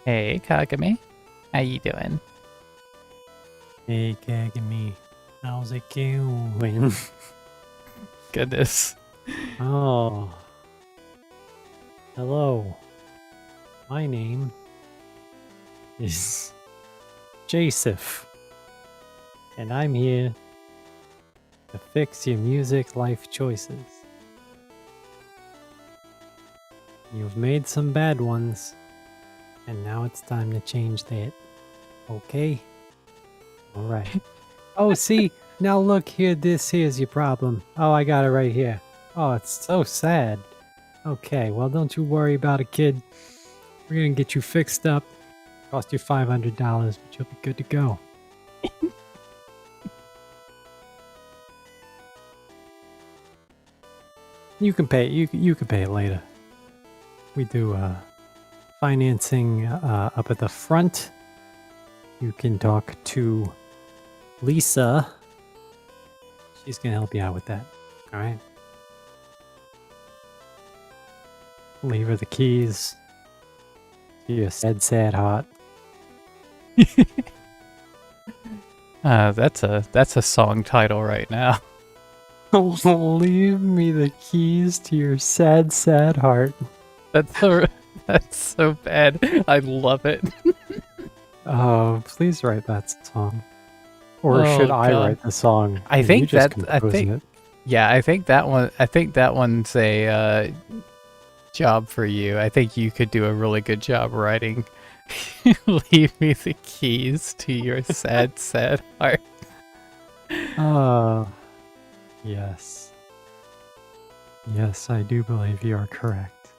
Hey, Kagami. How you doing? Hey, Kagami. How's it going? Goodness. Oh. Hello. My name is Jasif. And I'm here to fix your music life choices. You've made some bad ones. And now it's time to change that. Okay? Alright. Oh, see? Now look here, this here's your problem. Oh, I got it right here. Oh, it's so sad. Okay, well, don't you worry about it, kid. We're gonna get you fixed up. Cost you $500, but you'll be good to go. You can pay. You can pay it later. We do financing up at the front. You can talk to Lisa. She's gonna help you out with that. All right. Leave her the keys. You sad heart. That's a song title right now. Leave me the keys to your sad heart. That's so bad. I love it. Oh, please write that song. Or should I write the song? I think that one's a job for you. I think you could do a really good job writing. Leave me the keys to your sad heart. Yes. Yes, I do believe you are correct.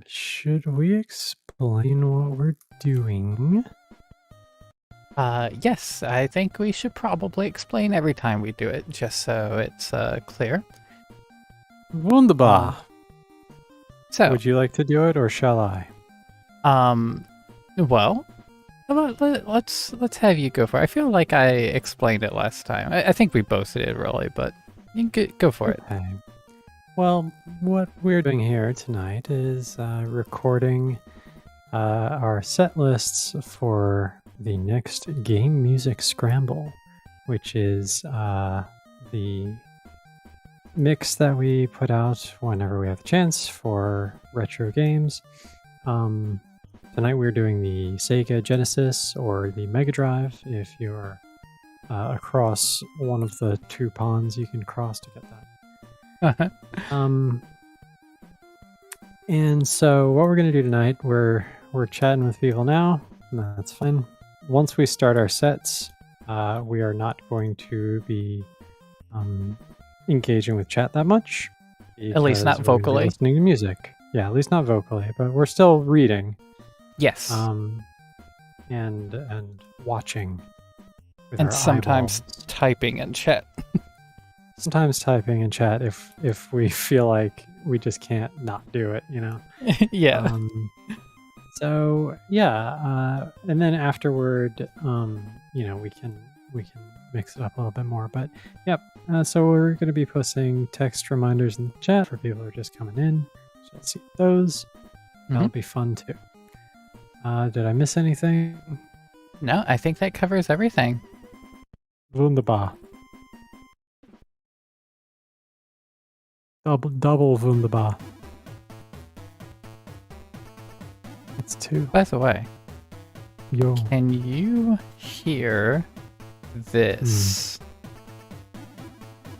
Should we explain what we're doing? Yes, I think we should probably explain every time we do it, just so it's clear. Wunderbar. So, would you like to do it, or shall I? Well, let's have you go for it. I feel like I explained it last time. I think we both did, really, but you can go for it. Okay. Well, what we're doing here tonight is recording our set lists for the next Game Music Scramble, which is the mix that we put out whenever we have the chance for retro games. Tonight we're doing the Sega Genesis or the Mega Drive. If you're across one of the two ponds you can cross to get that. And so what we're going to do tonight, we're chatting with people now, and that's fine. Once we start our sets, we are not going to be engaging with chat that much. At least not vocally. Listening to music. Yeah, at least not vocally, but we're still reading. Yes. And watching. With and our sometimes eyeballs. Typing in chat. Sometimes typing in chat if we feel like we just can't not do it, you know? Yeah. So yeah, and then afterward, you know, we can mix it up a little bit more. But yep, so we're going to be posting text reminders in the chat for people who are just coming in. So let's see those. That'll be fun too. Did I miss anything? No, I think that covers everything. Wunderbar. Double wunderbar. It's 2. By the way, Yo. can you hear this?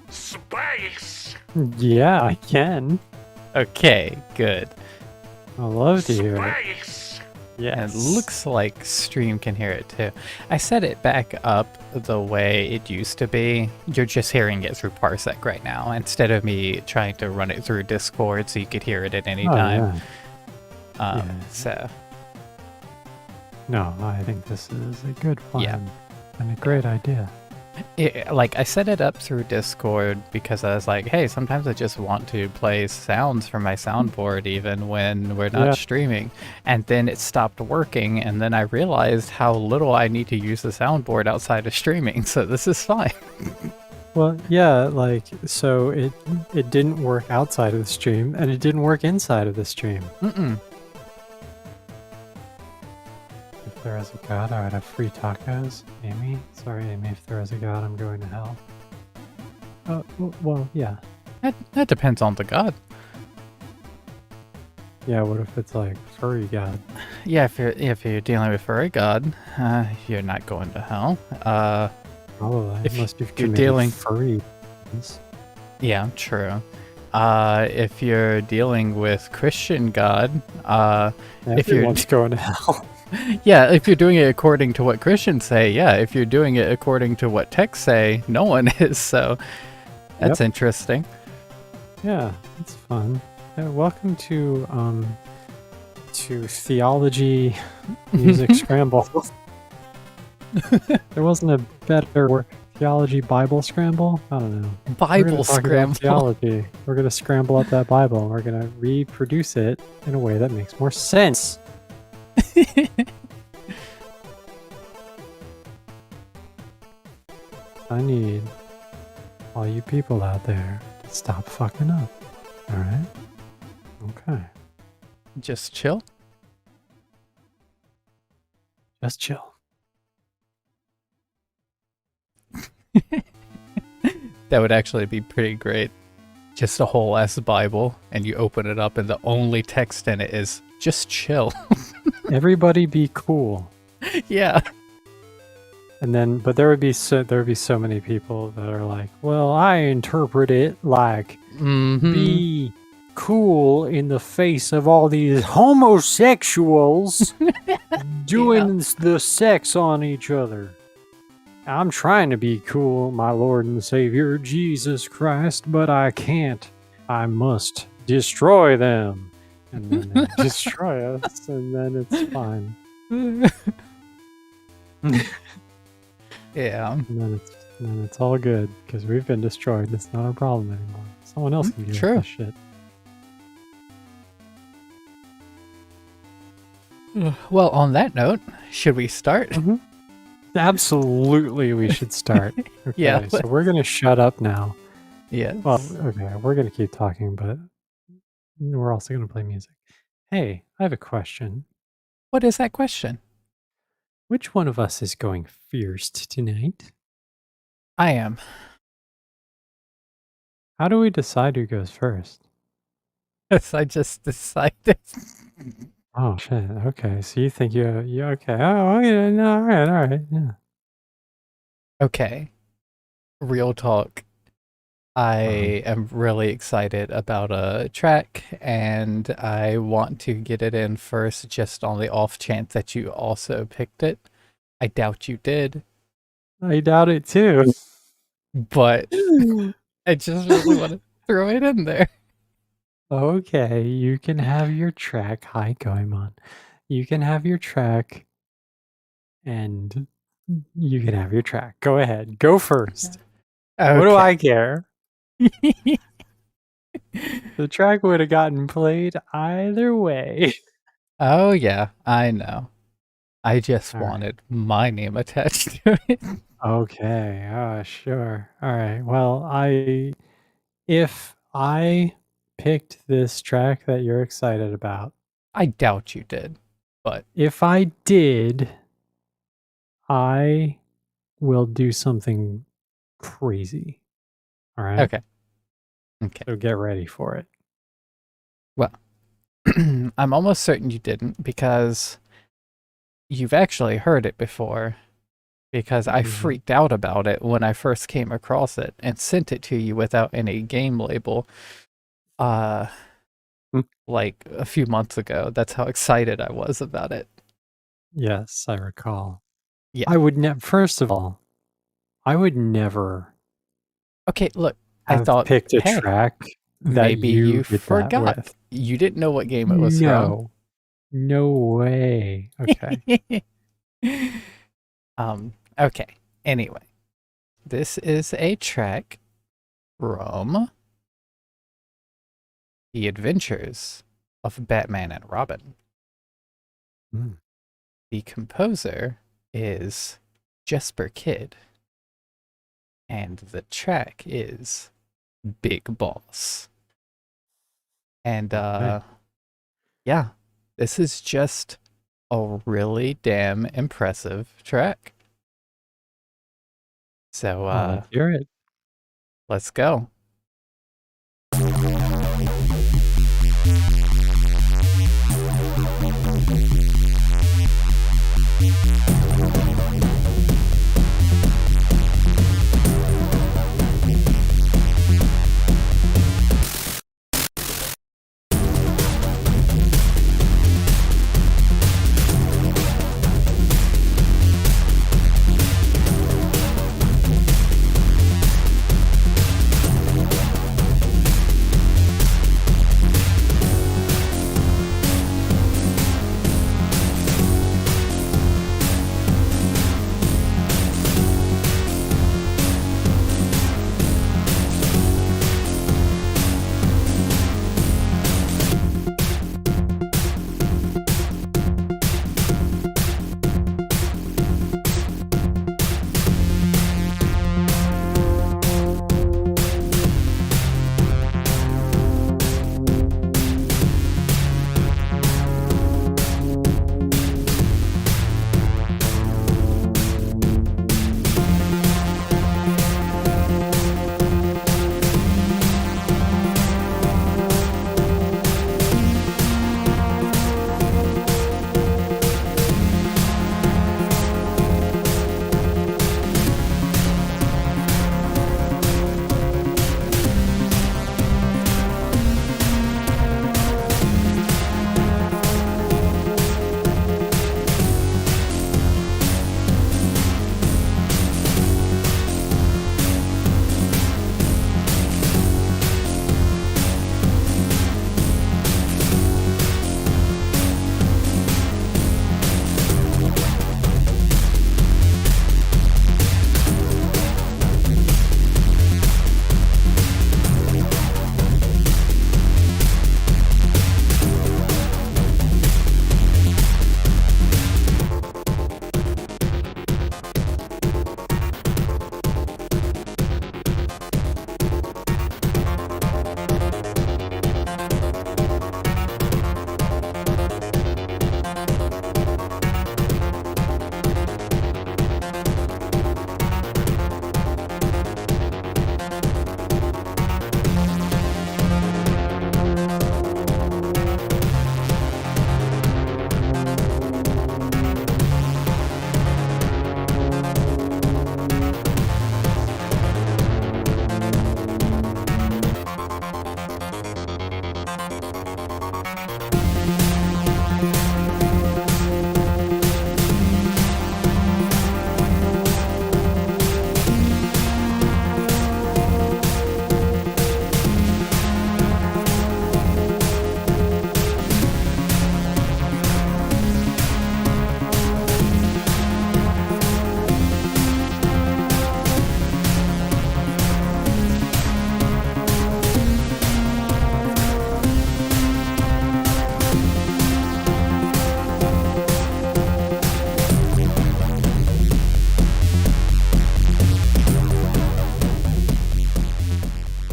Space! Yeah, I can. Okay, good. I love to hear it. Space! Yes. And it looks like stream can hear it too. I set it back up the way it used to be. You're just hearing it through Parsec right now, instead of me trying to run it through Discord so you could hear it at any time. Yeah. So. No, I think this is a good plan. Yeah. And a great idea. Like, I set it up through Discord because I was like, hey, sometimes I just want to play sounds from my soundboard even when we're not streaming. And then it stopped working, and then I realized how little I need to use the soundboard outside of streaming, so this is fine. Well, yeah, like so it didn't work outside of the stream, and it didn't work inside of the stream. Mm-mm. If there is a god, I would have free tacos. Amy, sorry, Amy. If there is a god, I'm going to hell. Well, yeah. That depends on the god. Yeah, what if it's like furry god? Yeah, if you're dealing with furry god, you're not going to hell. Probably. If Unless you've you're committed dealing- furry sins. Yeah, true. If you're dealing with Christian god, if you're Everyone's going to hell. yeah, if you're doing it according to what Christians say, yeah. If you're doing it according to what texts say, no one is. So that's interesting. Yeah, it's fun. Welcome to Theology Music Scramble. There wasn't a better Theology Bible Scramble? I don't know. Bible scramble. Theology. We're going to scramble up that Bible and we're going to reproduce it in a way that makes more sense. I need all you people out there to stop fucking up. Alright? Okay. Just chill. Just chill. That would actually be pretty great. Just a whole ass Bible, and you open it up, and the only text in it is just chill. Everybody be cool. Yeah. And then, but there would be so many people that are like, well, I interpret it like Mm-hmm. be cool in the face of all these homosexuals doing the sex on each other. I'm trying to be cool, my Lord and Savior, Jesus Christ, but I can't. I must destroy them. And then they destroy us, and then it's fine. Yeah. And then it's all good, because we've been destroyed. It's not our problem anymore. Someone else can deal True. with this shit. Well, on that note, should we start? Absolutely, we should start. Okay, Yeah. so we're going to shut up now. Yes. Well, okay, we're going to keep talking, but we're also going to play music. Hey, I have a question. What is that question? Which one of us is going first tonight? I am. How do we decide who goes first? Yes, I just decided. Oh, shit. Okay, so you think you okay. Oh, yeah, no, all right, yeah. Okay. Real talk. I am really excited about a track, and I want to get it in first just on the off chance that you also picked it. I doubt you did, I doubt it too. but I just really want to throw it in there. Okay, you can have your track. Hi, Goemon. You can have your track, and you can have your track. Go ahead. Go first. What do I care? The track would have gotten played either way. Oh, yeah, I know. I just All right. wanted my name attached to it. Okay. Sure. All right. Well, if I picked this track that you're excited about, I doubt you did, but if I did, I will do something crazy. All right. okay. Okay. So get ready for it. Well, I'm almost certain you didn't because you've actually heard it before. Because I freaked out about it when I first came across it and sent it to you without any game label. Like a few months ago. That's how excited I was about it. Yes, I recall. Yeah. I would never. First of all, I would never. Okay, look. I thought picked a track that maybe you did forgot. that with. You didn't know what game it was from. No way. Okay. Okay. Anyway, this is a track from The Adventures of Batman and Robin. The composer is Jesper Kidd. And the track is Big Boss. And yeah, this is just a really damn impressive track. So Let's hear it. let's go.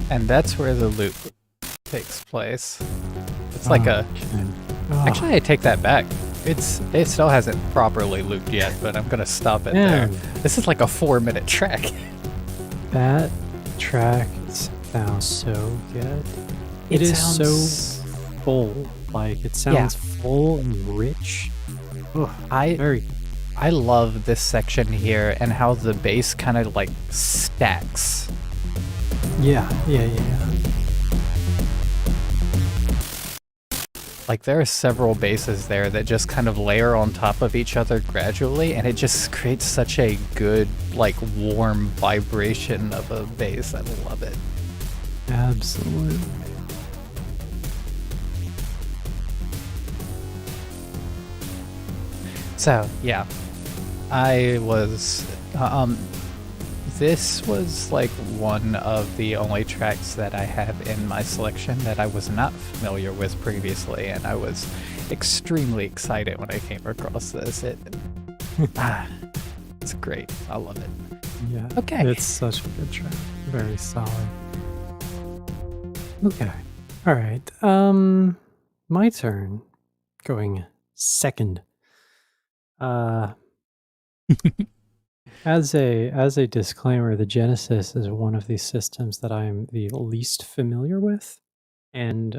And that's where the loop takes place. It's like a... Actually, I take that back. It still hasn't properly looped yet, but I'm gonna stop it there. This is like a 4-minute track. That track sounds so good. It is so full. Like, it sounds full and rich. I love this section here and how the bass kind of like stacks. Yeah. Like, there are several basses there that just kind of layer on top of each other gradually, and it just creates such a good, like, warm vibration of a bass. I love it. Absolutely. So, yeah. This was like one of the only tracks that I have in my selection that I was not familiar with previously, and I was extremely excited when I came across this. It's great. I love it. Yeah, Okay. it's such a good track. Very solid. Okay. All right. My turn. Going second. Uh, as a disclaimer, the Genesis is one of these systems that I'm the least familiar with. And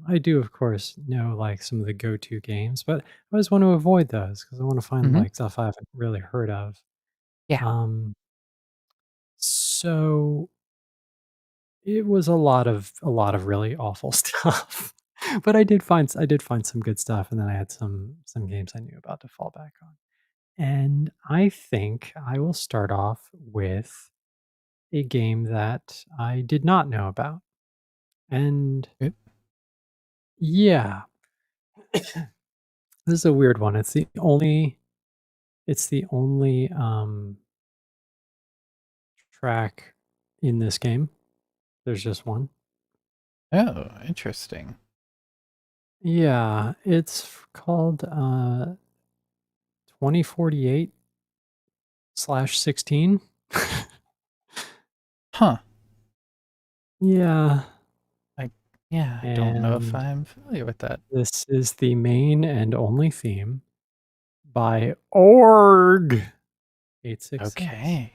I do, of course, know like some of the go-to games, but I always want to avoid those because I want to find Hmm. like stuff I haven't really heard of. Yeah. Um, so it was a lot of really awful stuff, but I did find some good stuff, and then I had some games I knew about to fall back on. And I think I will start off with a game that I did not know about. And Good. yeah, this is a weird one. It's the only track in this game. There's just one. Oh, interesting. Yeah, it's called 2048/16. Huh. Yeah, I yeah, I don't know if and I'm familiar with that. this is the main and only theme by Org 866. Okay.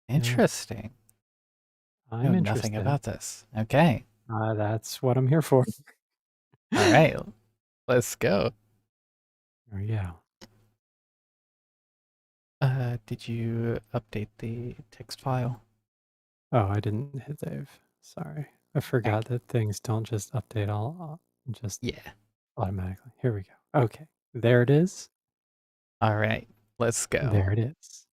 Yeah, Interesting. I I'm know nothing interested. about this. Okay. That's what I'm here for. All right. Let's go. Oh, yeah. Did you update the text file? Oh, I didn't hit save. Sorry. I forgot Okay. that things don't just update all just Yeah. automatically. Here we go. Okay. There it is. All right. Let's go. There it is.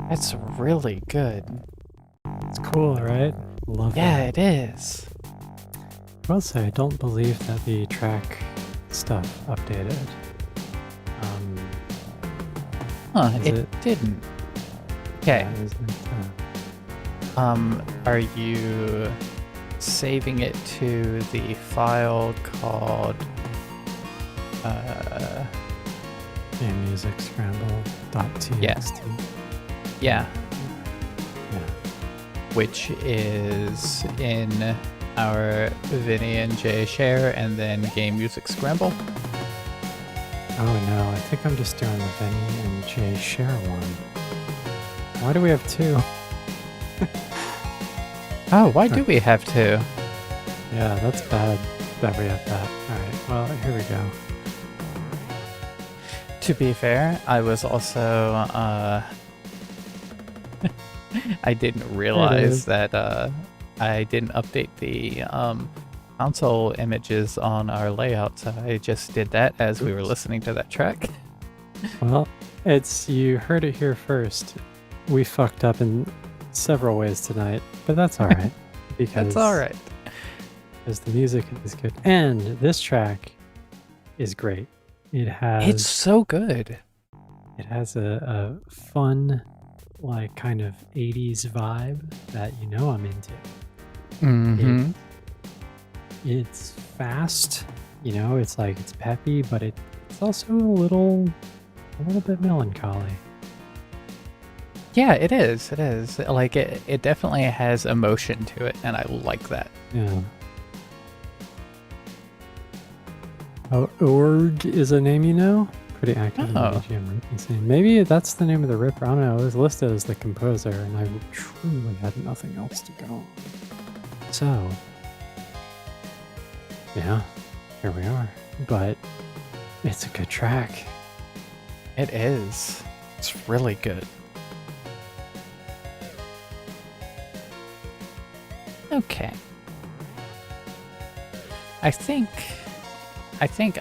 That's really good. It's cool, right? Love Yeah, that. it is. I will say I don't believe that the track stuff updated. Um, Huh, is it it? didn't. Okay. Yeah, is it? Are you saving it to the file called Game Music Scramble .txt. yeah, Yeah. which is in our Vinny and Jay share and then Game Music Scramble? Oh no, I think I'm just doing the Veni and Jay share one. Why do we have two? Oh, why do we have to? Yeah, that's bad that we have that. Alright, well, here we go. To be fair, I was also I didn't realize that I didn't update the console images on our layout, so I just did that as we were Oops. listening to that track. Well, you heard it here first. We fucked up in several ways tonight, but that's alright. That's alright. Because the music is good. And this track is great. It's so good. It has a fun, like kind of 80s vibe that I'm into. It Mm-hmm. it's fast, it's like it's peppy, but it's also a little bit melancholy. Yeah, it is. It is. Like it definitely has emotion to it, and I like that. Yeah. Oh, Org is a name you know? Pretty active in the Oh. VGM ranking scene. Maybe that's the name of the ripper. I don't know. It was listed as the composer, and I truly had nothing else to go on. So, yeah, here we are. But it's a good track. It is. It's really good. Okay. I think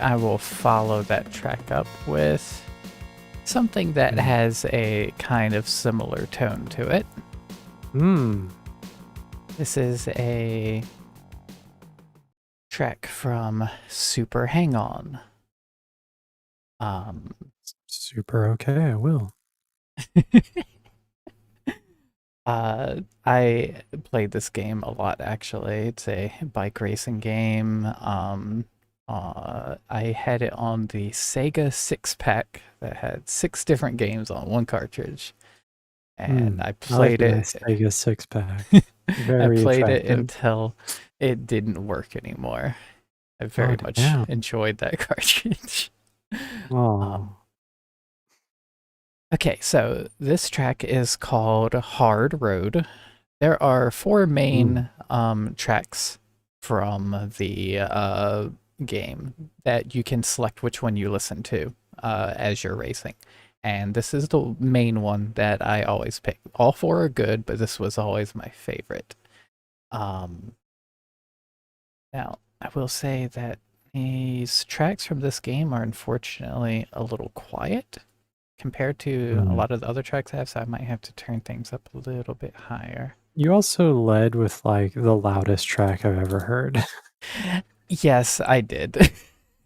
I will follow that track up with something that has a kind of similar tone to it. This is a track from Super Hang On. Super okay, I will. I played this game a lot actually. It's a bike racing game. I had it on the SEGA 6-pack that had 6 different games on one cartridge. And I I like played a it. nice Sega 6-pack. I Very played it attractive. until it didn't work anymore. I Oh, very much damn. enjoyed that cartridge. Oh. Okay, so this track is called Hard Road. There are 4 main tracks from the game that you can select which one you listen to as you're racing. And this is the main one that I always pick. All 4 are good, but this was always my favorite. Now, I will say that these tracks from this game are unfortunately a little quiet compared to a lot of the other tracks I have, so I might have to turn things up a little bit higher. You also led with like the loudest track I've ever heard. Yes, I did.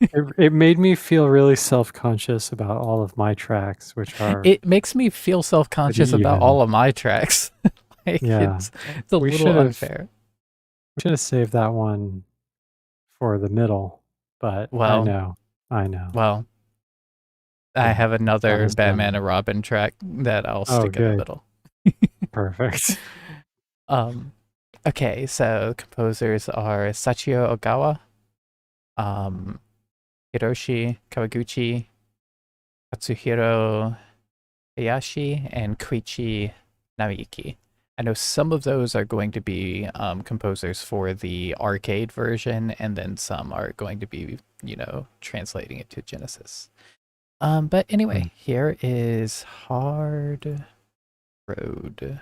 It made me feel really self-conscious about all of my tracks, which are It makes me feel pretty self-conscious about even. all of my tracks. Like Yeah. it's a We little should have unfair. saved that one for the middle, but I Well, know. I know. well, I Yeah. have Done another is Batman done. and Robin track that I'll Oh, stick in the good. middle. Perfect. Um, okay, so composers are Sachio Ogawa, um, Hiroshi Kawaguchi, Katsuhiro Hayashi, and Koichi Naoiki. I know some of those are going to be composers for the arcade version, and then some are going to be, translating it to Genesis. But anyway, here is Hard Road.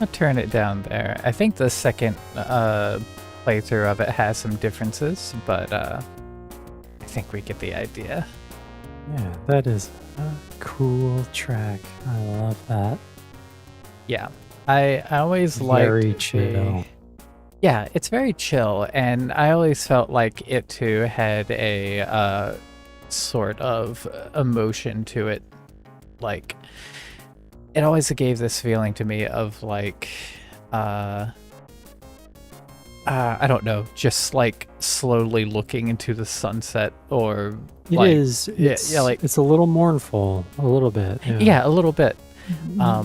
I'll turn it down there. I think the second playthrough of it has some differences, but I think we get the idea. Yeah, that is a cool track. I love that. Yeah, I always liked Very chill. Yeah, it's very chill, and I always felt like it too had a sort of emotion to it. Like, it always gave this feeling to me of like, I don't know, just like slowly looking into the sunset, or It like, is. yeah, like, It's a little mournful, a little bit. yeah, a little bit.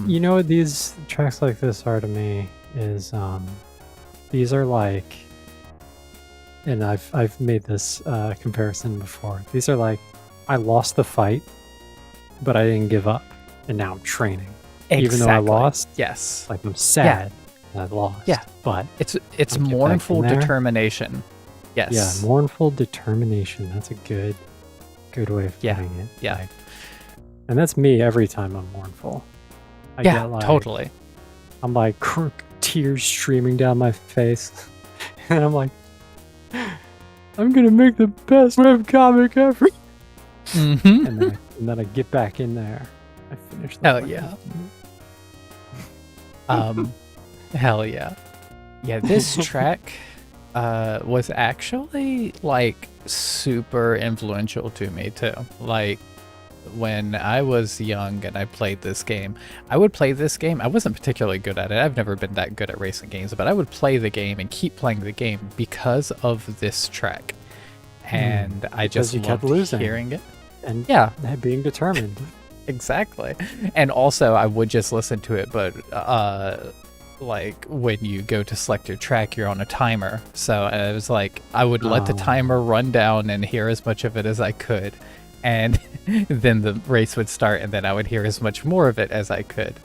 You know what these tracks like this are to me is these are like, and I've made this comparison before. These are like, I lost the fight, but I didn't give up, and now I'm training. Even though I Exactly. lost, Yes. like I'm sad that I lost. Yeah. But It's I'll get back mournful in there. determination. Yes. Yeah, mournful determination. That's a good way of putting it. Yeah. Like, and that's me every time I'm mournful. I get like, totally. I'm like tears streaming down my face, and I'm like, I'm gonna make the best webcomic ever. Mm-hmm. And then I get back in there. I finish the Hell fucking yeah. game. Hell yeah. Yeah, this track was actually like super influential to me too. Like, when I was young and I played this game, I would play this game. I wasn't particularly good at it. I've never been that good at racing games, but I would play the game and keep playing the game because of this track. And I just you kept loved losing. hearing it. And Yeah, being determined. exactly. And also I would just listen to it, but like when you go to select your track, you're on a timer. So it was like I would let the timer run down and hear as much of it as I could. And then the race would start, and then I would hear as much more of it as I could.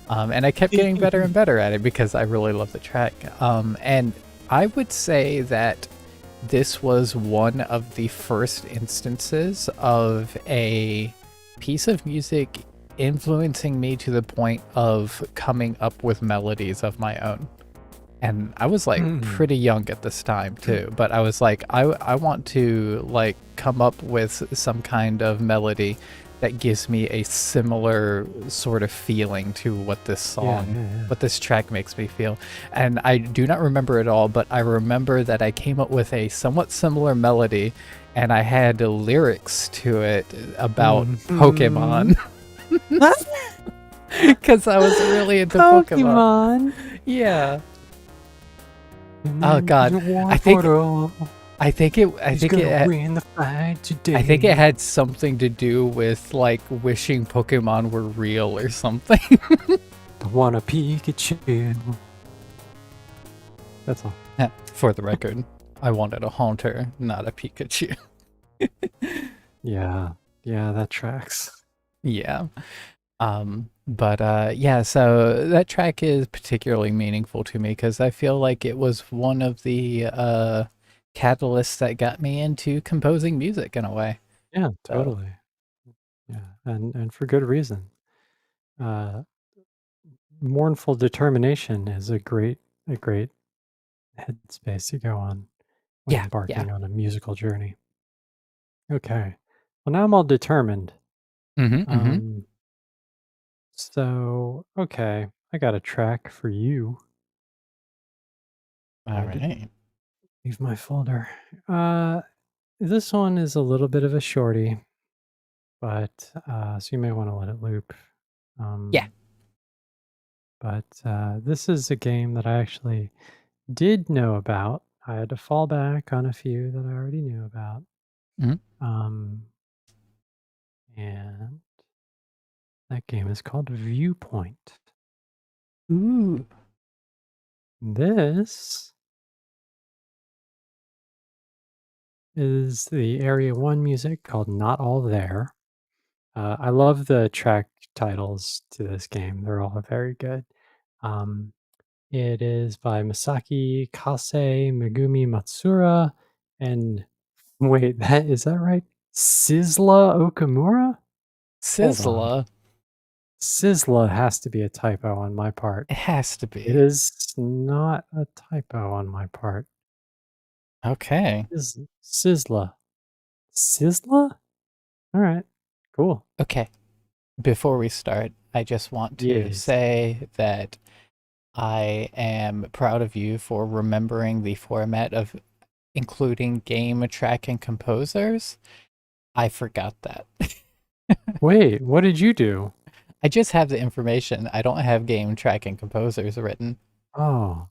And I kept getting better and better at it because I really love the track. And I would say that this was one of the first instances of a piece of music influencing me to the point of coming up with melodies of my own. And I was like pretty young at this time too, but I was like, I want to like come up with some kind of melody that gives me a similar sort of feeling to what this song, what this track makes me feel. And I do not remember it all, but I remember that I came up with a somewhat similar melody, and I had lyrics to it about Pokemon. Because I was really into Pokemon. Yeah. Oh God, I think it had something to do with like wishing Pokemon were real or something. I want a Pikachu. That's all. For the record, I wanted a Haunter, not a Pikachu. Yeah, that tracks. Yeah. Yeah, so that track is particularly meaningful to me because I feel like it was one of the catalysts that got me into composing music in a way. Yeah, totally. Yeah, and for good reason. Mournful determination is a great headspace to go on when embarking on a musical journey. Okay. Well, now I'm all determined. So, okay, I got a track for you. All right. Leave my folder. This one is a little bit of a shorty, but so you may want to let it loop. Yeah. But this is a game that I actually did know about. I had to fall back on a few that I already knew about. And that game is called Viewpoint. Ooh. This is the Area 1 music called Not All There. I love the track titles to this game. They're all very good. It is by Masaki Kase, Megumi Matsura, and wait, is that right? Sizzla Okamura? Sizzla. Sizzla has to be a typo on my part. It has to It be. is not a typo on my part. Okay. Sizzla. Sizzla? All right. Cool. Okay. Before we start, I just want to Yes. say that I am proud of you for remembering the format of including game track and composers. I forgot that. Wait, what did you do? I just have the information. I don't have game track and composers written. Oh,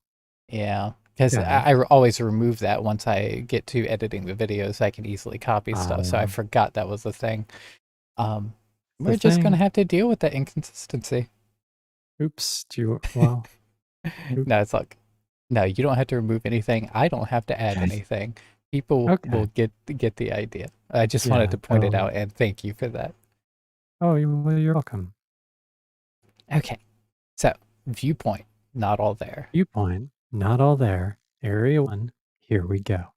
Yeah, because got it. I always remove that once I get to editing the videos. So I can easily copy stuff. So I Um, forgot that was the thing. Um, the we're just gonna thing. have to deal with that inconsistency. Oops. Well, oops. No, it's like, no, you don't have to remove anything. I don't have to add anything. People will Okay. get the idea. I just wanted Yeah, to point it totally. out and thank you for that. Oh, you're welcome. Okay, so viewpoint, not all there. Viewpoint, not all there. Area 1, here we go.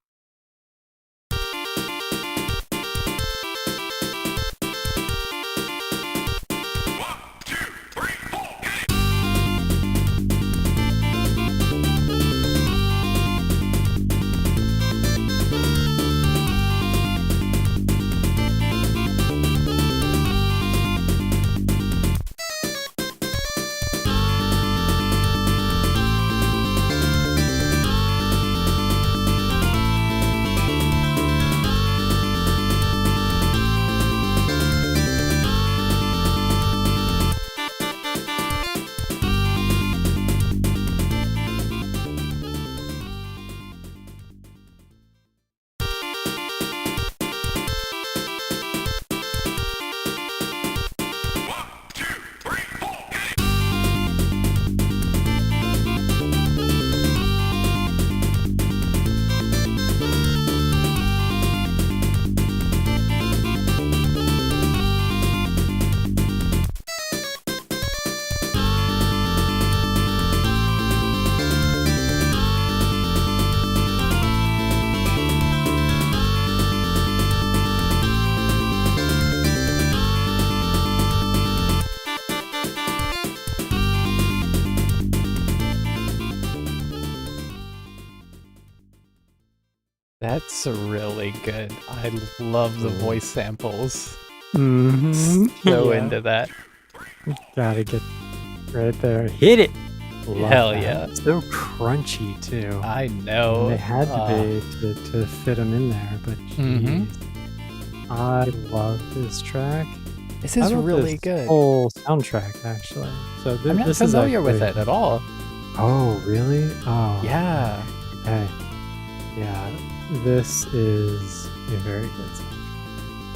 That's really good. I love the Cool. voice samples. Mm-hmm. So Yeah. into that. Gotta get right there. Hit it. Love Hell that. yeah. So crunchy too. I And they know. had to be to fit them in there, but Mm-hmm. geez. I love this track. This I is love this really good. whole soundtrack actually. So I'm not this is familiar with actually. it at all. Oh, really? Oh. Yeah. Okay. Yeah, this is a very good song.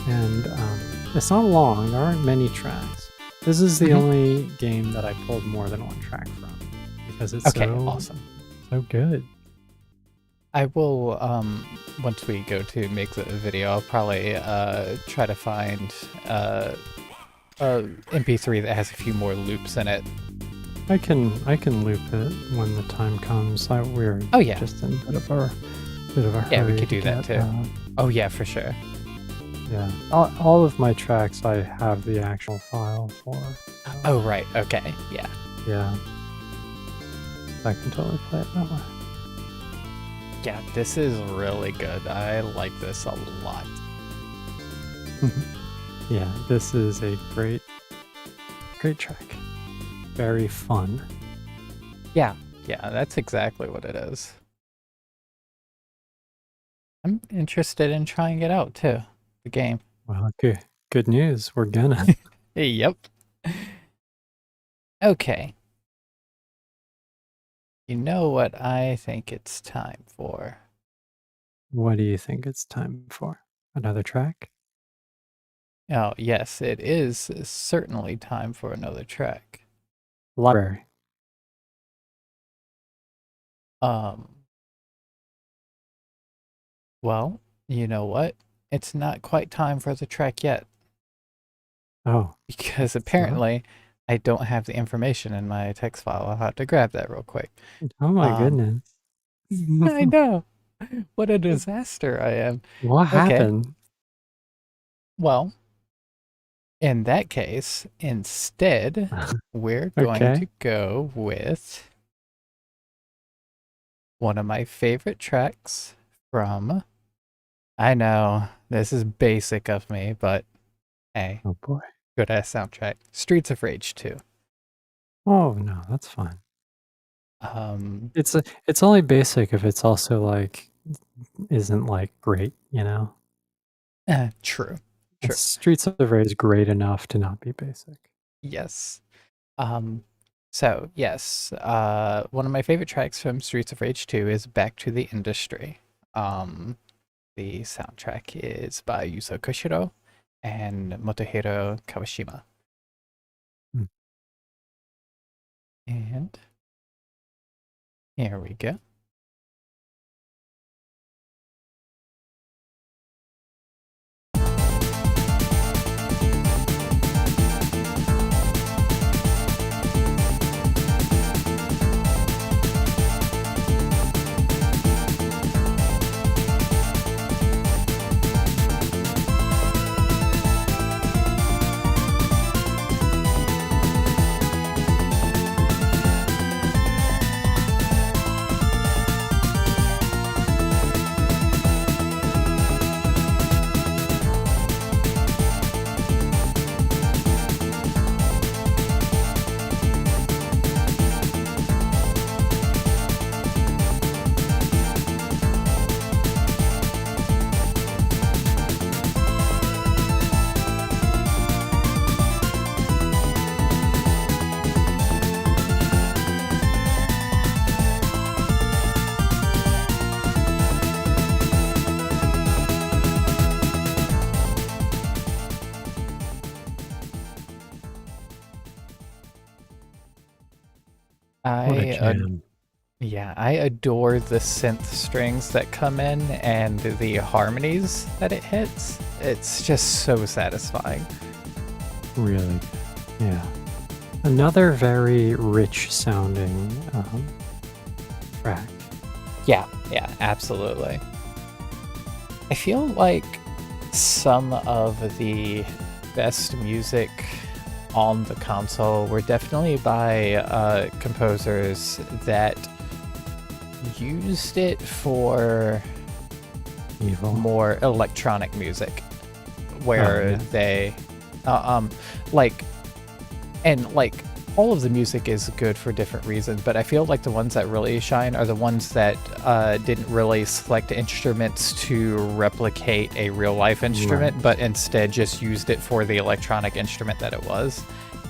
And it's not long, there aren't many tracks. This is the Mhm. only game that I pulled more than one track from because it's Okay, awesome. so good. I will once we go to make the video, I'll probably try to find a MP3 that has a few more loops in it. I can loop it when the time comes. We're Oh yeah. just in a bit of a Yeah, we hurry could to do that get, too. Oh yeah, for sure. yeah. All of my tracks I have the actual file for. So, Oh right, okay, yeah. yeah. I can totally play it that way. Yeah, this is really good. I like this a lot. Yeah, this is a great track. Very fun. Yeah, that's exactly what it is. I'm interested in trying it out too, the game. Well, good news. We're gonna. Yep. Okay. You know what I think it's time for? What do you think it's time for? Another track? Oh, yes, it is certainly time for another track. Library. Um, well, you know what? It's not quite time for the track yet Oh, because it's not? apparently I don't have the information in my text file. I'll have to grab that real quick. Oh my Um, goodness. I know. What a disaster I am. What Okay. happened? Well, In that case, instead, we're going Okay. to go with one of my favorite tracks from, I know this is basic of me, but hey, Oh boy. good ass soundtrack. Streets of Rage 2. Oh no, that's fine. Um, It's only basic if it's also like isn't like great, you know? true, And true. Streets of Rage is great enough to not be basic. Yes. Um, so yes, one of my favorite tracks from Streets of Rage 2 is Back to the Industry. The soundtrack is by Yuzo Koshiro and Motohiro Kawashima. Hmm. And here we go. What a I jam. yeah, I adore the synth strings that come in and the harmonies that it hits. It's just so satisfying. Really good. Yeah. Another very rich sounding track. Yeah, yeah, absolutely. I feel like some of the best music on the console were definitely by composers that used it for Evil. more electronic music, Oh, where yeah. they, like, and like all of the music is good for different reasons, but I feel like the ones that really shine are the ones that didn't really select instruments to replicate a real life instrument, Right. but instead just used it for the electronic instrument that it was.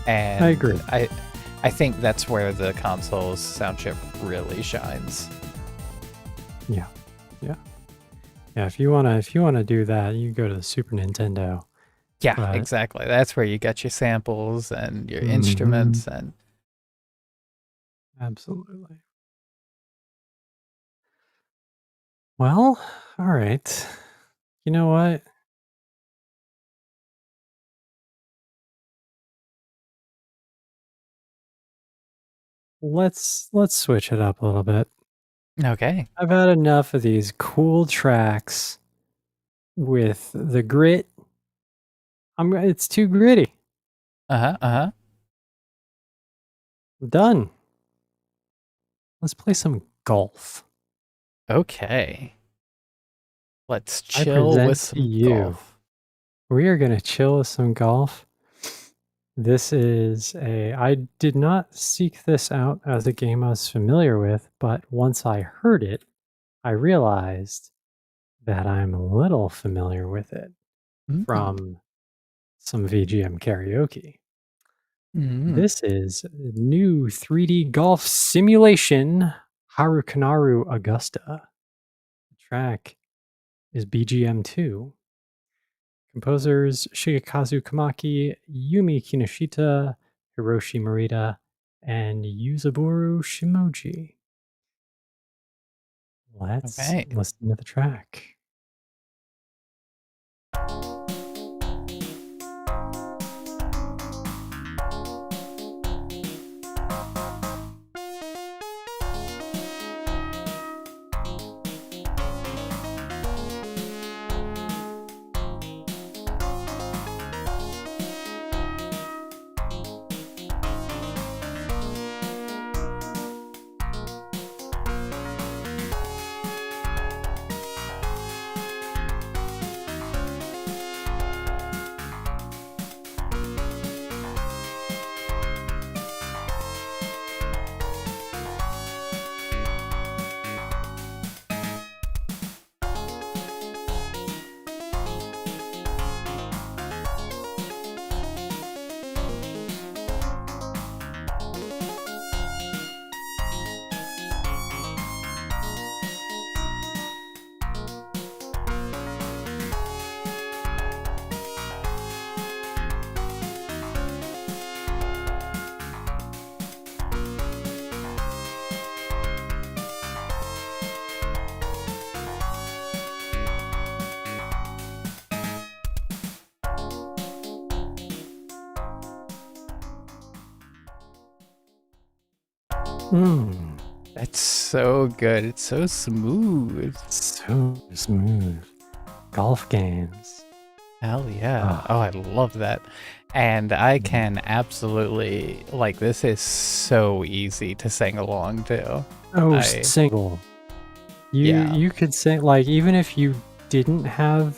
And I agree. I think that's where the console's sound chip really shines. Yeah. Yeah. Yeah. If you wanna do that, you go to the Super Nintendo. Yeah, But exactly. That's where you get your samples and your mhm, instruments and absolutely. Well, all right. You know what? Let's switch it up a little bit. okay. I've had enough of these cool tracks with the grit. It's too gritty. Uh-huh, uh-huh. I'm done. Let's play some golf. Okay. Let's I chill with present to some you. golf. We are gonna chill with some golf. I did not seek this out as a game I was familiar with, but once I heard it, I realized that I'm a little familiar with it Mm. from some VGM karaoke. Mm. This is new 3D golf simulation Harukanaru Augusta. The track is BGM 2. Composers Shigekazu Kamaki, Yumi Kinoshita, Hiroshi Morita, and Yuzaburo Shimoji. Let's Okay. listen to the track. Mm, That's so good. It's so smooth. so smooth. Golf games. Hell yeah. Ah. Oh, I love that. And I Mm. can absolutely, like, this is so easy to sing along to. Oh, I- single. Yeah. You could say, like, even if you didn't have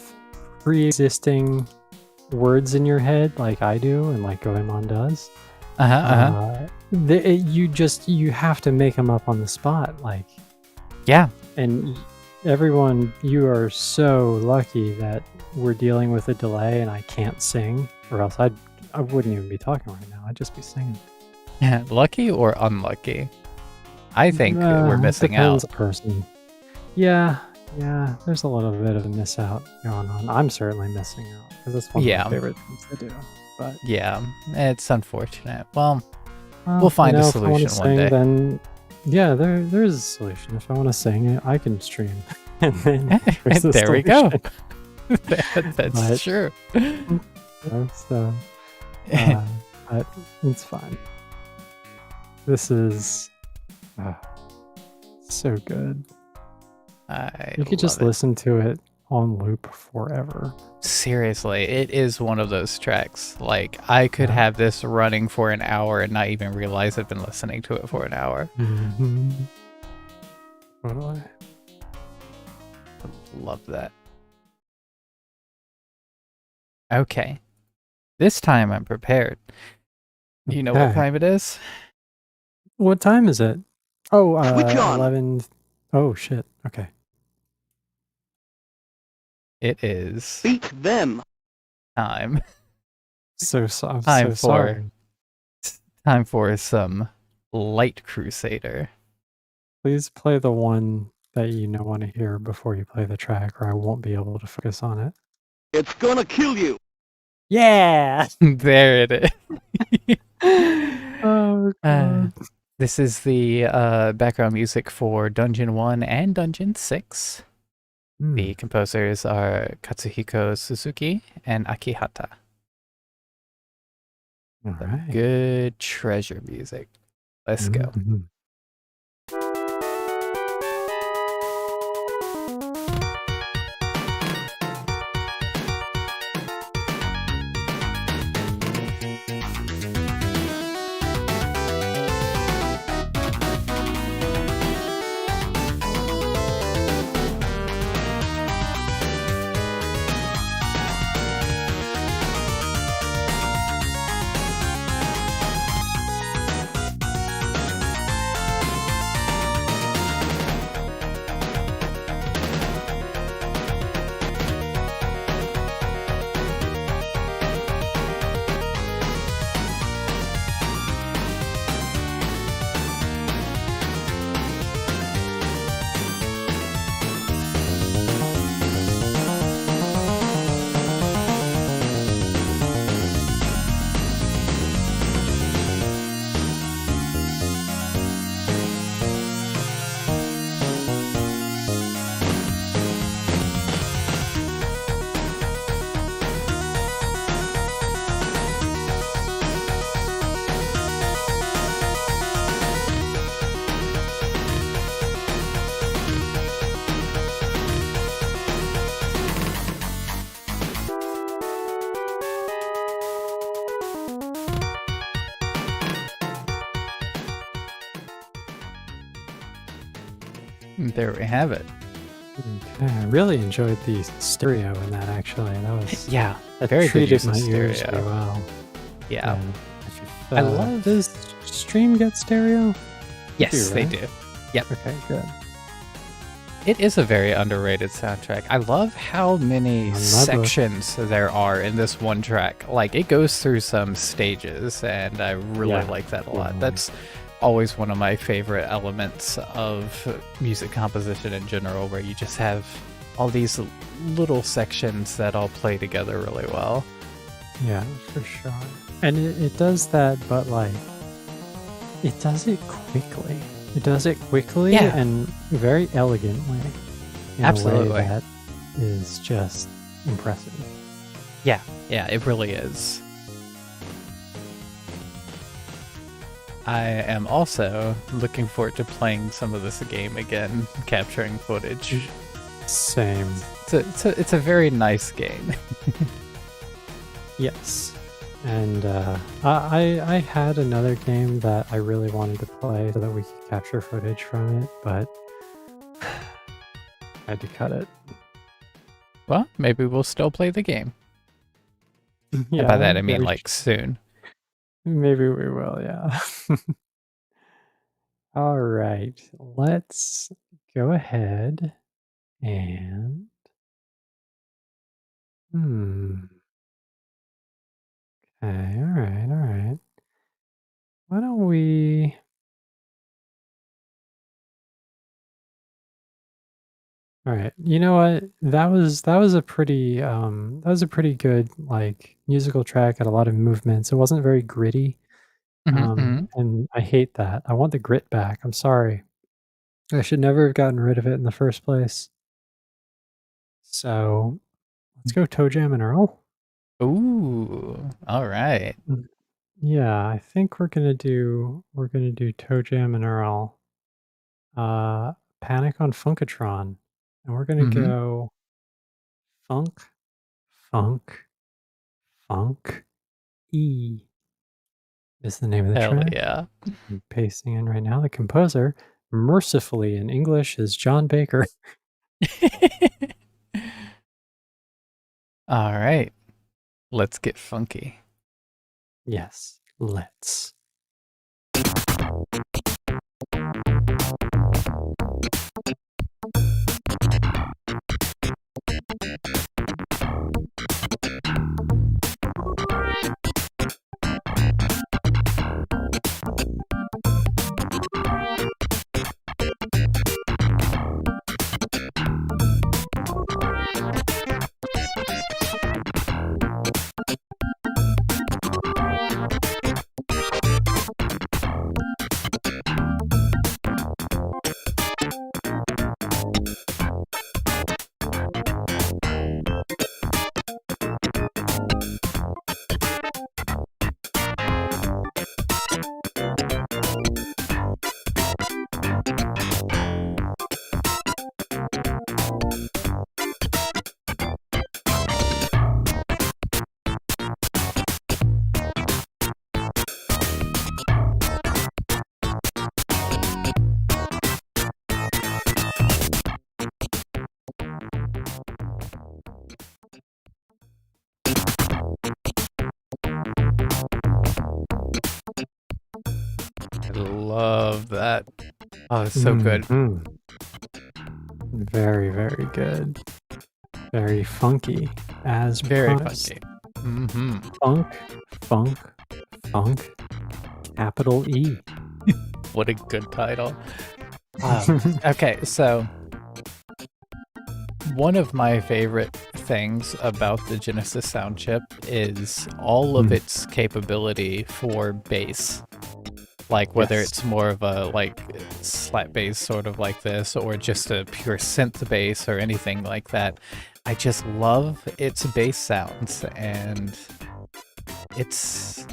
pre-existing words in your head like I do and like Goemon does, you have to make them up on the spot, like. Yeah. And everyone, you are so lucky that we're dealing with a delay and I can't sing, or else I wouldn't even be talking right now. I'd just be singing. Lucky or unlucky? I think we're missing depends out. person. Yeah, there's a little bit of a miss out going on. I'm certainly missing out because that's one of my favorite things to do. But yeah, it's unfortunate. Well, we'll find a solution one day. Then yeah, there's a solution. If I want to sing, I can stream. And then there we go. That's true. So, but it's fine. This is so good. You could just listen to it on loop forever. Seriously, it is one of those tracks. Like, I could have this running for an hour and not even realize I've been listening to it for an hour. Mm-hmm. Totally. Love that. Okay. This time I'm prepared. You know what time it is? What time is it? Oh, 11. Oh, shit. Okay. It is. Beat them. Time. Sorry. Time for some Light Crusader. Please play the one that you want to hear before you play the track, or I won't be able to focus on it. It's gonna kill you. Yeah. There it is. Oh, God. This is the background music for Dungeon 1 and Dungeon 6. The composers are Katsuhiko Suzuki and Akihata. All right. Good treasure music. Let's go. Mm-hmm. There we have it. Okay, I really enjoyed the stereo in that, actually. That was that very good use treated my of ears stereo. very well. Yeah. I love. Does Stream get stereo? Yes, right? they do. Yep. Okay, good. It is a very underrated soundtrack. I love how many sections there are in this one track. Like, it goes through some stages, and I really like that a lot. That's always one of my favorite elements of music composition in general, where you just have all these little sections that all play together really well. Yeah, for sure. And it does that, but like, it does it quickly. It does it quickly and very elegantly. In Absolutely. A way that is just impressive. Yeah, it really is. I am also looking forward to playing some of this game again, capturing footage. Same. It's a very nice game. Yes. And I had another game that I really wanted to play so that we could capture footage from it, but I had to cut it. Well, maybe we'll still play the game. Yeah, And by that I mean maybe, like soon. maybe we will, yeah. All right, let's go ahead and Okay, all right, all right. Why don't we All right. You know what? That was a pretty good like musical track, had a lot of movements. It wasn't very gritty. Hmm. And I hate that. I want the grit back. I'm sorry. I should never have gotten rid of it in the first place. So let's go Toe Jam and Earl. Ooh, all right. Mm, Yeah, I think we're gonna do Toe Jam and Earl. Panic on Funkatron. And we're gonna Mm-hmm. go funk, funk, funk, E is the name of the Hell track. yeah. I'm pasting in right now. The composer, mercifully in English, is John Baker. All right. Let's get funky. Yes, let's. I love that. Oh, it's so good. Mhm. Very, very good. Very funky, as Very promised. funky. Mm-hmm. Funk, funk, funk, capital E. What a good title. Okay, so one of my favorite things about the Genesis sound chip is all of its capability for bass. Like whether Yes. it's more of a like slap bass sort of like this or just a pure synth bass or anything like that. I just love its bass sounds and it's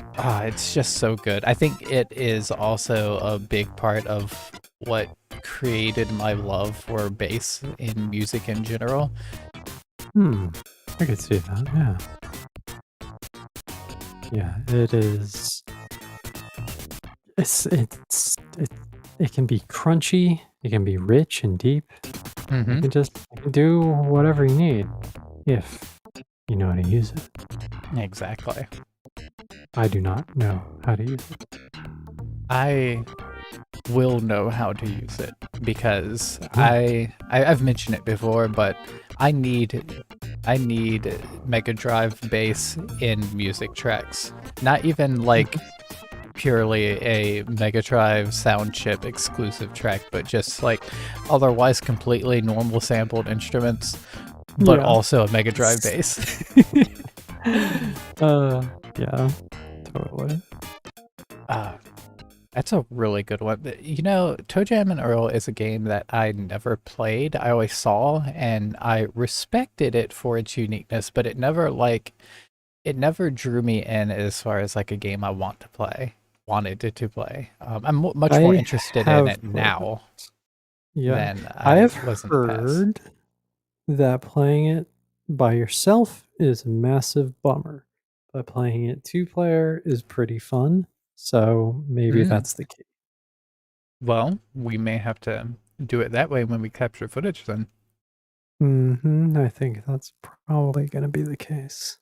just so good. I think it is also a big part of what created my love for bass in music in general. I could see that, yeah. Yeah, it is. It can be crunchy, it can be rich and deep. Mm-hmm. You can do whatever you need if you know how to use it. Exactly. I do not know how to use it. I will know how to use it because I've mentioned it before, but I need Mega Drive bass in music tracks. Not even like purely a Mega Drive sound chip exclusive track, but just like otherwise completely normal sampled instruments, but Yeah. also a Mega Drive bass. Yeah, totally. That's a really good one. You know, Toe Jam and Earl is a game that I never played. I always saw, and I respected it for its uniqueness, but it never drew me in as far as like a game I want to play. wanted to play. I'm much more I interested in have it played now it. Yeah, than I I have was in the past. heard that playing it by yourself is a massive bummer, but playing it two-player is pretty fun. So maybe Mm. that's the key. Well, we may have to do it that way when we capture footage then. I think that's probably going to be the case.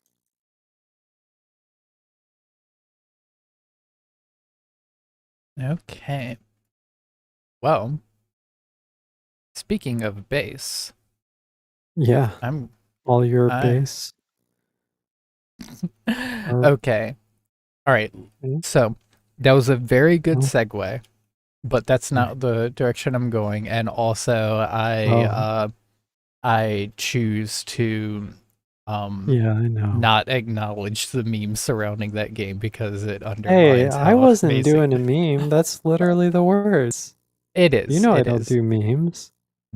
Okay. Well, speaking of bass, Yeah, I'm all your I base. Or, okay. All right. mm, So that was a very good oh, segue, but that's right. not the direction I'm going. And also, Oh, I choose to yeah, I know. not acknowledge the memes surrounding that game because it Hey, undermines I how wasn't amazing doing a meme. That's literally the words. it You is. know I It don't is. do memes.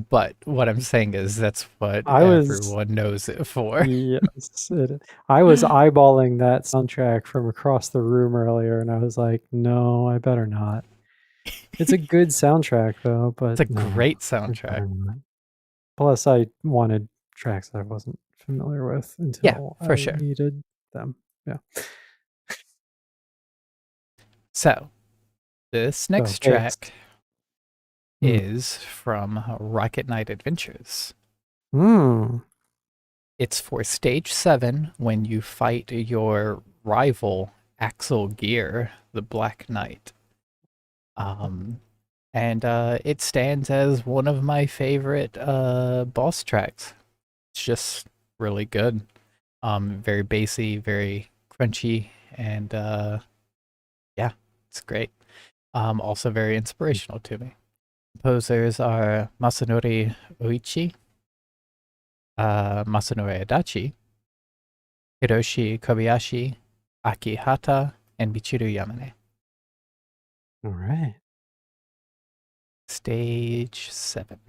But what I'm saying is that's what I was, everyone knows it for. yes, I was eyeballing that soundtrack from across the room earlier, and I was like, no, I better not. It's a good soundtrack though, It's but a no, great I soundtrack. better not. Plus, I wanted tracks I wasn't familiar with Yeah, until for I sure. needed them. Yeah. So, this So next bass. track Hmm. is from Rocket Knight Adventures. Hmm. It's for stage 7 when you fight your rival Axel Gear, the Black Knight. Um, and it stands as one of my favorite boss tracks. It's just really good. Very bassy, very crunchy, and yeah, it's great. Also very inspirational to me. Composers are Masanori Oichi, Masanori Adachi, Hiroshi Kobayashi, Aki Hata, and Michiru Yamane. All right. Stage 7.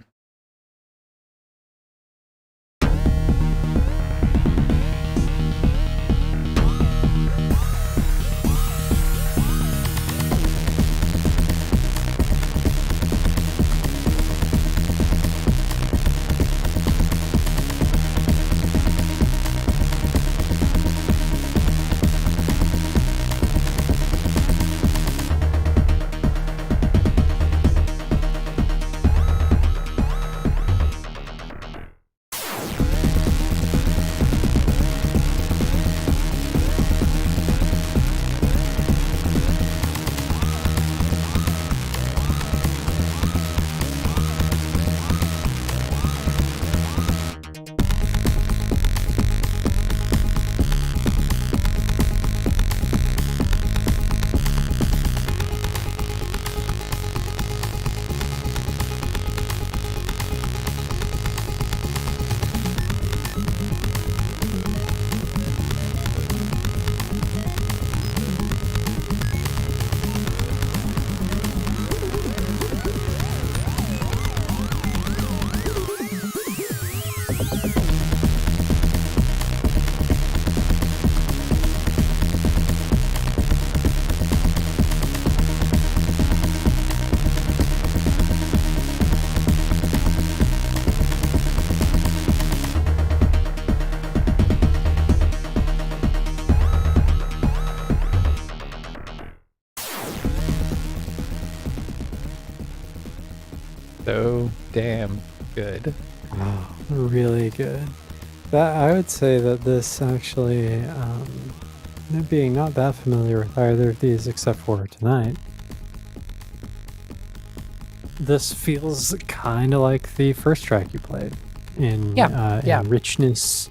So damn good. Oh, really good. That I would say that this actually, being not that familiar with either of these except for tonight, this feels kind of like the first track you played Yeah, yeah, in richness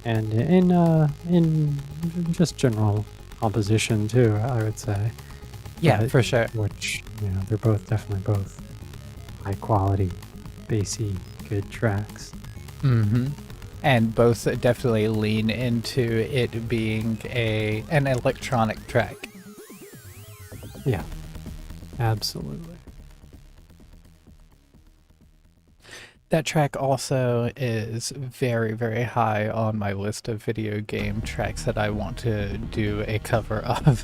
and in just general composition too. I would say, yeah, but for sure. which they're both definitely both high quality, bassy, good tracks. Mm-hmm. And both definitely lean into it being an electronic track. Yeah, absolutely. That track also is very, very high on my list of video game tracks that I want to do a cover of.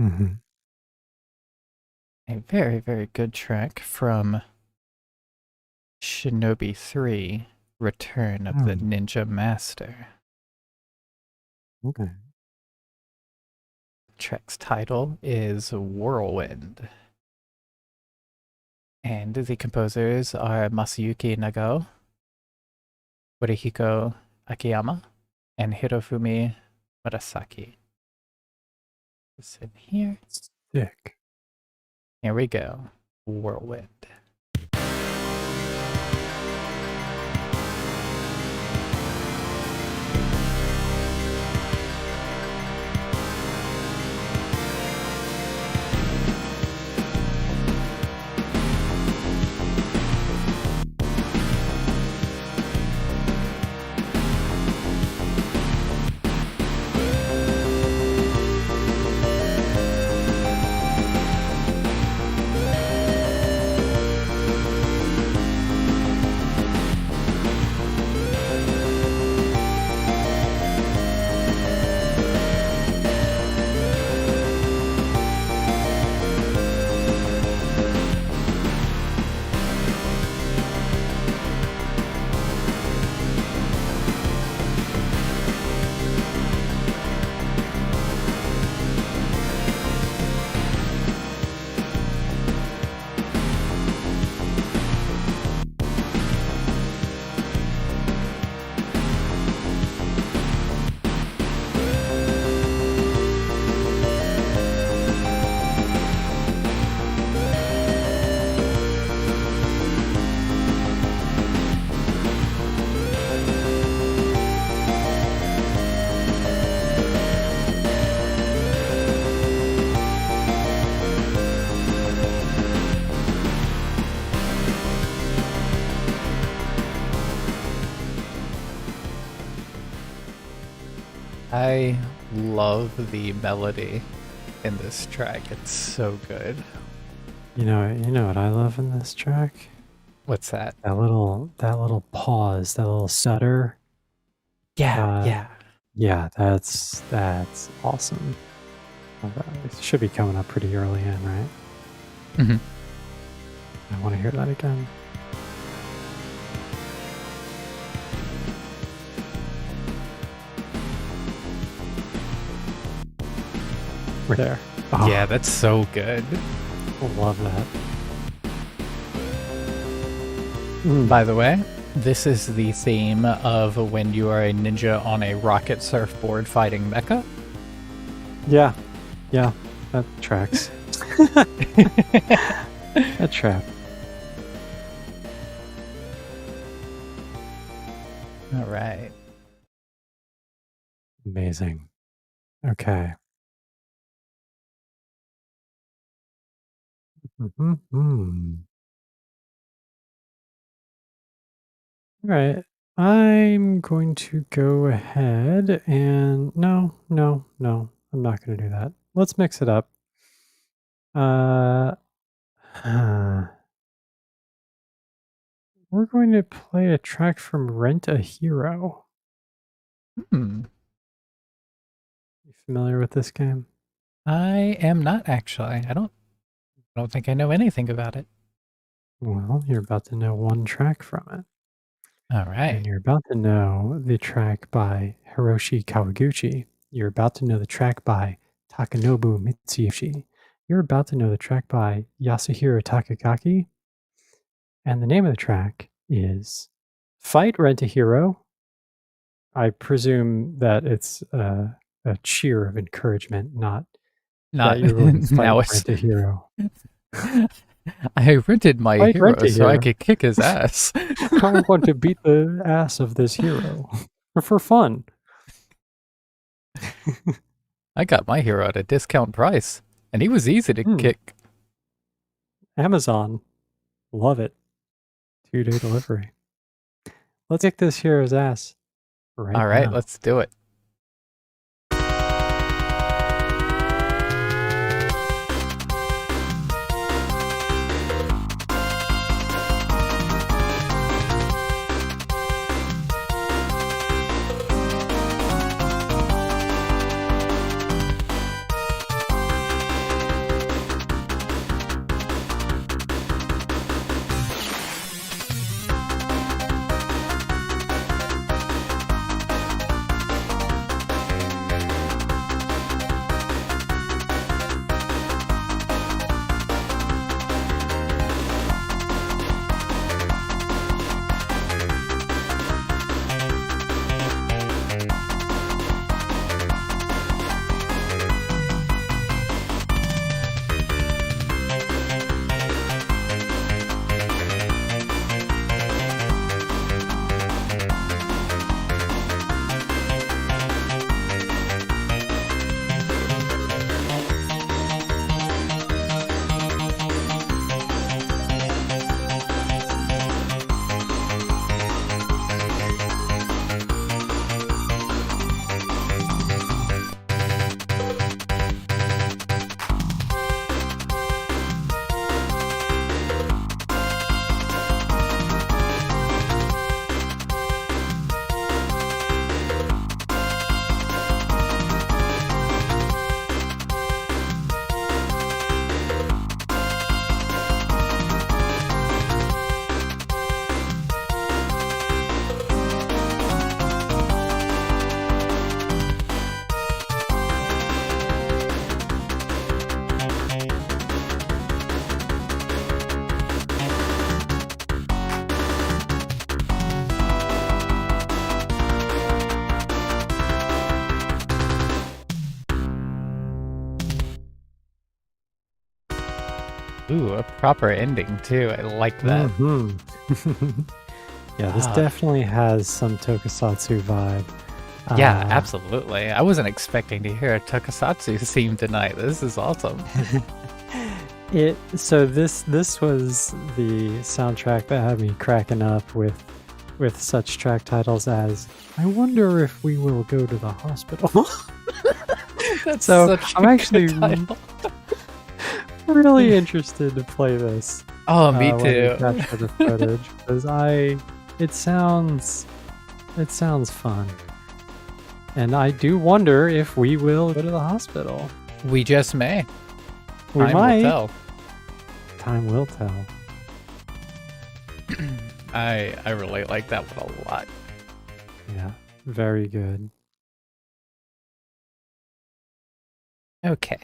Mm-hmm. A very, very good track from Shinobi 3, Return of the Ninja Master. Okay. Track's title is Whirlwind. And the composers are Masayuki Nagao, Morihiko Akiyama, and Hirofumi Murasaki. It's in here. Sick. Here we go. Whirlwind. I love the melody in this track. It's so good. You know what I love in this track? What's that? That little pause, that little stutter. Yeah. Yeah, that's awesome. It should be coming up pretty early in, right? Mm-hmm. I want to hear that again. We're there. Oh, Yeah, that's so good. I love that. By the way, this is the theme of when you are a ninja on a rocket surfboard fighting mecha. Yeah, that tracks. That trap. All right. Amazing. Okay. Mm-hmm. All right. I'm going to go ahead and no, I'm not going to do that. Let's mix it up. We're going to play a track from Rent a Hero. Hmm. You familiar with this game? I am not actually. I don't think I know anything about it. Well, you're about to know one track from it. All right. And you're about to know the track by Hiroshi Kawaguchi. You're about to know the track by Takanobu Mitsuyoshi. You're about to know the track by Yasuhiro Takagaki. And the name of the track is Fight Rent a Hero. I presume that it's a cheer of encouragement, not Not that you're going to fight now it's Rent a Hero. I rented my Fight hero Rent a so I Hero. could kick his ass. I want to beat the ass of this hero for fun. I got my hero at a discount price, and he was easy to kick. Amazon. Love it. 2-day delivery. Let's kick this hero's ass right All right, now. let's do it. Ooh, a proper ending too. I like that. Mhm. Yeah, this Ah. definitely has some tokusatsu vibe. Yeah, Uh, absolutely. I wasn't expecting to hear a tokusatsu theme tonight. This is awesome. this was the soundtrack that had me cracking up with such track titles as "I wonder if we will go to the hospital." That's So, such I'm a actually good title. really interested to play this. Oh, me When we too. capture the footage, because it sounds fun, and I do wonder if we will go to the hospital. We just may. We Time might. will tell. Time will tell. I really like that one a lot. Yeah, very good. Okay.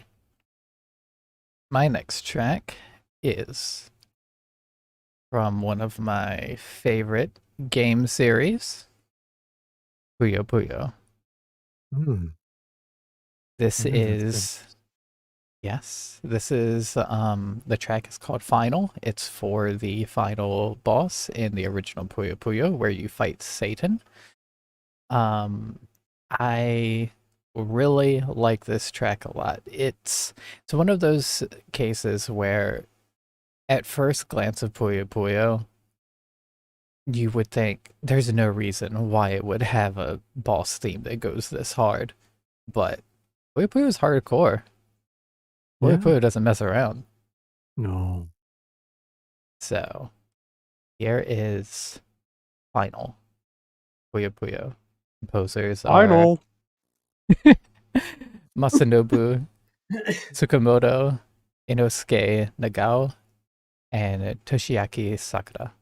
My next track is from one of my favorite game series, Puyo Puyo. Mm, This that's good. is this is the track is called Final. It's for the final boss in the original Puyo Puyo where you fight Satan. I really like this track a lot. It's one of those cases where at first glance of Puyo Puyo, you would think there's no reason why it would have a boss theme that goes this hard. But Puyo Puyo is hardcore. Puyo Yeah. Puyo doesn't mess around. No. So here is Final. Puyo Puyo. Composers are Masanobu Tsukamoto, Inosuke Nagao, and Toshiaki Sakura.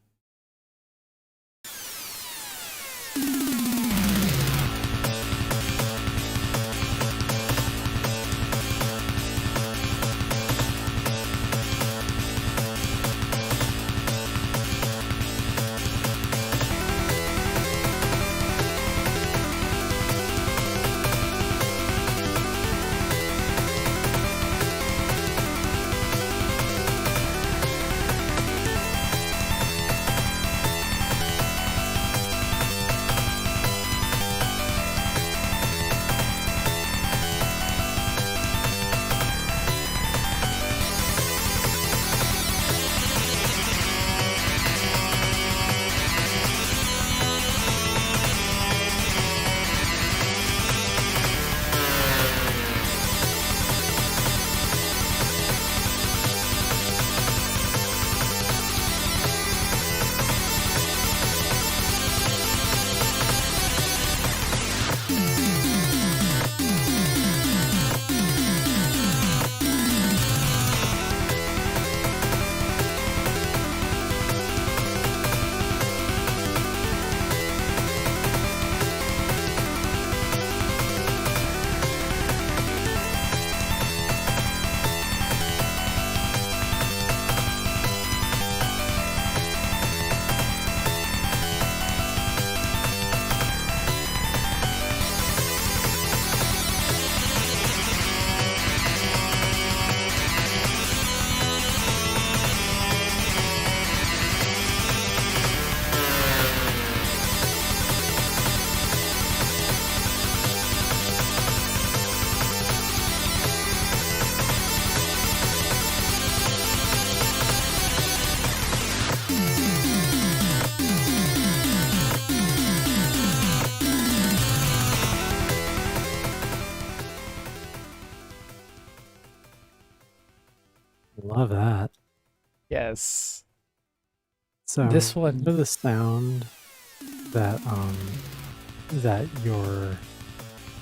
Love that. Yes. So This one- you know the sound that that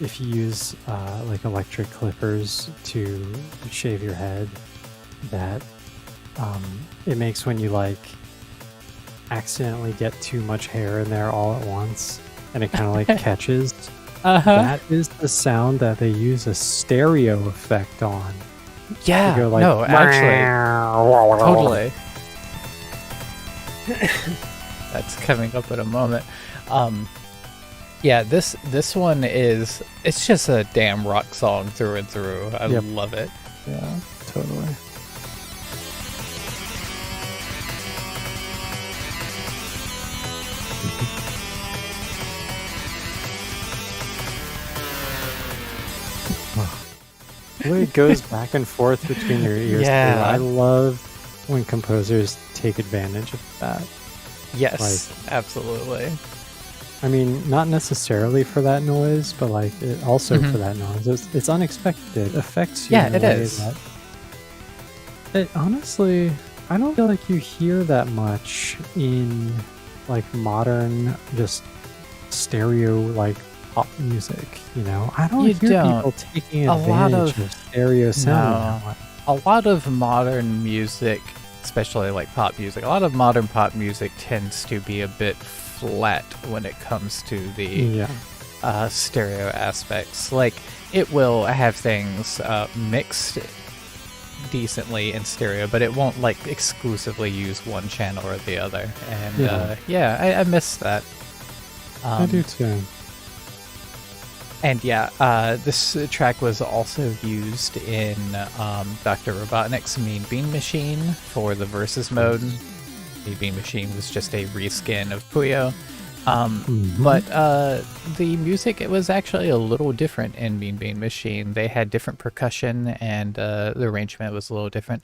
if you use like electric clippers to shave your head, that it makes when you like accidentally get too much hair in there all at once, and it kind of like catches. That is the sound that they use a stereo effect on. Yeah. go like, no, actually, totally. That's coming up in a moment. Yeah, this one it's just a damn rock song through and through. I Yep. love it. Yeah, totally. The way it goes back and forth between your ears. Yeah. I love when composers take advantage of that. Yes, absolutely. I mean, not necessarily for that noise, but like it also Mhm. for that noise. It's unexpected. It affects you Yeah, in a it way is. that it honestly, I don't feel like you hear that much in like modern just stereo like pop music, you know? I don't You hear don't. people taking A lot advantage of- of stereo sound No. that much. A lot of modern music, especially like pop music, a lot of modern pop music tends to be a bit flat when it comes to the Yeah. stereo aspects. Like, it will have things mixed decently in stereo, but it won't like exclusively use one channel or the other. And I miss that. I do too. And yeah, this track was also used in Dr. Robotnik's Mean Bean Machine for the Versus mode. Mean Bean Machine was just a reskin of Puyo. But the music, it was actually a little different in Mean Bean Machine. They had different percussion, and the arrangement was a little different.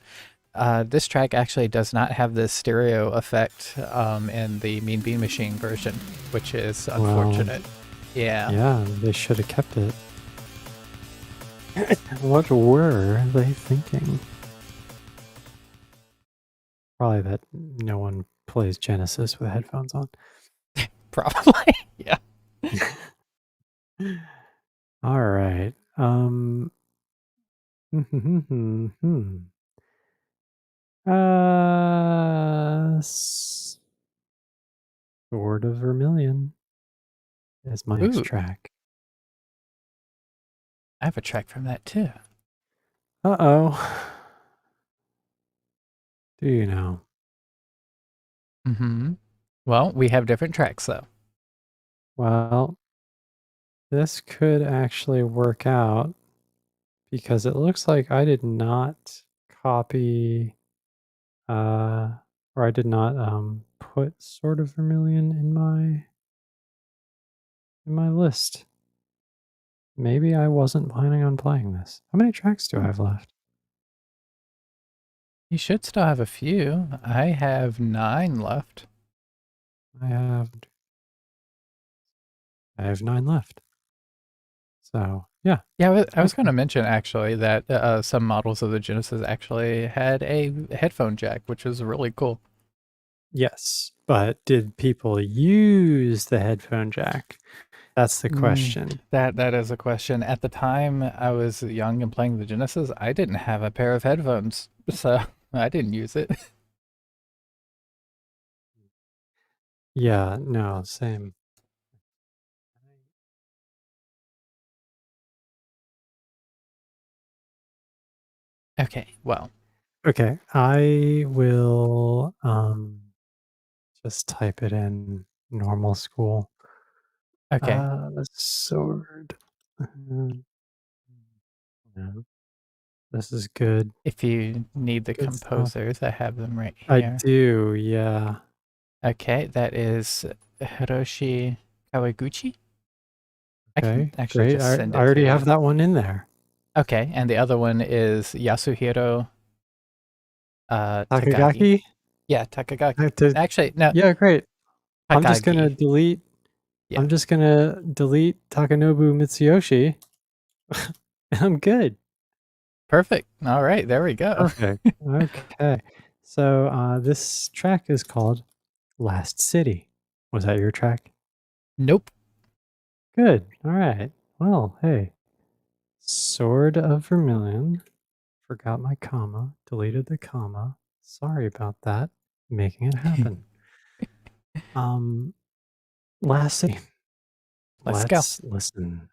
This track actually does not have the stereo effect in the Mean Bean Machine version, which is unfortunate. Yeah. Yeah, they should have kept it. What were they thinking? Probably that no one plays Genesis with headphones on. Probably. Yeah. All right. Sword of Vermilion is my next Ooh. track. I have a track from that too. Uh-oh. Do you know? Mm-hmm. Well, we have different tracks though. Well, this could actually work out because it looks like I did not copy or I did not put Sword of Vermilion in my list. Maybe I wasn't planning on playing this. How many tracks do I have left? You should still have a few. I have 9 left. I have 9 left. So, yeah. Yeah, I was going to mention actually that some models of the Genesis actually had a headphone jack, which was really cool. Yes, but did people use the headphone jack? That's the question. That is a question. At the time I was young and playing the Genesis, I didn't have a pair of headphones, so I didn't use it. Yeah, no, same. Okay, well, Okay, I will just type it in normal school. okay. The sword. No, this is good. If you need the Good stuff. composers, I have them right I here. do, yeah. Okay, that is Hiroshi Kawaguchi. I can Okay, actually great. just I send it already to have you. that one in there. Okay, and the other one is Yasuhiro Takagi. Takagaki? Yeah, Takagaki. have to- Actually, no, Yeah, great. I'm just gonna Takagi. delete. Yeah. I'm just gonna delete Takanobu Mitsuyoshi. I'm good. Perfect. All right, there we go. Perfect. Okay. So this track is called Last City. Was that your track? Nope. Good. All right. Well, hey. Sword of Vermilion. Forgot my comma. Deleted the comma. Sorry about that. Making it happen. Last City. Let's go. Let's listen.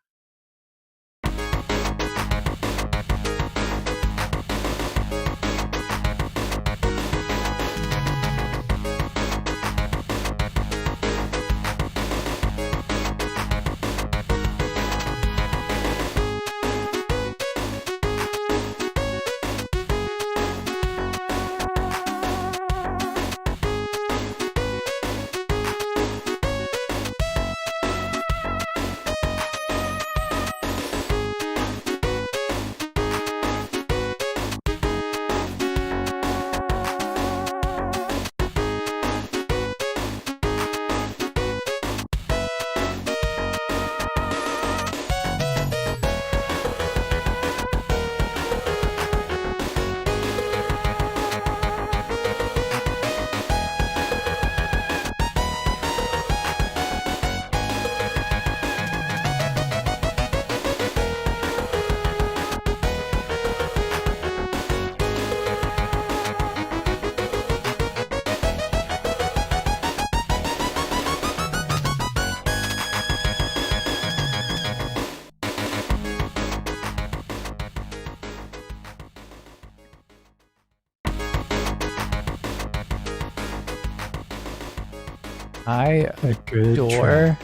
I A good adore track.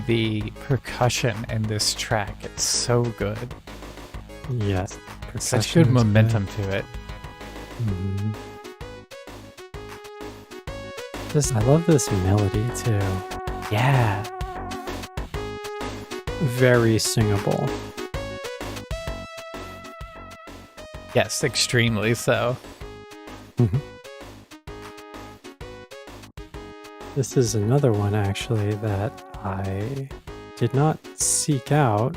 the percussion in this track. It's so good. Yes. Such percussion good is momentum to it. Mhm. I love this melody too. Yeah. Very singable. Yes, extremely so. Mhm. This is another one actually that I did not seek out.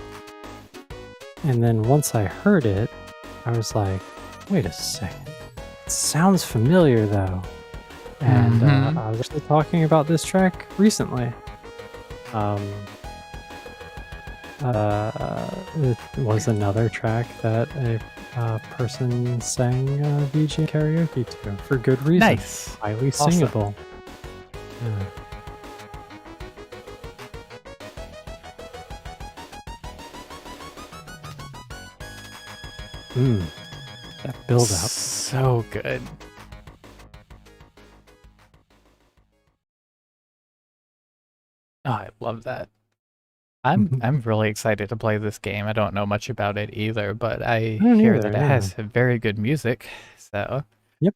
And then once I heard it, I was like, wait a second. It sounds familiar though. And Mhm. I was actually talking about this track recently. It was another track that a person sang VJ karaoke to for good reason. Nice. Highly Awesome. singable. Yeah. That build up. So good. Oh, I love that. I'm really excited to play this game. I don't know much about it either, but I don't hear either, that it yeah. has very good music. So, Yep.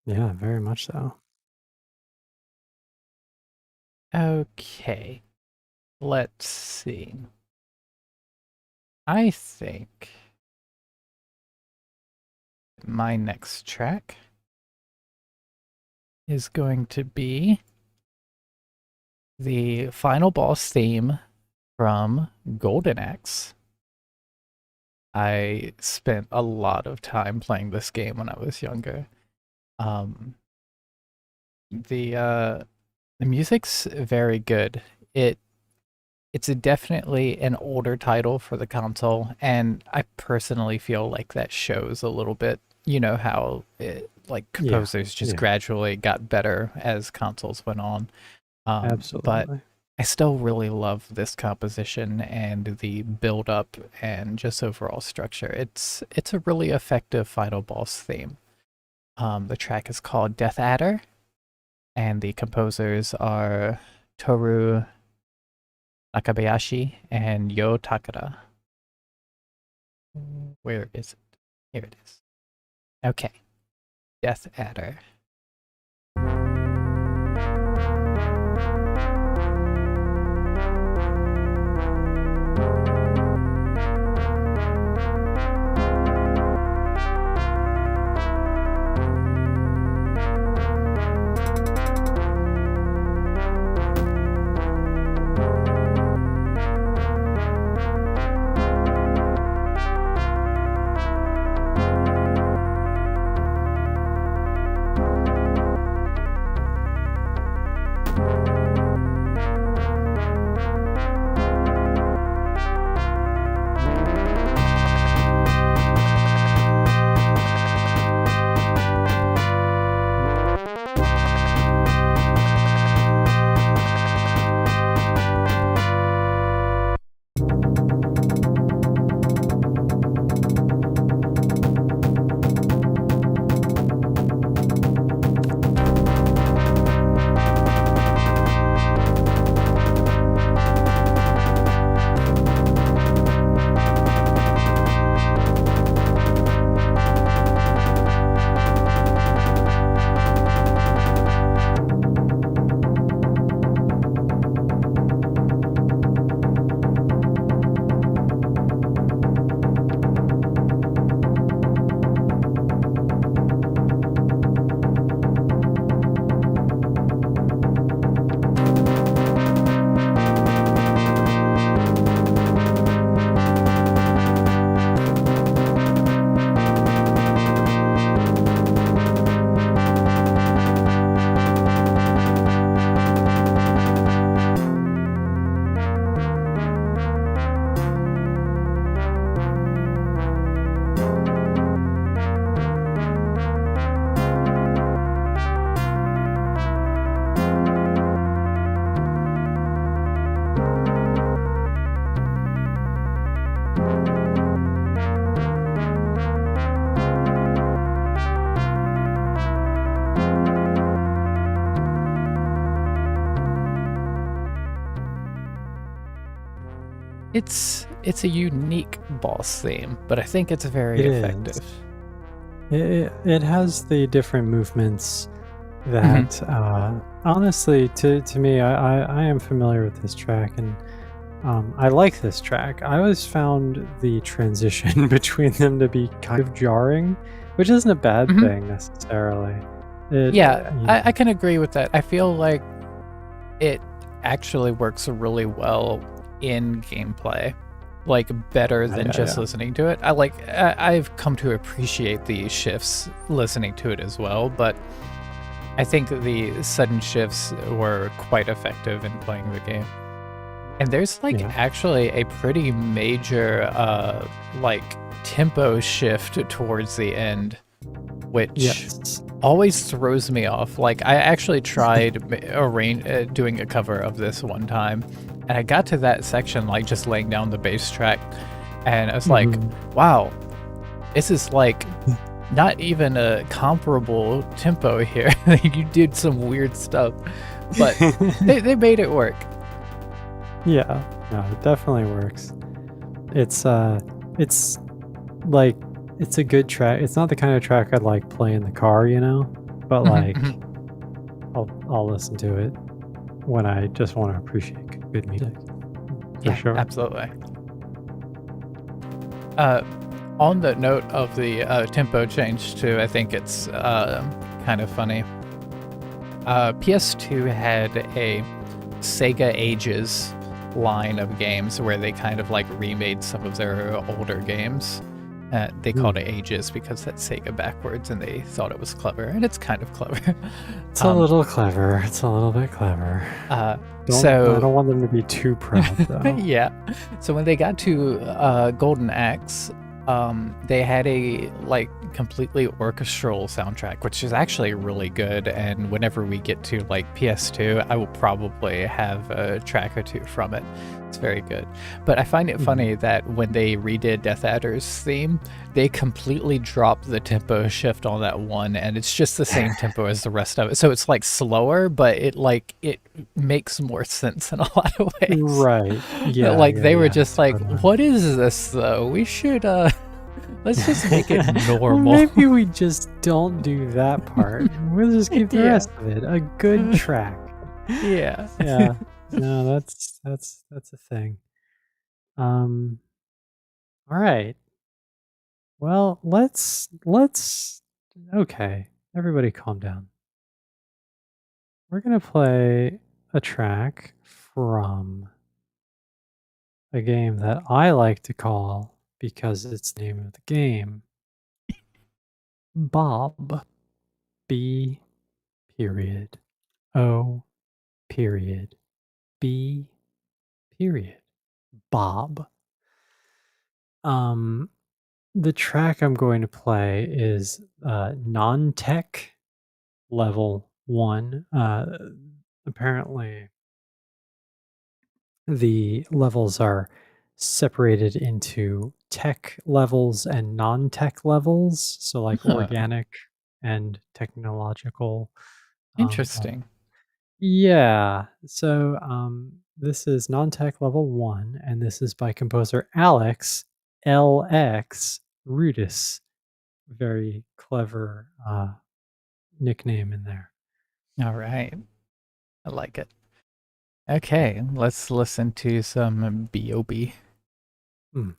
Yeah, very much so. okay. Let's see. I think my next track is going to be the final boss theme from Golden Axe. I spent a lot of time playing this game when I was younger. The music's very good. It's definitely an older title for the console, and I personally feel like that shows a little bit. You know how composers just yeah. gradually got better as consoles went on. But Absolutely. I still really love this composition and the build up and just overall structure. It's a really effective final boss theme. The track is called Death Adder, and the composers are Toru Nakabayashi and Yo Takada. Where is it? Here it is. Okay. Death Adder. It's a unique boss theme, but I think it's very It effective. is. It has the different movements that, honestly, to me, I am familiar with this track, and I like this track. I always found the transition between them to be kind of jarring, which isn't a bad Mhm. thing necessarily. It, Yeah, you I know, can agree with that. I feel like it actually works really well in gameplay, like better than just yeah. listening to it. I've come to appreciate the shifts listening to it as well, but I think the sudden shifts were quite effective in playing the game. And there's like Yeah. actually a pretty major like tempo shift towards the end, which Yes. always throws me off. Like I actually tried doing a cover of this one time, and I got to that section like just laying down the bass track, and I was like, Mhm. "Wow, this is like not even a comparable tempo here. You did some weird stuff, but they made it work." Yeah, no, it definitely works. It's like it's a good track. It's not the kind of track I'd like play in the car, but Mhm, like mhm. I'll listen to it when I just want to appreciate good music for Yeah, sure. absolutely. Uh, on the note of the tempo change too, I think it's kind of funny. PS2 had a SEGA Ages line of games where they kind of like remade some of their older games. They called it Hmm. Ages because that's Sega backwards, and they thought it was clever, and it's kind of clever. It's a um, little clever. It's a little bit clever. uh, I so don't want them to be too proud though. yeah. So when they got to Golden Axe, they had a like completely orchestral soundtrack, which is actually really good. And whenever we get to like PS2, I will probably have a track or two from it. It's very good. But I find it Mhm. funny that when they redid Death Adder's theme, they completely dropped the tempo shift on that one, and it's just the same tempo as the rest of it. So it's like slower, but it makes more sense in a lot of ways. Right. Yeah, Like yeah, they were yeah, just like, totally. "What is this though? We should let's just make it Well, normal." maybe we just don't do that part. We'll just keep the Yeah. rest of it a good track. Yeah. Yeah. No, that's a thing. Um, all right. Well, let's okay. Everybody calm down. We're gonna play a track from a game that I like to call, because it's the name of the game, Bob. B period. O period. B period. Bob. Um, the track I'm going to play is non-tech level 1. Apparently the levels are separated into tech levels and non-tech levels, so like Huh. organic and technological. Um, Interesting. Yeah. So this is non-tech level 1, and this is by composer Alex LX Rudis. Very clever nickname in there. All right. I like it. Okay, let's listen to some B.O.B. Mm.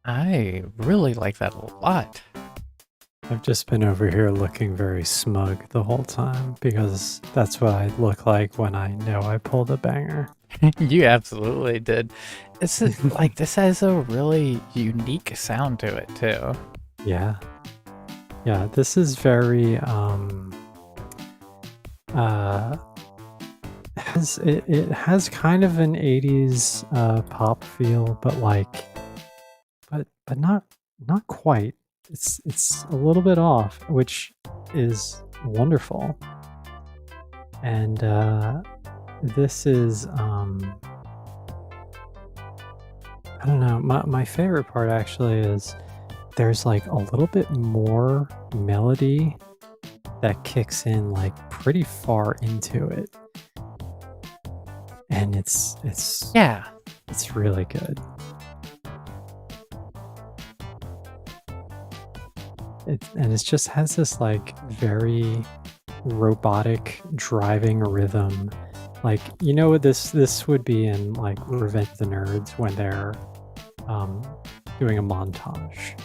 I really like that a lot. I've just been over here looking very smug the whole time because that's what I look like when I know I pulled a banger. You absolutely did. Like this has a really unique sound to it too. Yeah. Yeah, this is very it has kind of an 80s pop feel, but not quite. It's a little bit off, which is wonderful. And this is I don't know. My favorite part actually is there's like a little bit more melody that kicks in like pretty far into it. And it's Yeah. it's really good. It just has this like very robotic driving rhythm. Like, you know what this would be in like Revenge of the Nerds when they're doing a montage.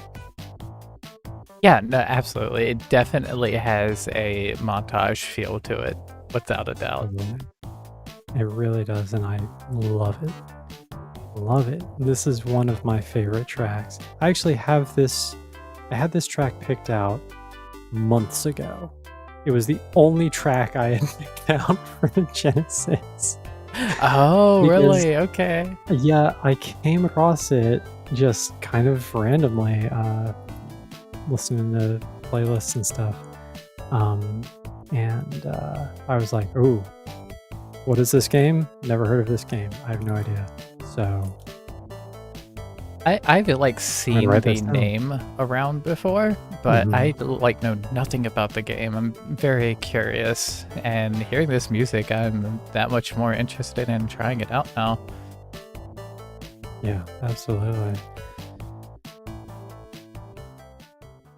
Yeah, no, absolutely. It definitely has a montage feel to it, without a doubt. It really does, and I love it. Love it. This is one of my favorite tracks. I actually have this. I had this track picked out months ago. It was the only track I had picked out for Genesis. Oh, Because- really? Okay. Yeah, I came across it just kind of randomly, listening to playlists and stuff. And I was like, "Ooh, what is this game? Never heard of this game. I have no idea." So I've like seen write the this down. name around before, but Mhm. I like know nothing about the game. I'm very curious, and hearing this music, I'm that much more interested in trying it out now. yeah, absolutely.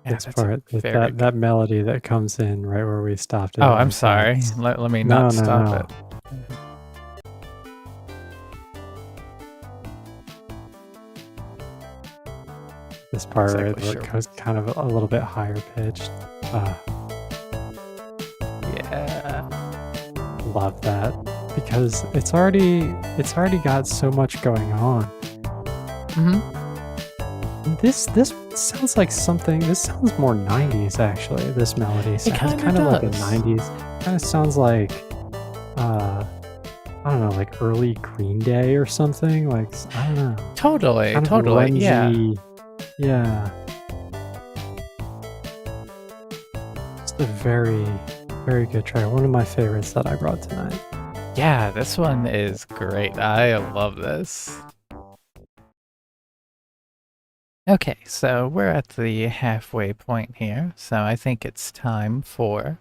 Yeah, This that's a part, very that melody that comes in right where we stopped. Oh, at I'm is sorry. nuts. Let me No, not no, stop no. it. This part Exactly, right where sure. it goes kind of a little bit higher pitched. Yeah. Love that because it's already got so much going on. Mm-hmm. This sounds like something. This sounds more 90s actually. This melody sounds kinda kind of like a does. 90s. Kind of sounds like I don't know, like early Green Day or something. Like I don't know. Totally, Kind of totally. Yeah. grungy. Yeah. Just a very, very good track. One of my favorites that I brought tonight. Yeah, this one is great. I love this. Okay, so we're at the halfway point here, so I think it's time for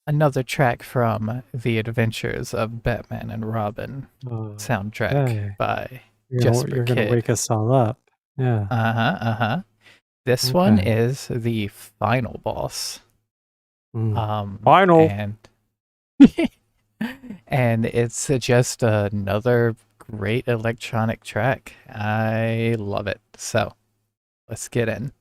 another track from The Adventures of Batman and Robin soundtrack Okay. by You're Jesper gonna Kidd. wake us all up. Yeah. Uh-huh. This one Okay. is the final boss. Final. And and it's just another great electronic track. I love it. So, let's get in.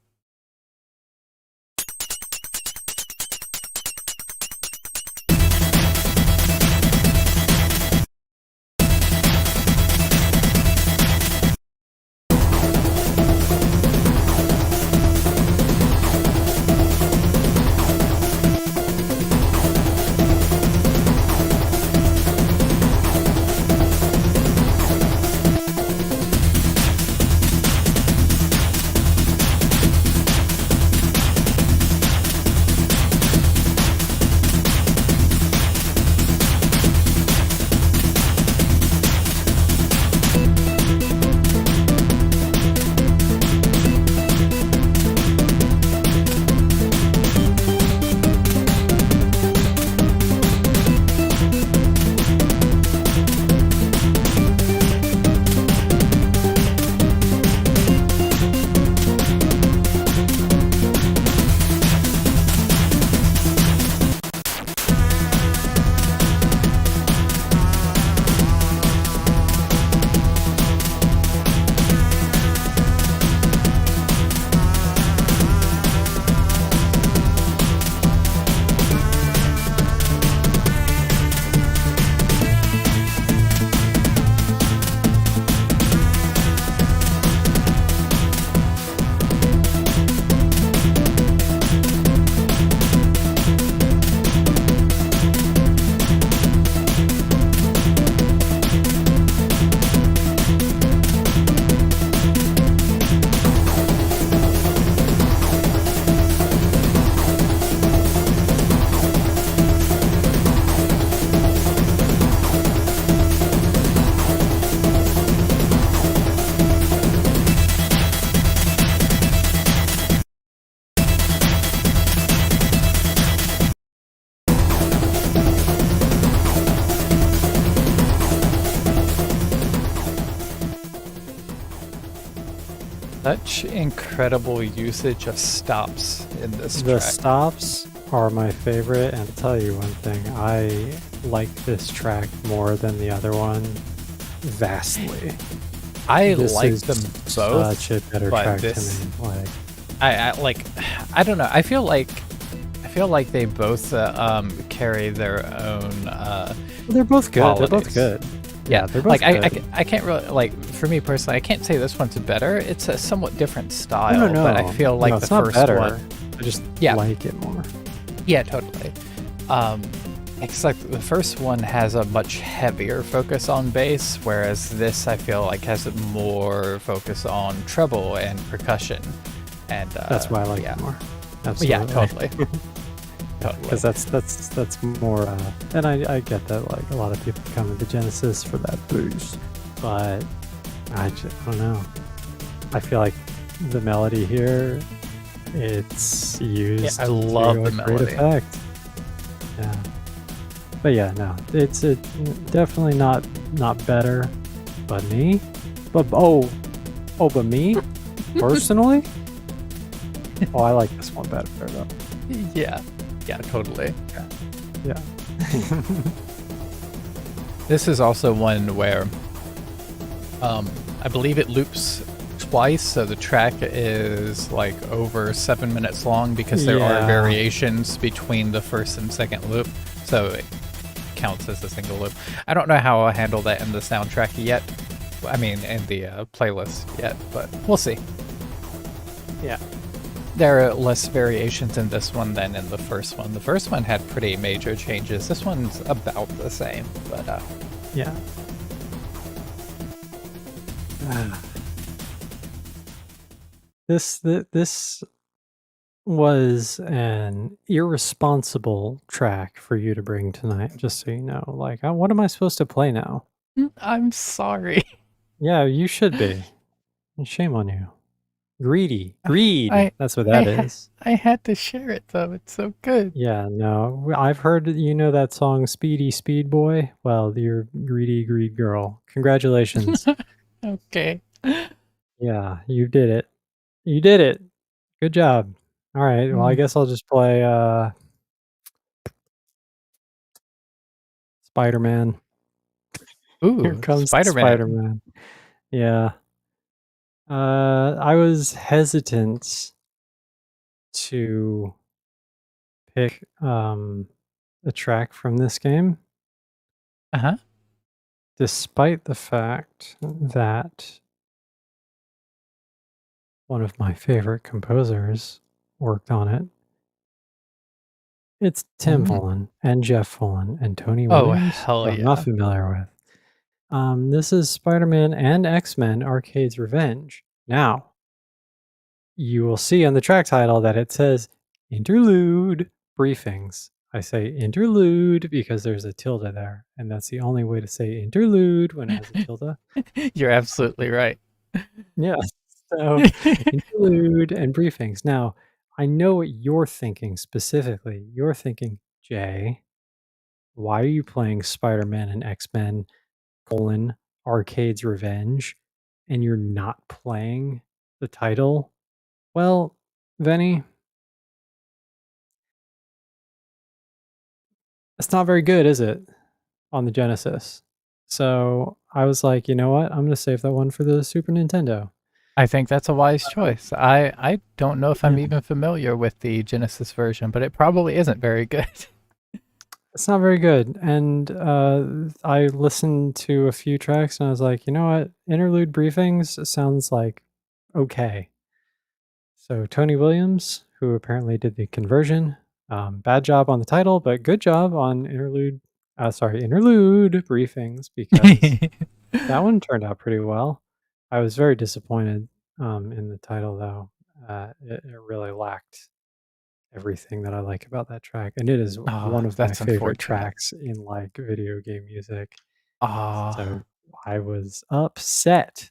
Such incredible usage of stops in this The track. stops are my favorite, and I'll tell you one thing, I like this track more than the other one vastly. I This like is them both. such a better but track this- to me. Like, I don't know. I feel like they both carry their own. they're both good. They're both qualities. good. Yeah, they're both like good. I can't really like for me personally. I can't say this one's better. It's a somewhat different style, No. but I feel like No, the it's not first better. one. I just Yeah. like it more. Yeah, totally. It's like the first one has a much heavier focus on bass, whereas this I feel like has more focus on treble and percussion. And That's why I like it more. Absolutely. Yeah, totally. Totally. Because that's more, and I get that like a lot of people come to the Genesis for that boost, but I don't know. I feel like the melody here, it's used. I love to the a great melody. effect. Yeah, but yeah, no, it's definitely not better, but me, but but me personally, I like this one better though. Yeah, totally. Yeah. This is also one where I believe it loops twice, so the track is like over 7 minutes long because there are Yeah. variations between the first and second loop, so it counts as a single loop. I don't know how I'll handle that in the soundtrack yet. I mean, in the playlist yet, but we'll see. Yeah. There are less variations in this one than in the first one. The first one had pretty major changes. This one's about the same, but Yeah. This was an irresponsible track for you to bring tonight, just so you know. Like, what am I supposed to play now? I'm sorry. Yeah, you should be. Shame on you. Greed. I- That's what that is. I had to share it though. It's so good. Yeah, no. I've heard that song Speedy Speed Boy. Well, you're greedy greed girl. Congratulations. Okay. Yeah, you did it. You did it. Good job. All right. Well, I guess I'll just play Spider-Man. Ooh, Here comes Spider-Man. Spider-Man. Yeah. I was hesitant to pick a track from this game, Uh-huh. despite the fact that one of my favorite composers worked on it. It's Tim Fullen and Jeff Fullen and Tony Oh, Williams, hell who I'm not yeah. familiar with. This is Spider-Man and X-Men Arcade's Revenge. Now, you will see on the track title that it says Interlude Briefings. I say interlude because there's a tilde there, and that's the only way to say interlude when it has a tilde. You're absolutely right. Yeah. So interlude and briefings. Now, I know what you're thinking specifically. You're thinking, Jay, why are you playing Spider-Man and X-Men Arcade's Revenge and you're not playing the title? Well, Veni, it's not very good, is it? On the Genesis. So I was like, you know what? I'm going to save that one for the Super Nintendo. I think that's a wise choice. I don't know if I'm Yeah. even familiar with the Genesis version, but it probably isn't very good. It's not very good. And I listened to a few tracks and I was like, you know what? Interlude Briefings sounds like okay. So Tony Williams, who apparently did the conversion, bad job on the title, but good job on interlude briefings because that one turned out pretty well. I was very disappointed in the title though. It really lacked everything that I like about that track, and it is Oh, one of my that's favorite unfortunate. tracks in like video game music. Ah, So I was upset.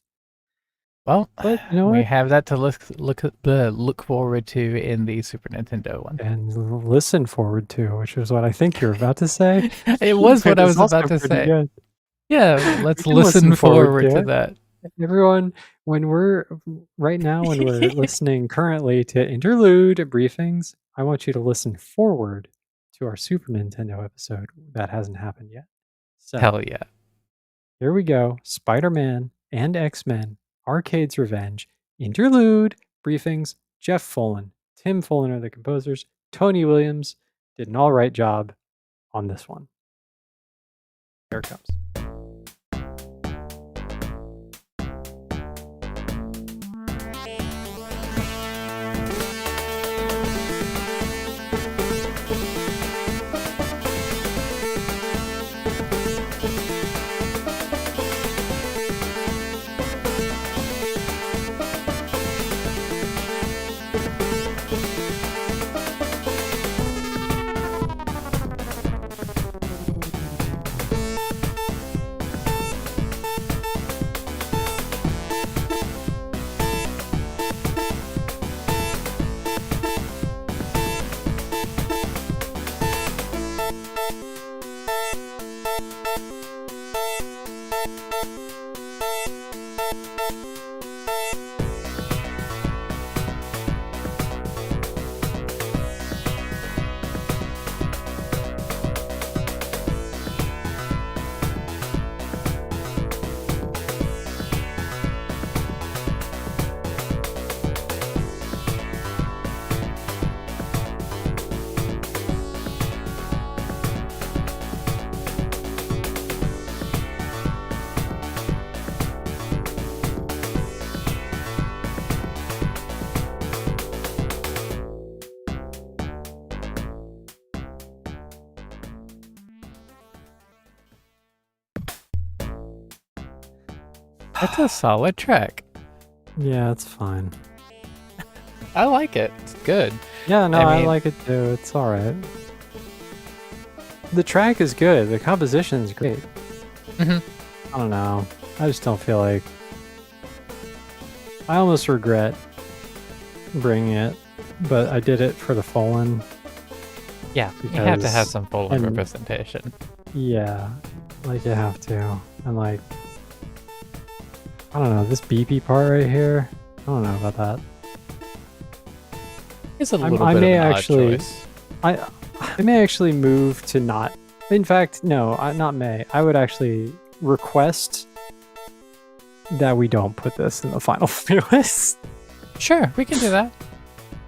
well, But you know we what? have that to look forward to in the Super Nintendo one. And listen forward to, which is what I think you're about to say. It was what Which I is was also about to pretty say. good. Yeah, let's We can listen forward to it. that. Everyone, when we're listening currently to interlude briefings, I want you to listen forward to our Super Nintendo episode that hasn't happened yet. So Hell yeah. here we go. Spider-Man and X-Men, Arcade's Revenge, interlude briefings. Jeff Follin, Tim Follin are the composers. Tony Williams did an all right job on this one. Here it comes. That's a solid track. Yeah, it's fine. I like it. It's good. Yeah, no, I I mean- like it too. It's all right. The track is good. The composition is great. Mhm. I don't know. I just don't feel like. I almost regret bringing it, but I did it for the Fallen. Yeah, you have to have Because- some full and- representation. Yeah, like you have to. And like, I don't know, this beepy part right here. I don't know about that. It's a I little bit may of an actually- odd choice. I may actually move to not. In fact, no, not may. I would actually request that we don't put this in the final playlist. Sure, we can do that.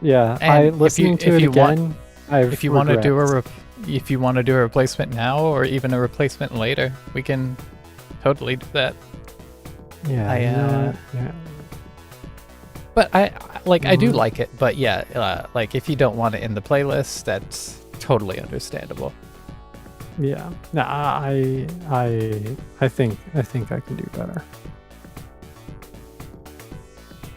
Yeah, And listening to it again. If you want to do if you want to do a replacement now or even a replacement later, we can totally do that. yeah, I, you know uh, what? Yeah. But I do Mhm. like it. But yeah, like if you don't want it in the playlist, that's totally understandable. Yeah. No, I think I can do better.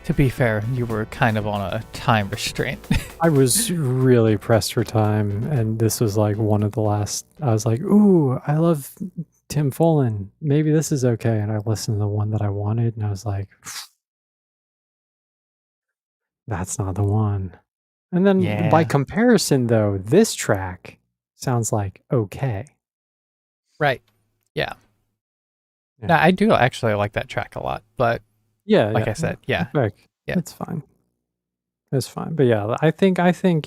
To be fair, you were kind of on a time restraint. I was really pressed for time, and this was like one of the last. I was like, "Ooh, I love Tim Follin. Maybe this is okay." And I listened to the one that I wanted, and I was like, "That's not the one." And then by Yeah. comparison, though, this track sounds like okay. Right. Yeah. Yeah. No, I do actually like that track a lot. But Yeah, like yeah, I said, yeah. Back. Yeah. It's fine. It's fine. But yeah, I think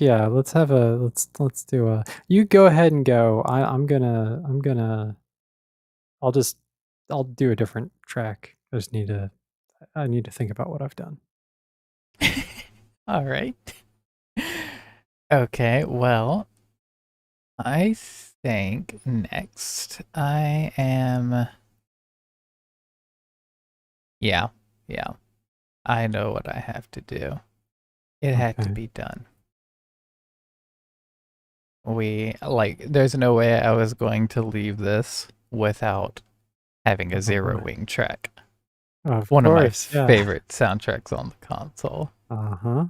yeah, let's do a you go ahead and go. I'm gonna I'll do a different track. I need to think about what I've done. All right. Okay, well, I think next I am. Yeah. I know what I have to do. It had to Okay. be done. There's no way I was going to leave this without having a Zero boy. Wing track. Of One course, of my yeah. favorite soundtracks on the console. Uh-huh.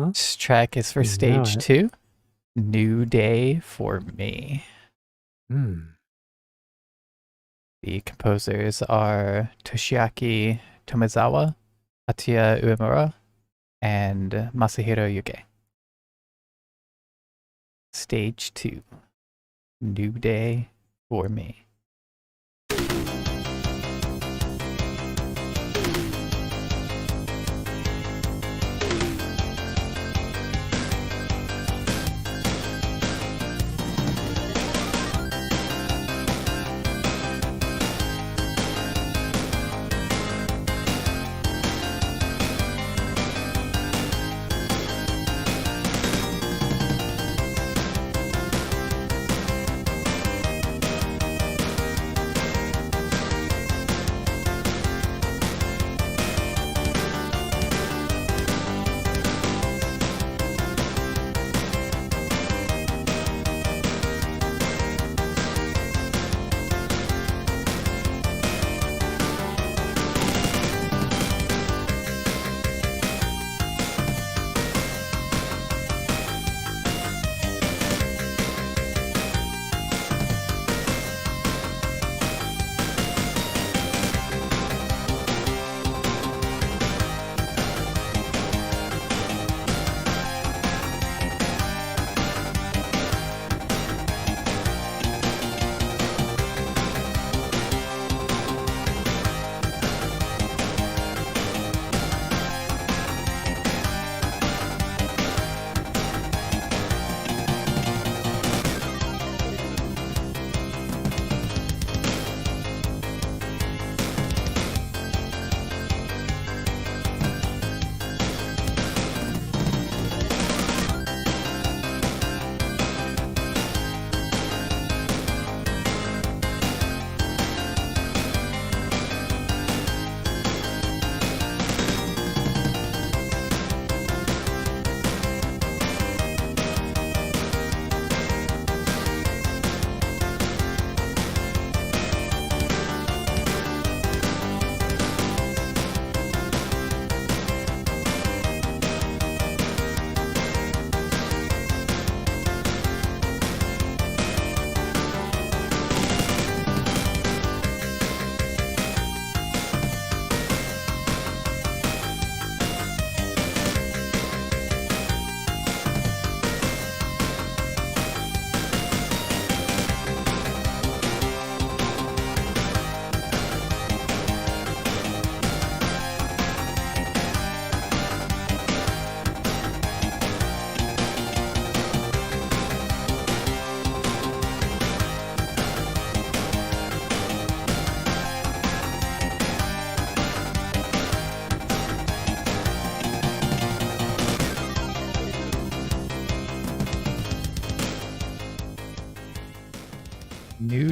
This track is for You know stage it. 2. New Day for Me. Hmm. The composers are Toshiaki Tomizawa, Atiya Uemura, and Masahiro Yuge. Stage 2. New Day for Me.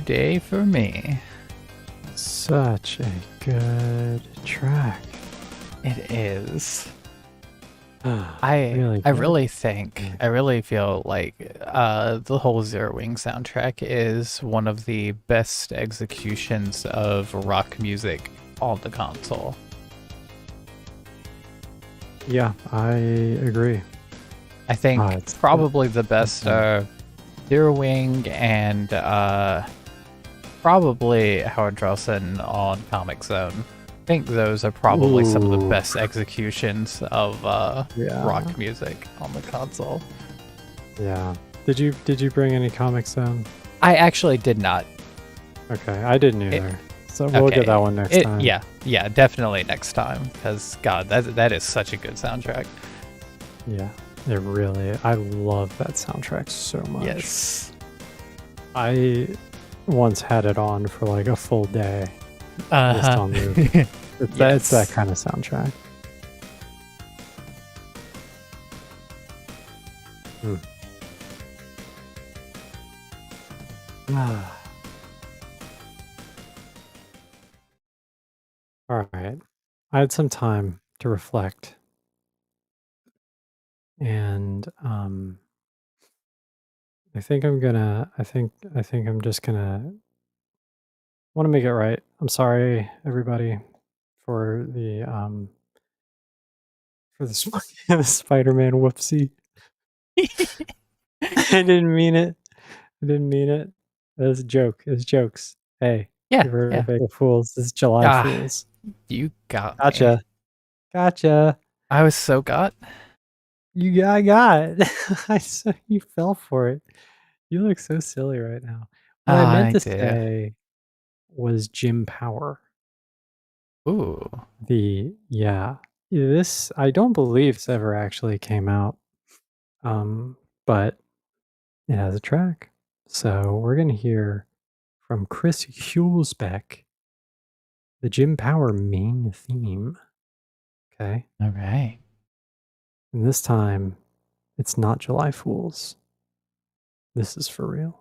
new day for me. Such a good track. It is. Really I good. really think, I really feel like the whole Zero Wing soundtrack is one of the best executions of rock music on the console. Yeah, I agree. I think it's probably the best Zero Wing and probably Howard Drossin on Comic Zone. I think those are probably some of the Ooh. best executions of Yeah. rock music on the console. Yeah. Did you bring any comics down? I actually did not. Okay, I didn't either. So we'll Okay. get that one next time. Yeah, definitely next time. Because God, that is such a good soundtrack. Yeah. I love that soundtrack so much. Yes. I once had it on for like a full day. Just on loop. It's that kind of soundtrack. All right. I had some time to reflect. And I think I'm just gonna want to make it right. I'm sorry, everybody, for the the Spider-Man whoopsie. I didn't mean it. I didn't mean it. It was a joke. It was jokes. Hey, Yeah, we're yeah. April Fools. This is July Ah, Fools. You got me. Gotcha. I was so got. I got. You fell for it. You look so silly right now. What I meant I to did. say was Jim Power. Ooh. This I don't believe this ever actually came out. But it has a track. So we're gonna hear from Chris Hulsbeck, the Jim Power main theme. Okay. All right. And this time it's not July Fools. This is for real.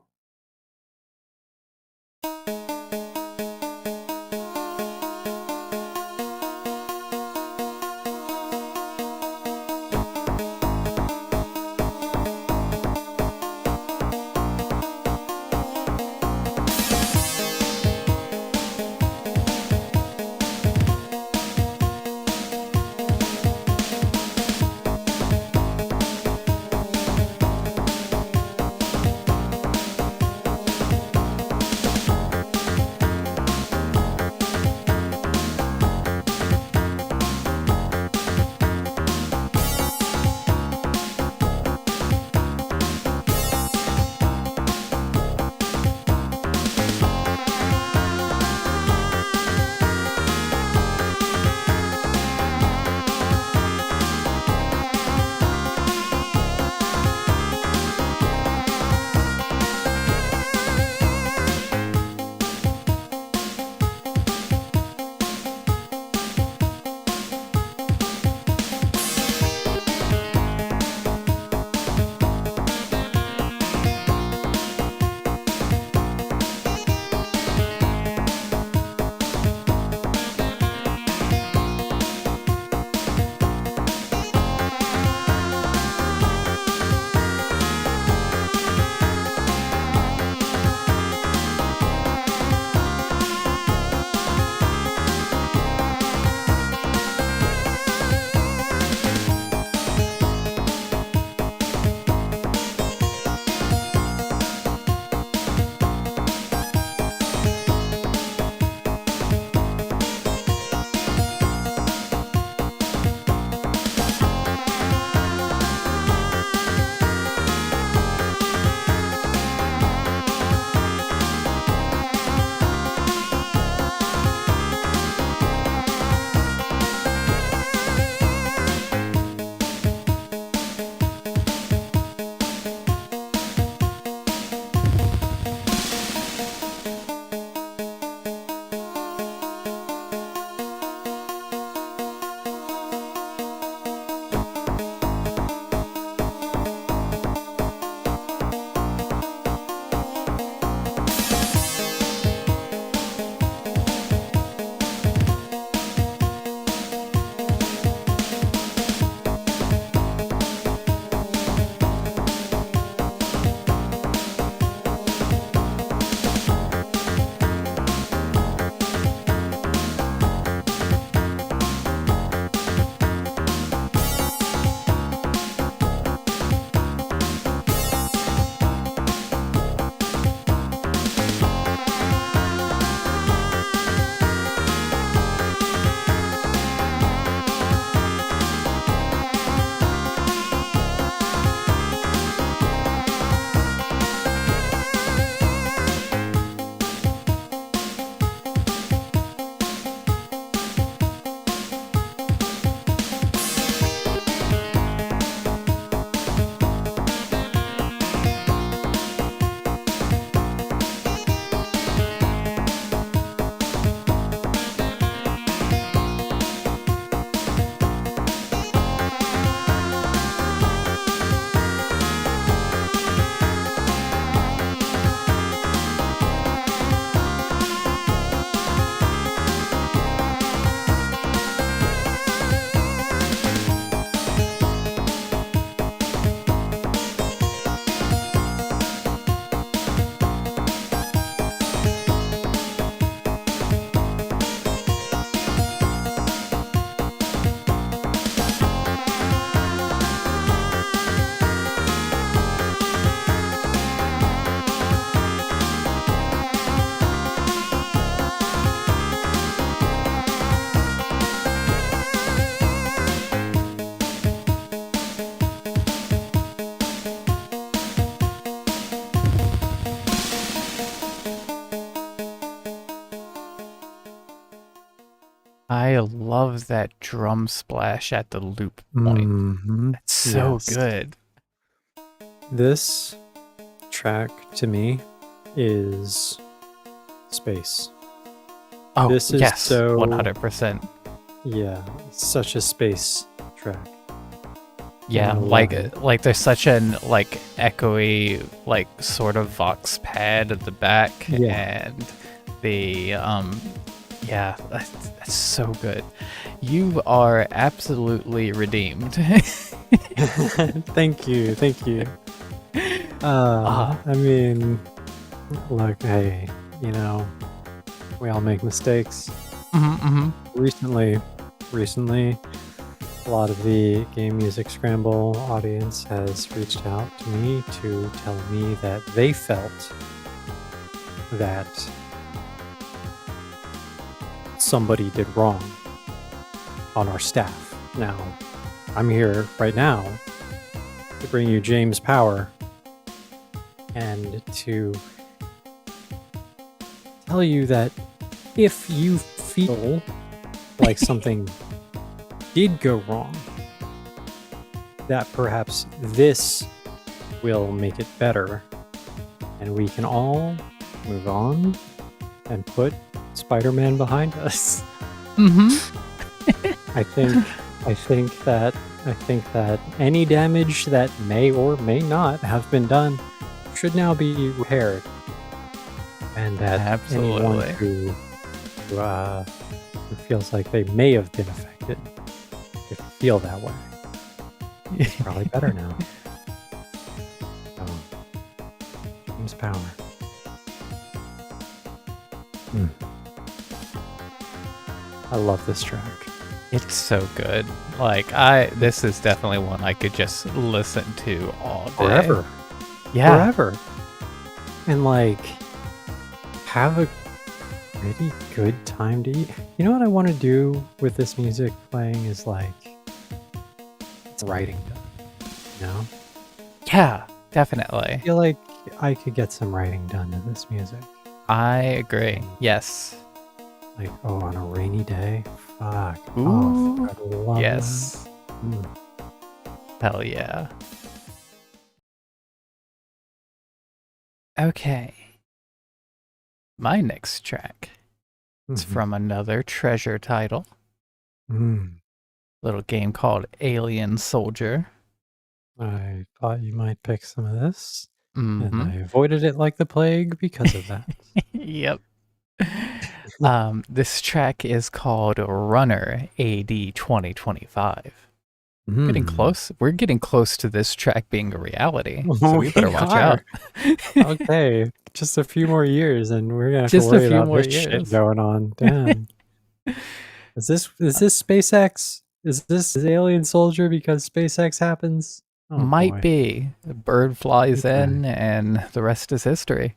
I love that drum splash at the loop point. Mhm. It's so Yes. good. This track to me is space. Oh, This is yes, so 100%. yeah, such a space track. Yeah, I love like it. there's such an like echoey like sort of vox pad at the back, Yeah. and the yeah, that's so good. You are absolutely redeemed. Thank you, thank you. Ah. I mean, look, hey, you know, we all make mistakes. Recently, a lot of the Game Music Scramble audience has reached out to me to tell me that they felt that somebody did wrong on our staff. Now, I'm here right now to bring you James Power and to tell you that if you feel like something did go wrong, that perhaps this will make it better and we can all move on and put Spider-Man behind us. I think that any damage that may or may not have been done should now be repaired, and that anyone Absolutely. who feels like they may have been affected, if you feel that way, it's probably better now. So, James Power. I love this track. It's so good. Like this is definitely one I could just listen to all day. Forever. Yeah. Forever. And like have a pretty good time to eat. You know what I want to do with this music playing is like it's writing done. You know? Yeah, definitely. I feel like I could get some writing done to this music. I agree. Yes. Like, oh, on a rainy day? Fuck. Ooh, Oh, I love yes. that. Mm. Hell yeah. Okay. My next track is Mhm. from another treasure title. Little game called Alien Soldier. I thought you might pick some of this, and Mm-hmm. I avoided it like the plague because of that. Yep. This track is called Runner AD 2025. Getting close. We're getting close to this track being a reality, so we better watch out. Okay, just a few more years, and we're gonna have Just to a worry few about more this shit years. going on. Damn. Is this SpaceX? Is this Alien Soldier because SpaceX happens? Oh, Might boy. be. The bird flies Okay. in, and the rest is history.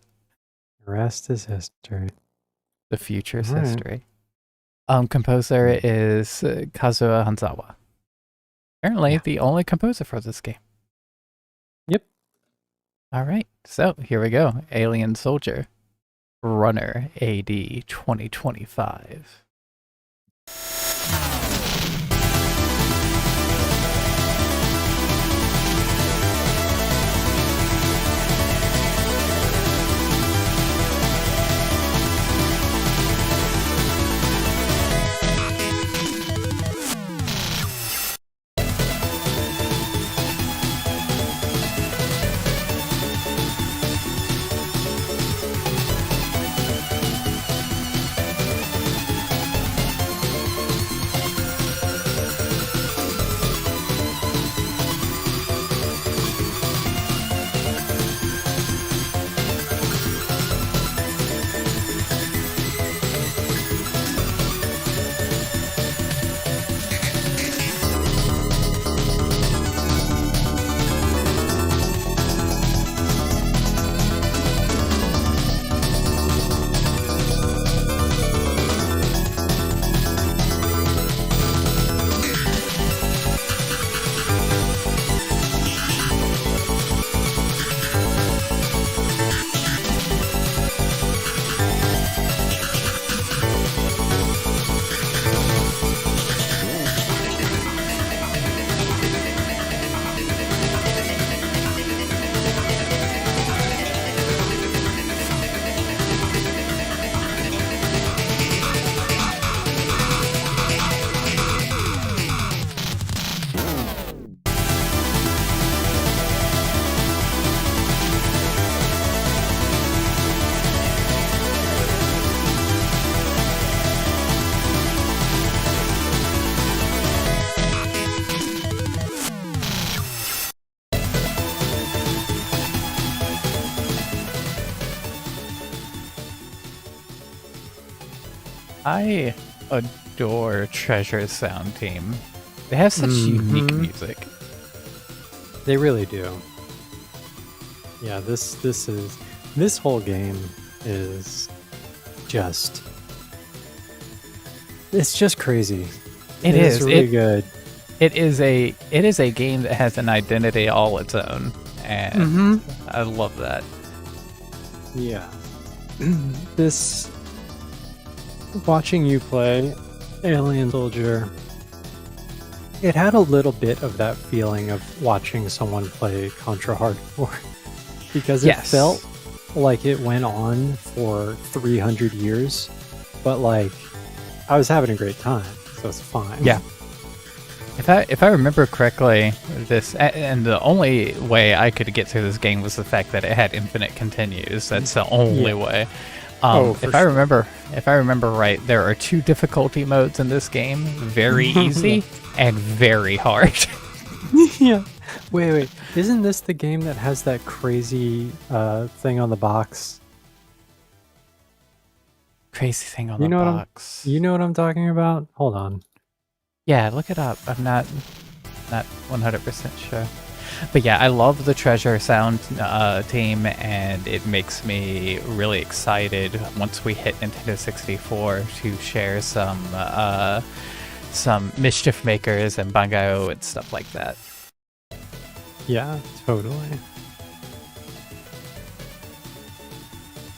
The rest is history. The future's All right. history. Composer is Kazuo Hanzawa. Apparently, the only composer for this game. Yep. All right, so here we go. Alien Soldier, Runner AD 2025. I adore Treasure Sound Team. They have such unique Mhm. music. They really do. Yeah, this whole game is just it's just crazy. It It's is. really good. It is a game that has an identity all its own, and I love that. Yeah. This watching you play Alien Soldier, it had a little bit of that feeling of watching someone play Contra Hardcore because it Yes. felt like it went on for 300 years, but like I was having a great time, so it's fine. Yeah. If I remember correctly, and the only way I could get through this game was the fact that it had infinite continues. That's the only way. For if I sure. remember right, there are 2 difficulty modes in this game: very easy and very hard. Yeah. Wait. Isn't this the game that has that crazy thing on the box? Crazy thing on You the know box. You know what I'm talking about? Hold on. Yeah, look it up. I'm not 100% sure. But yeah, I love the Treasure Sound team, and it makes me really excited once we hit Nintendo 64 to share some Mischief Makers and Bangai and stuff like that. Yeah, totally.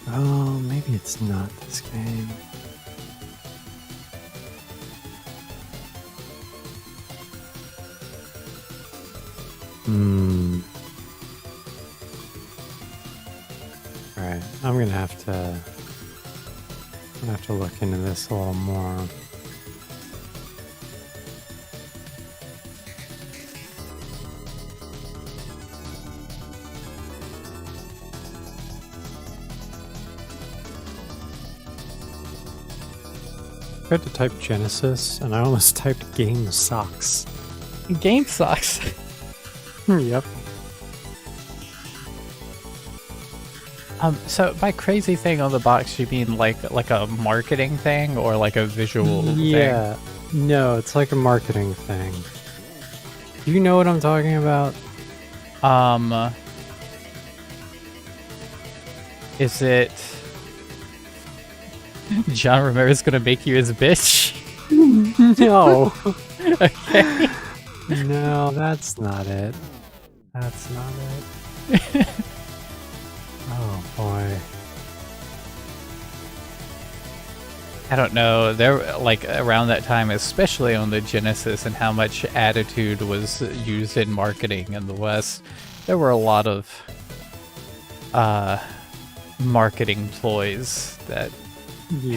Oh, maybe it's not this game. Alright, I'm gonna have to look into this a little more. I tried to type Genesis and I almost typed Game Socks. Game sucks. Yep. So by crazy thing on the box, you mean like a marketing thing or like a visual thing? Yeah. No, it's like a marketing thing. Do you know what I'm talking about? Is it John Romero's gonna make you his bitch? No. Okay. No, that's not it. That's not it. Oh boy. I don't know. There, like around that time, especially on the Genesis, and how much attitude was used in marketing in the West, there were a lot of marketing ploys that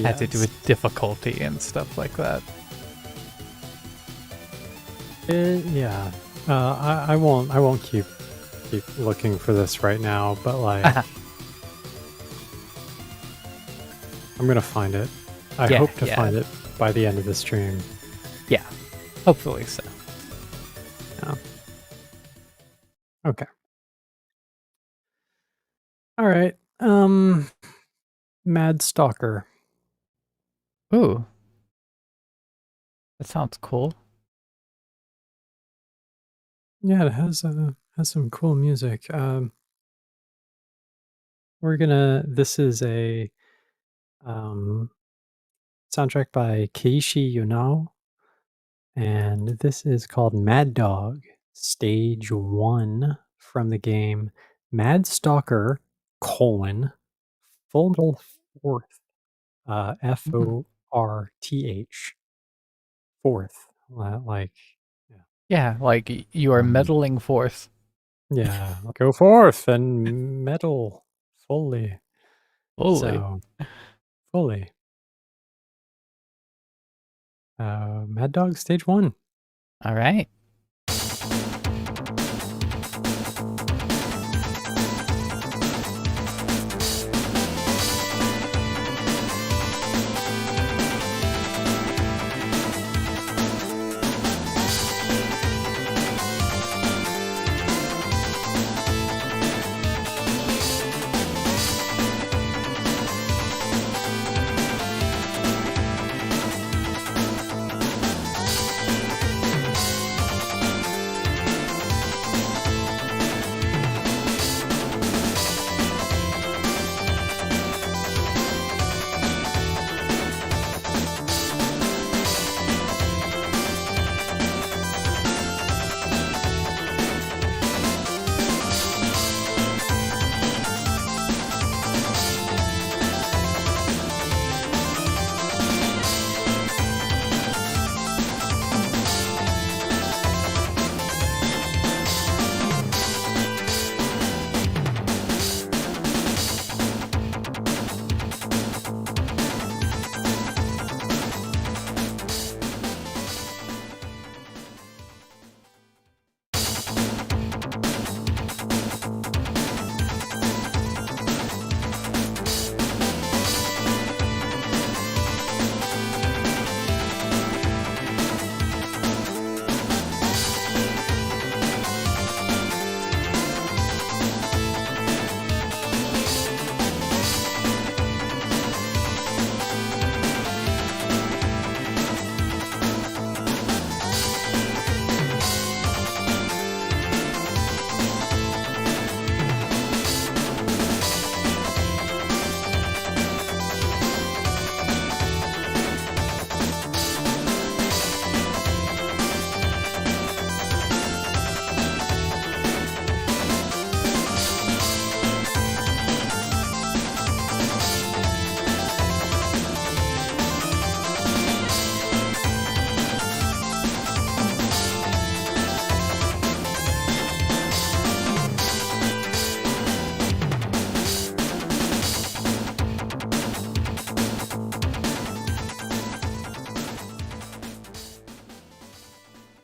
had to do with difficulty and stuff like that. Yeah. I won't keep looking for this right now, but like I'm gonna find it. I hope to find it by the end of the stream. Yeah, hopefully so. Yeah. Okay. All right. Mad Stalker. Ooh, that sounds cool. Yeah, it has some cool music. This is a soundtrack by Keiichi Yonao, and this is called Mad Dog, Stage 1 from the game Mad Stalker, Full Fourth, Forth, fourth, like, Yeah, like you are meddling forth. yeah, go forth and meddle fully. Fully. So, fully. Mad Dog Stage 1. All right.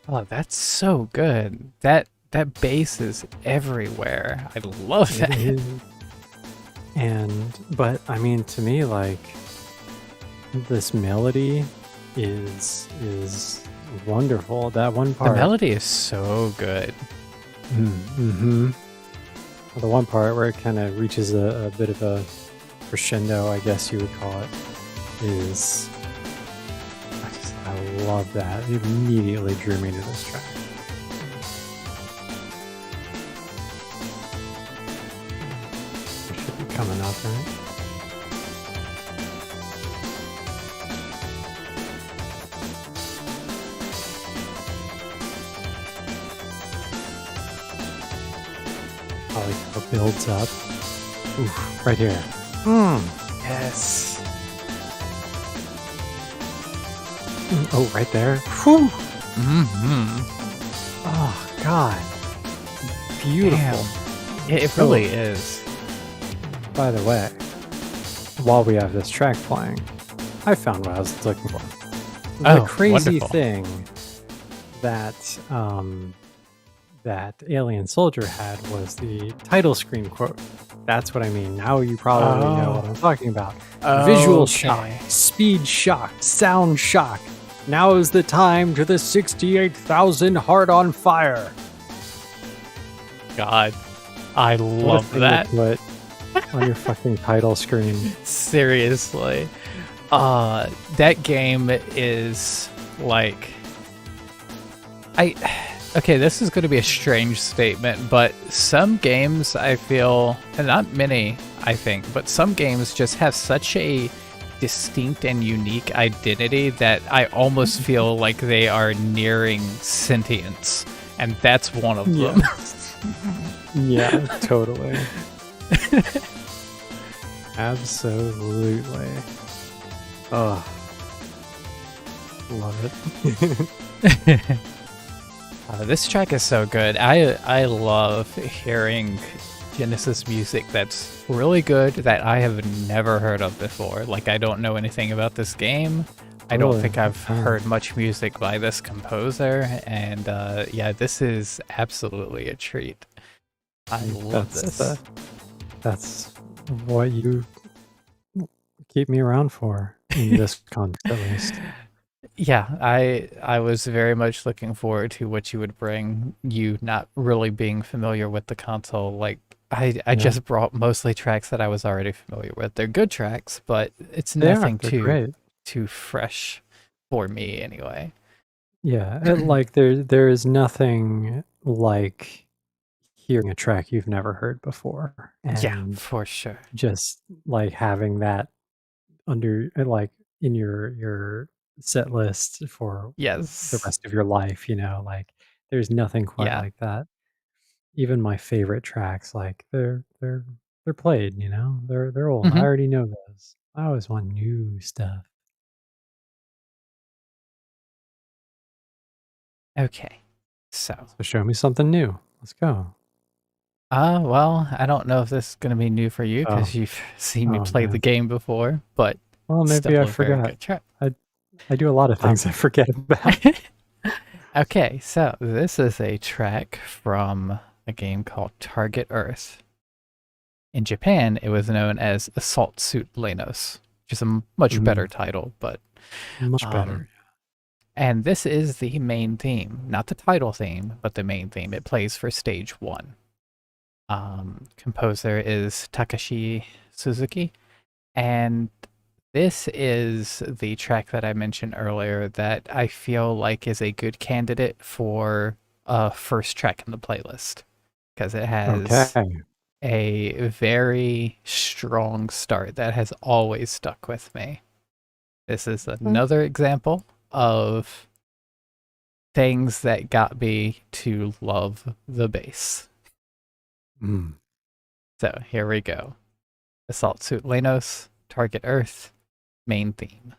Oh, that's so good. That bass is everywhere. I love It that. is. But I mean, to me, like, this melody is wonderful. That one The part. melody is so good. Mm-hmm. The one part where it kind of reaches a bit of a crescendo, I guess you would call it, is I love that. It immediately drew me to this track. It should be coming up, right? I like how it builds up. Oof, right here. Yes. Oh, right there. Whew. Mm-hmm. Oh, God. Beautiful. Damn. It really is. By the way, while we have this track playing, I found what I was looking for. The Oh, crazy wonderful. thing that that Alien Soldier had was the title screen quote. That's what I mean. Now you probably know what I'm talking about. Visual shock, Okay. speed shock, sound shock. Now is the time to the 68,000 heart on fire. God, I What a love thing to that. put on your fucking title screen. Seriously. That game is like okay, this is going to be a strange statement, but some games I feel, and not many, I think, but some games just have such a distinct and unique identity that I almost feel like they are nearing sentience, and that's one of them. Yeah, totally. Absolutely. Oh, love it. This track is so good. I love hearing Genesis music that's really good that I have never heard of before. Like, I don't know anything about this game. I don't Really? think I've Oh. heard much music by this composer, and yeah, this is absolutely a treat. I love this. That's what you keep me around for, in this context at least. Yeah, I was very much looking forward to what you would bring. You not really being familiar with the console, like I just brought mostly tracks that I was already familiar with. They're good tracks, but it's nothing They're great. too fresh for me anyway. Yeah, and like there is nothing like hearing a track you've never heard before, Yeah, and for sure. just like having that under like in your set list for the Yes. rest of your life, like there's nothing quite Yeah. like that. Even my favorite tracks, like they're played, they're old. I Mhm. already know those. I always want new stuff. Okay. So, So show me something new. Let's go. well, I don't know if this is gonna be new for you Oh, because you've seen me oh play the man. game before, but Well, maybe still I a very forgot. good track. I do a lot of things I forget about. Okay, so this is a track from a game called Target Earth. In Japan, it was known as Assault Suit Lenos, which is a much better title, but Much better. and this is the main theme, not the title theme, but the main theme. It plays for stage 1. Composer is Takashi Suzuki, and this is the track that I mentioned earlier that I feel like is a good candidate for a first track in the playlist because it has Okay. a very strong start that has always stuck with me. This is another example of things that got me to love the bass. Mm. So here we go. Assault Suit Lenos, Target Earth, main theme.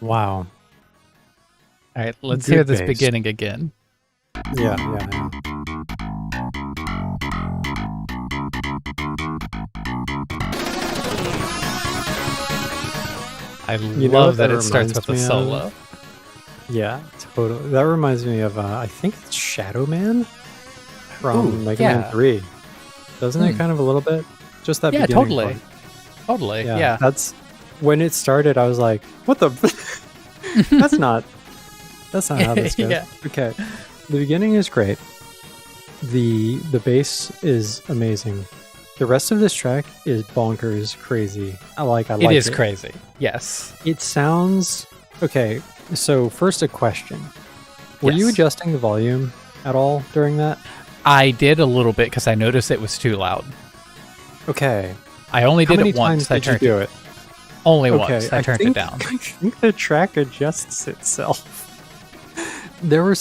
Wow. All right, let's Good hear this bass. beginning again. Yeah. I You know love what that that it starts with reminds a me of? solo. Yeah, totally. That reminds me of, I think it's Shadow Man from Ooh, Mega yeah. Man 3. Doesn't it kind of a little bit? Just that Yeah, beginning totally. part. Totally, Yeah, yeah. that's when it started. I was like, "What the? That's not how this goes." Yeah. Okay, the beginning is great. The bass is amazing. The rest of this track is bonkers crazy. I like It is crazy. Yes. It sounds okay. So first, a question: were you Yes. adjusting the volume at all during that? I did a little bit because I noticed it was too loud. Okay. I only How did many it once. times did you turned do it? Only Okay, once. I turned it down. I think the track adjusts itself. There were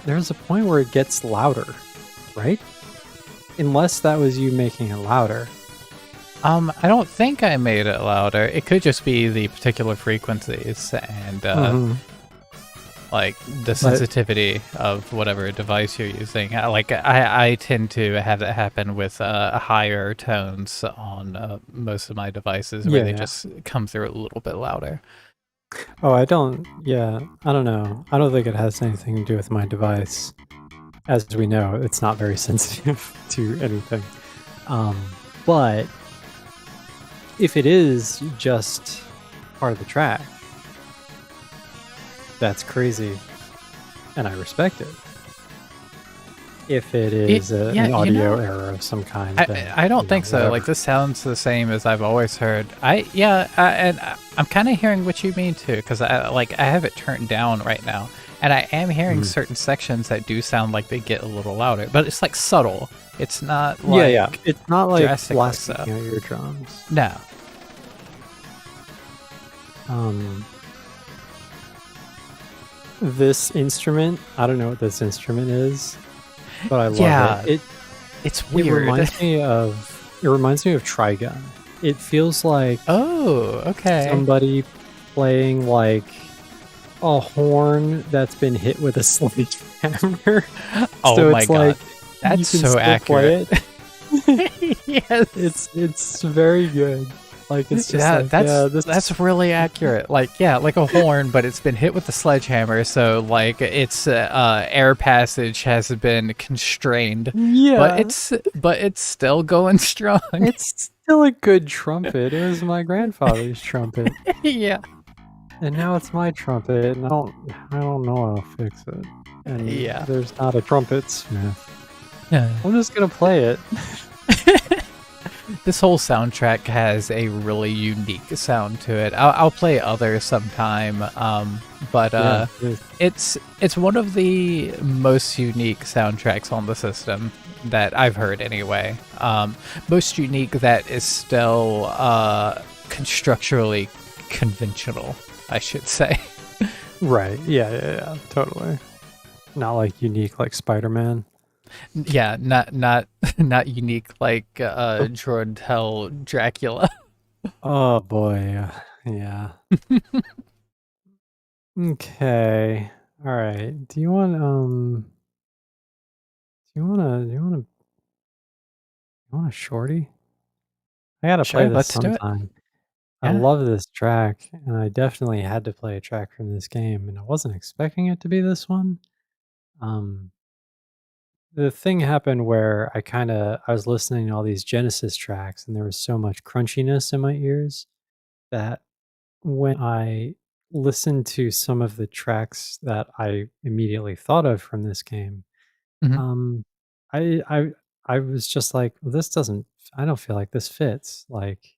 there's a point where it gets louder, right? Unless that was you making it louder. I don't think I made it louder. It could just be the particular frequencies and like the sensitivity of whatever device you're using. I tend to have that happen with higher tones on most of my devices where they just come through a little bit louder. Oh, I don't know. I don't think it has anything to do with my device. As we know, it's not very sensitive to anything. But if it is just part of the track, that's crazy, and I respect it. If it is an audio error of some kind, I don't think so. whatever. Like, this sounds the same as I've always heard. And I'm kind of hearing what you mean too, because I have it turned down right now, and I am hearing certain sections that do sound like they get a little louder, but it's like subtle. It's not like it's not like drastically blasting so. out your drums. No. This instrument, I don't know what this instrument is, but I love it. It's weird. It reminds me of Trigun. It feels like somebody playing like a horn that's been hit with a sledgehammer. Oh so my it's god, like that's you can so still accurate. Play it. Yes, it's very good. Like it's just that's really accurate. Like a horn, but it's been hit with a sledgehammer, so like its air passage has been constrained. Yeah, but it's still going strong. It's still a good trumpet. It was my grandfather's trumpet. Yeah, and now it's my trumpet, and I don't know how to fix it. And there's not a trumpet smith. Yeah, I'm just gonna play it. This whole soundtrack has a really unique sound to it. I'll play others sometime, but it's one of the most unique soundtracks on the system that I've heard anyway. Most unique that is still constructually conventional, I should say. Right. Yeah. Totally. Not like unique like Spider-Man. Yeah, not unique like Jordan Dracula. Oh boy, yeah. Okay. All right. Do you want a shorty? I gotta play Sure, this let's do it. sometime. I Yeah. love this track, and I definitely had to play a track from this game, and I wasn't expecting it to be this one. The thing happened where I was listening to all these Genesis tracks, and there was so much crunchiness in my ears that when I listened to some of the tracks that I immediately thought of from this game, Mhm. I I I was just like, well, this doesn't. I don't feel like this fits. Like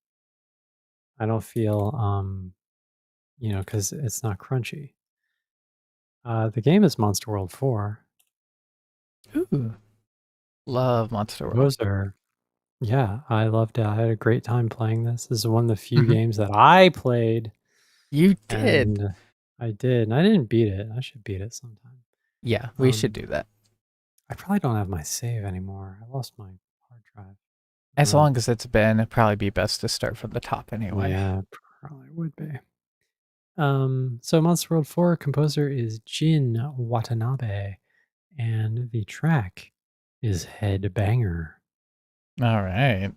I don't feel, because it's not crunchy. The game is Monster World 4. Ooh, love Monster World. Those are Yeah, I loved it. I had a great time playing this. This is one of the few Mhm. games that I played, You did. and I did, and I didn't beat it. I should beat it sometime. Yeah, we should do that. I probably don't have my save anymore. I lost my hard drive. As long as it's been, it'd probably be best to start from the top anyway. Yeah, Probably would be. So Monster World 4 composer is Jin Watanabe, and the track is Headbanger. All right.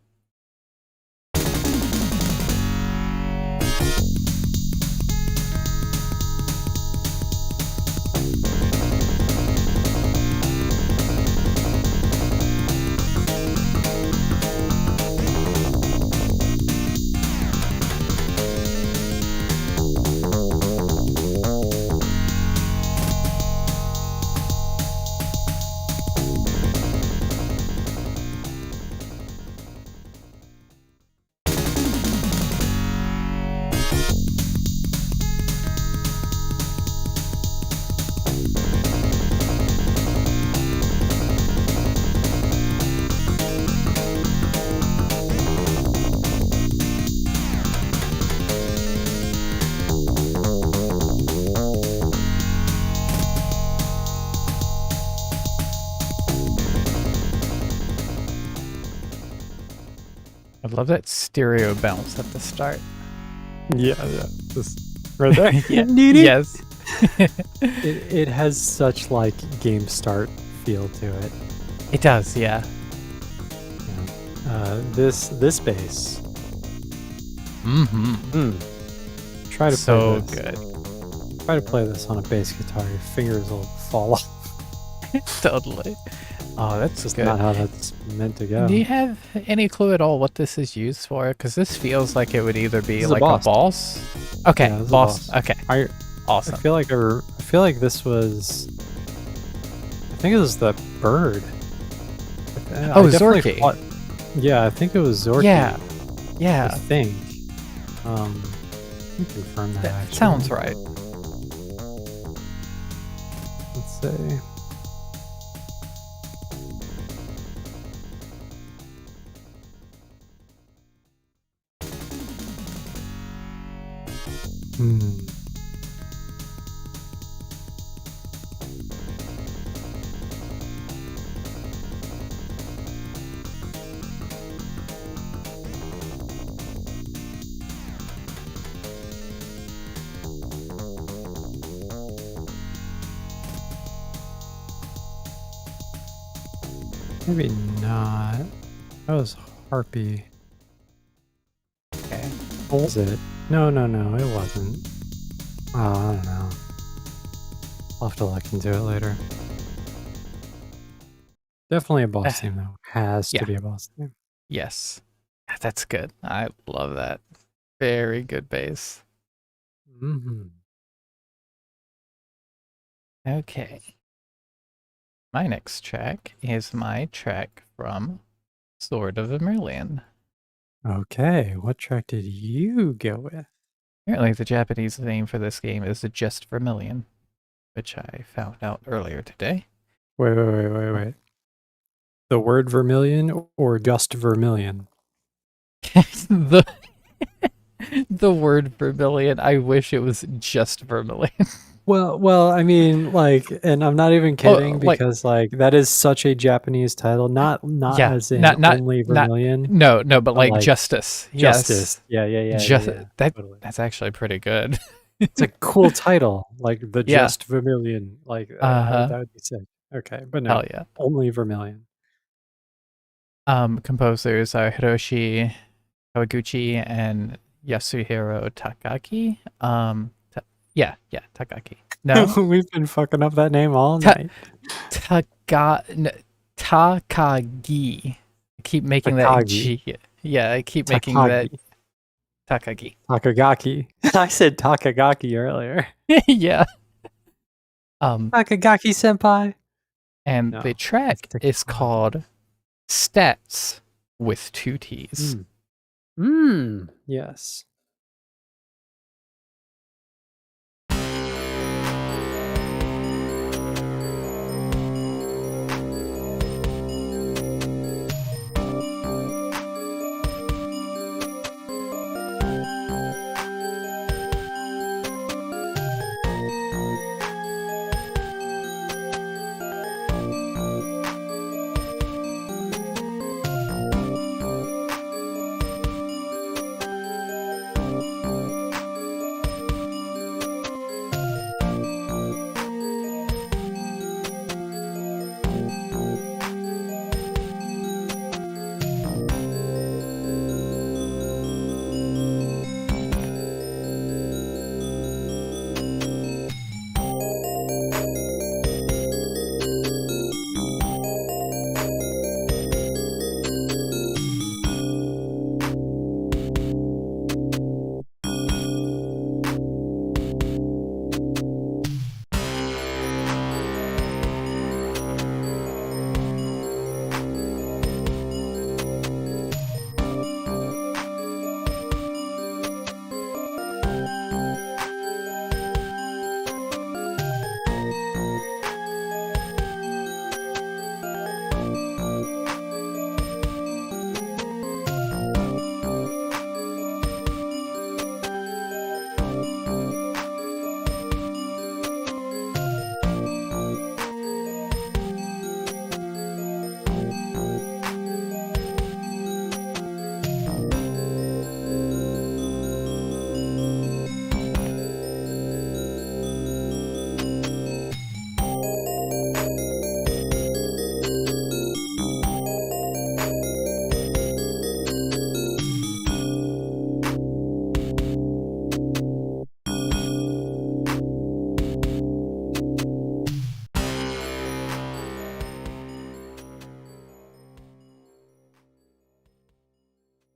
I love that stereo bounce at the start. Yeah. Just right there. Yeah. Need it? Yes. It has such like game start feel to it. It does, yeah. This bass. Mm-hmm. Try to So play this. good. Try to play this on a bass guitar. Your fingers will fall off. Totally. Oh, that's Just good. not how that's meant to go. Do you have any clue at all what this is used for? Because this feels like it would either be This is a like boss. a boss. Okay, Yeah, this is a boss. boss. Okay, I awesome. feel like this was. I think it was the bird. Oh, I definitely Zorky. fought- yeah, I think it was Zorky. Yeah, I yeah, think. Let me confirm that. that Actually. sounds right. Let's see. Hmm. Maybe not. That was Harpy. Okay. What was it? No, it wasn't. Oh, I don't know. I'll have to look into it later. Definitely a boss theme, though. Has Yeah. to be a boss theme. Yes, that's good. I love that. Very good bass. Mm-hmm. Okay. My next track is my track from Sword of Vermilion. Okay, what track did you go with? Apparently, the Japanese name for this game is Just Vermilion, which I found out earlier today. Wait. The word vermilion or just vermilion? the the word vermilion. I wish it was just vermilion. Well, I mean, like, and I'm not even kidding like- because, like, that is such a Japanese title. Not Yeah, as in not- only vermilion. No, but like, like, justice. Justice. Yes. Yeah. Totally. That's actually pretty good. It's a cool title, like the Yeah. Just Vermilion. Like, Uh-huh. that would be sick. Okay, but no, Hell yeah. only vermilion. Composers are Hiroshi Kawaguchi and Yasuhiro Takaki. Takaki. No, We've been fucking up that name all Ta- night. Takagi. I keep making that Takagi. G. Yeah, I keep making that Takagi. Takagaki. I said Takagaki earlier. Yeah. Takagaki senpai. And No, the track it's is Takagi. called Stats with 2 T's. Yes.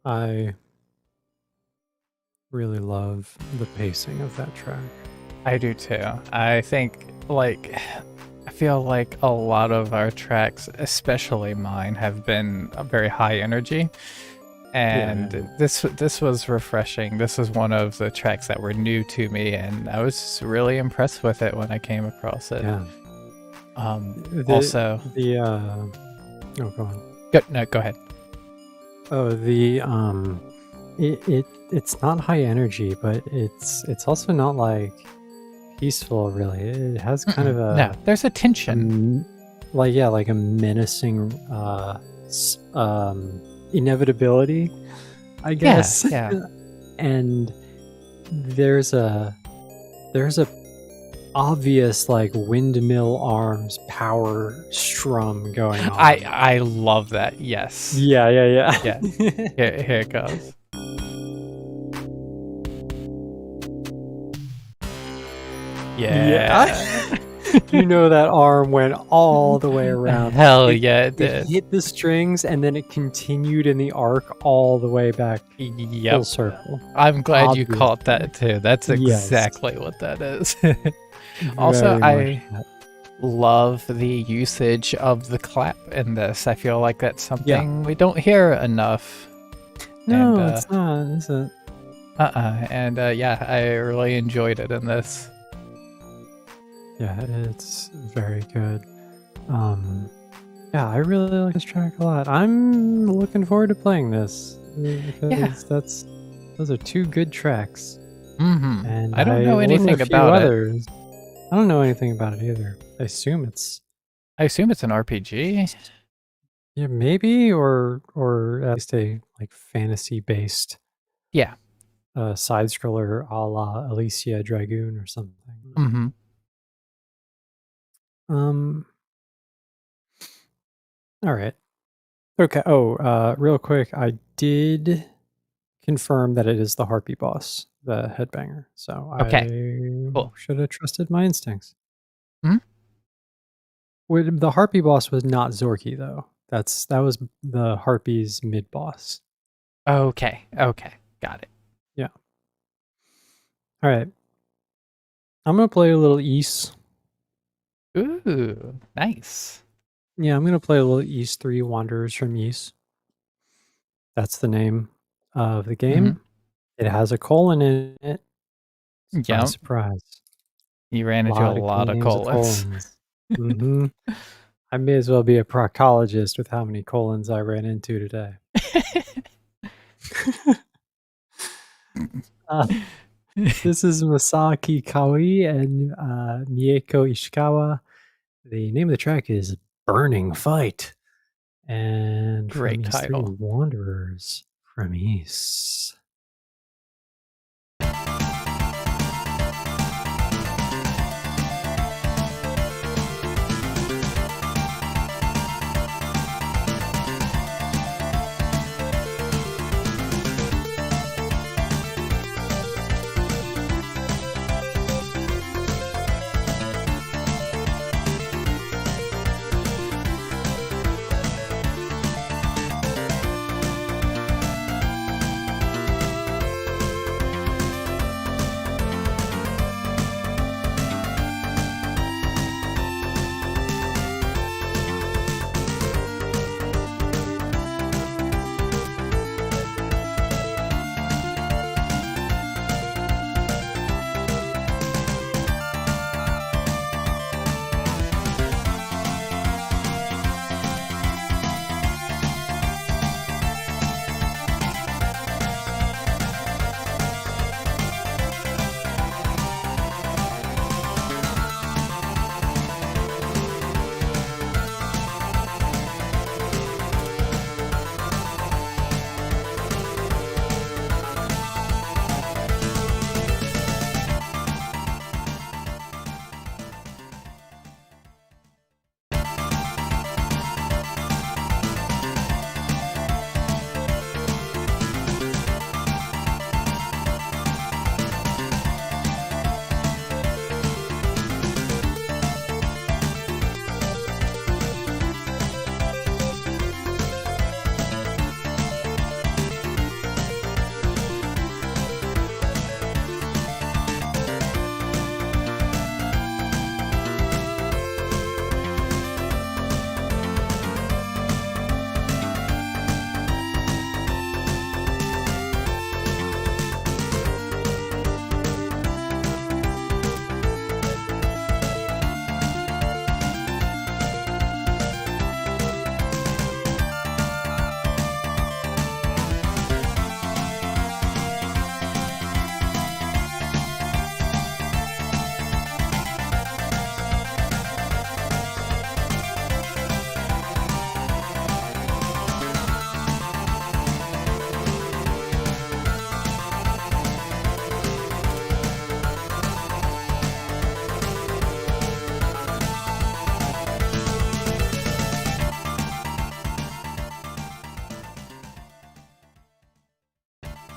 I really love the pacing of that track. I do too. I think, like, I feel like a lot of our tracks, especially mine, have been very high energy. And this was refreshing. This was one of the tracks that were new to me, and I was really impressed with it when I came across it. Yeah. Also, oh, go on. Go ahead. Oh, it's not high energy, but it's also not like peaceful. Really, it has kind of a no. There's a tension, like a menacing inevitability, I guess. Yeah. And there's a obvious like windmill arms power strum going on. I love that. Yes. Yeah. Yeah. Here it goes. Yeah. You know that arm went all the way around. Hell yeah, it did. It hit the strings and then it continued in the arc all the way back. Yep. Full circle. I'm glad you Obvious. caught that too. That's Yes. exactly what that is. Also, Very I much love the usage of the clap in this. I feel like that's something we don't hear enough. that. No, And, it's not, is it? And yeah, I really enjoyed it in this. Yeah, it's very good. Yeah, I really like this track a lot. I'm looking forward to playing this because those are two good tracks. Mm-hmm. And I don't know own anything a few about it. others. I don't know anything about it either. I assume it's I assume it's an RPG. yeah, maybe or at least a like fantasy based Yeah. side scroller a la Alicia Dragoon or something. Mm-hmm. All right. Okay. Oh, real quick, I did confirm that it is the harpy boss, the headbanger. So Okay, I cool. should have trusted my instincts. Hmm? The harpy boss was not Zorky though. That was the harpy's mid boss. Okay. Got it. Yeah. All right. I'm gonna play a little Ys. Ooh, nice. Yeah, I'm gonna play a little Ys 3 Wanderers from Ys. That's the name of the game. It has a colon in it. Surprise, Yep. surprise. You ran into a lot of games with colons. Mhm. I may as well be a proctologist with how many colons I ran into today. This is Masaki Kawi and Mieko Ishikawa. The name of the track is Burning Fight. And Great from Ys 3 title. Wanderers from Ys.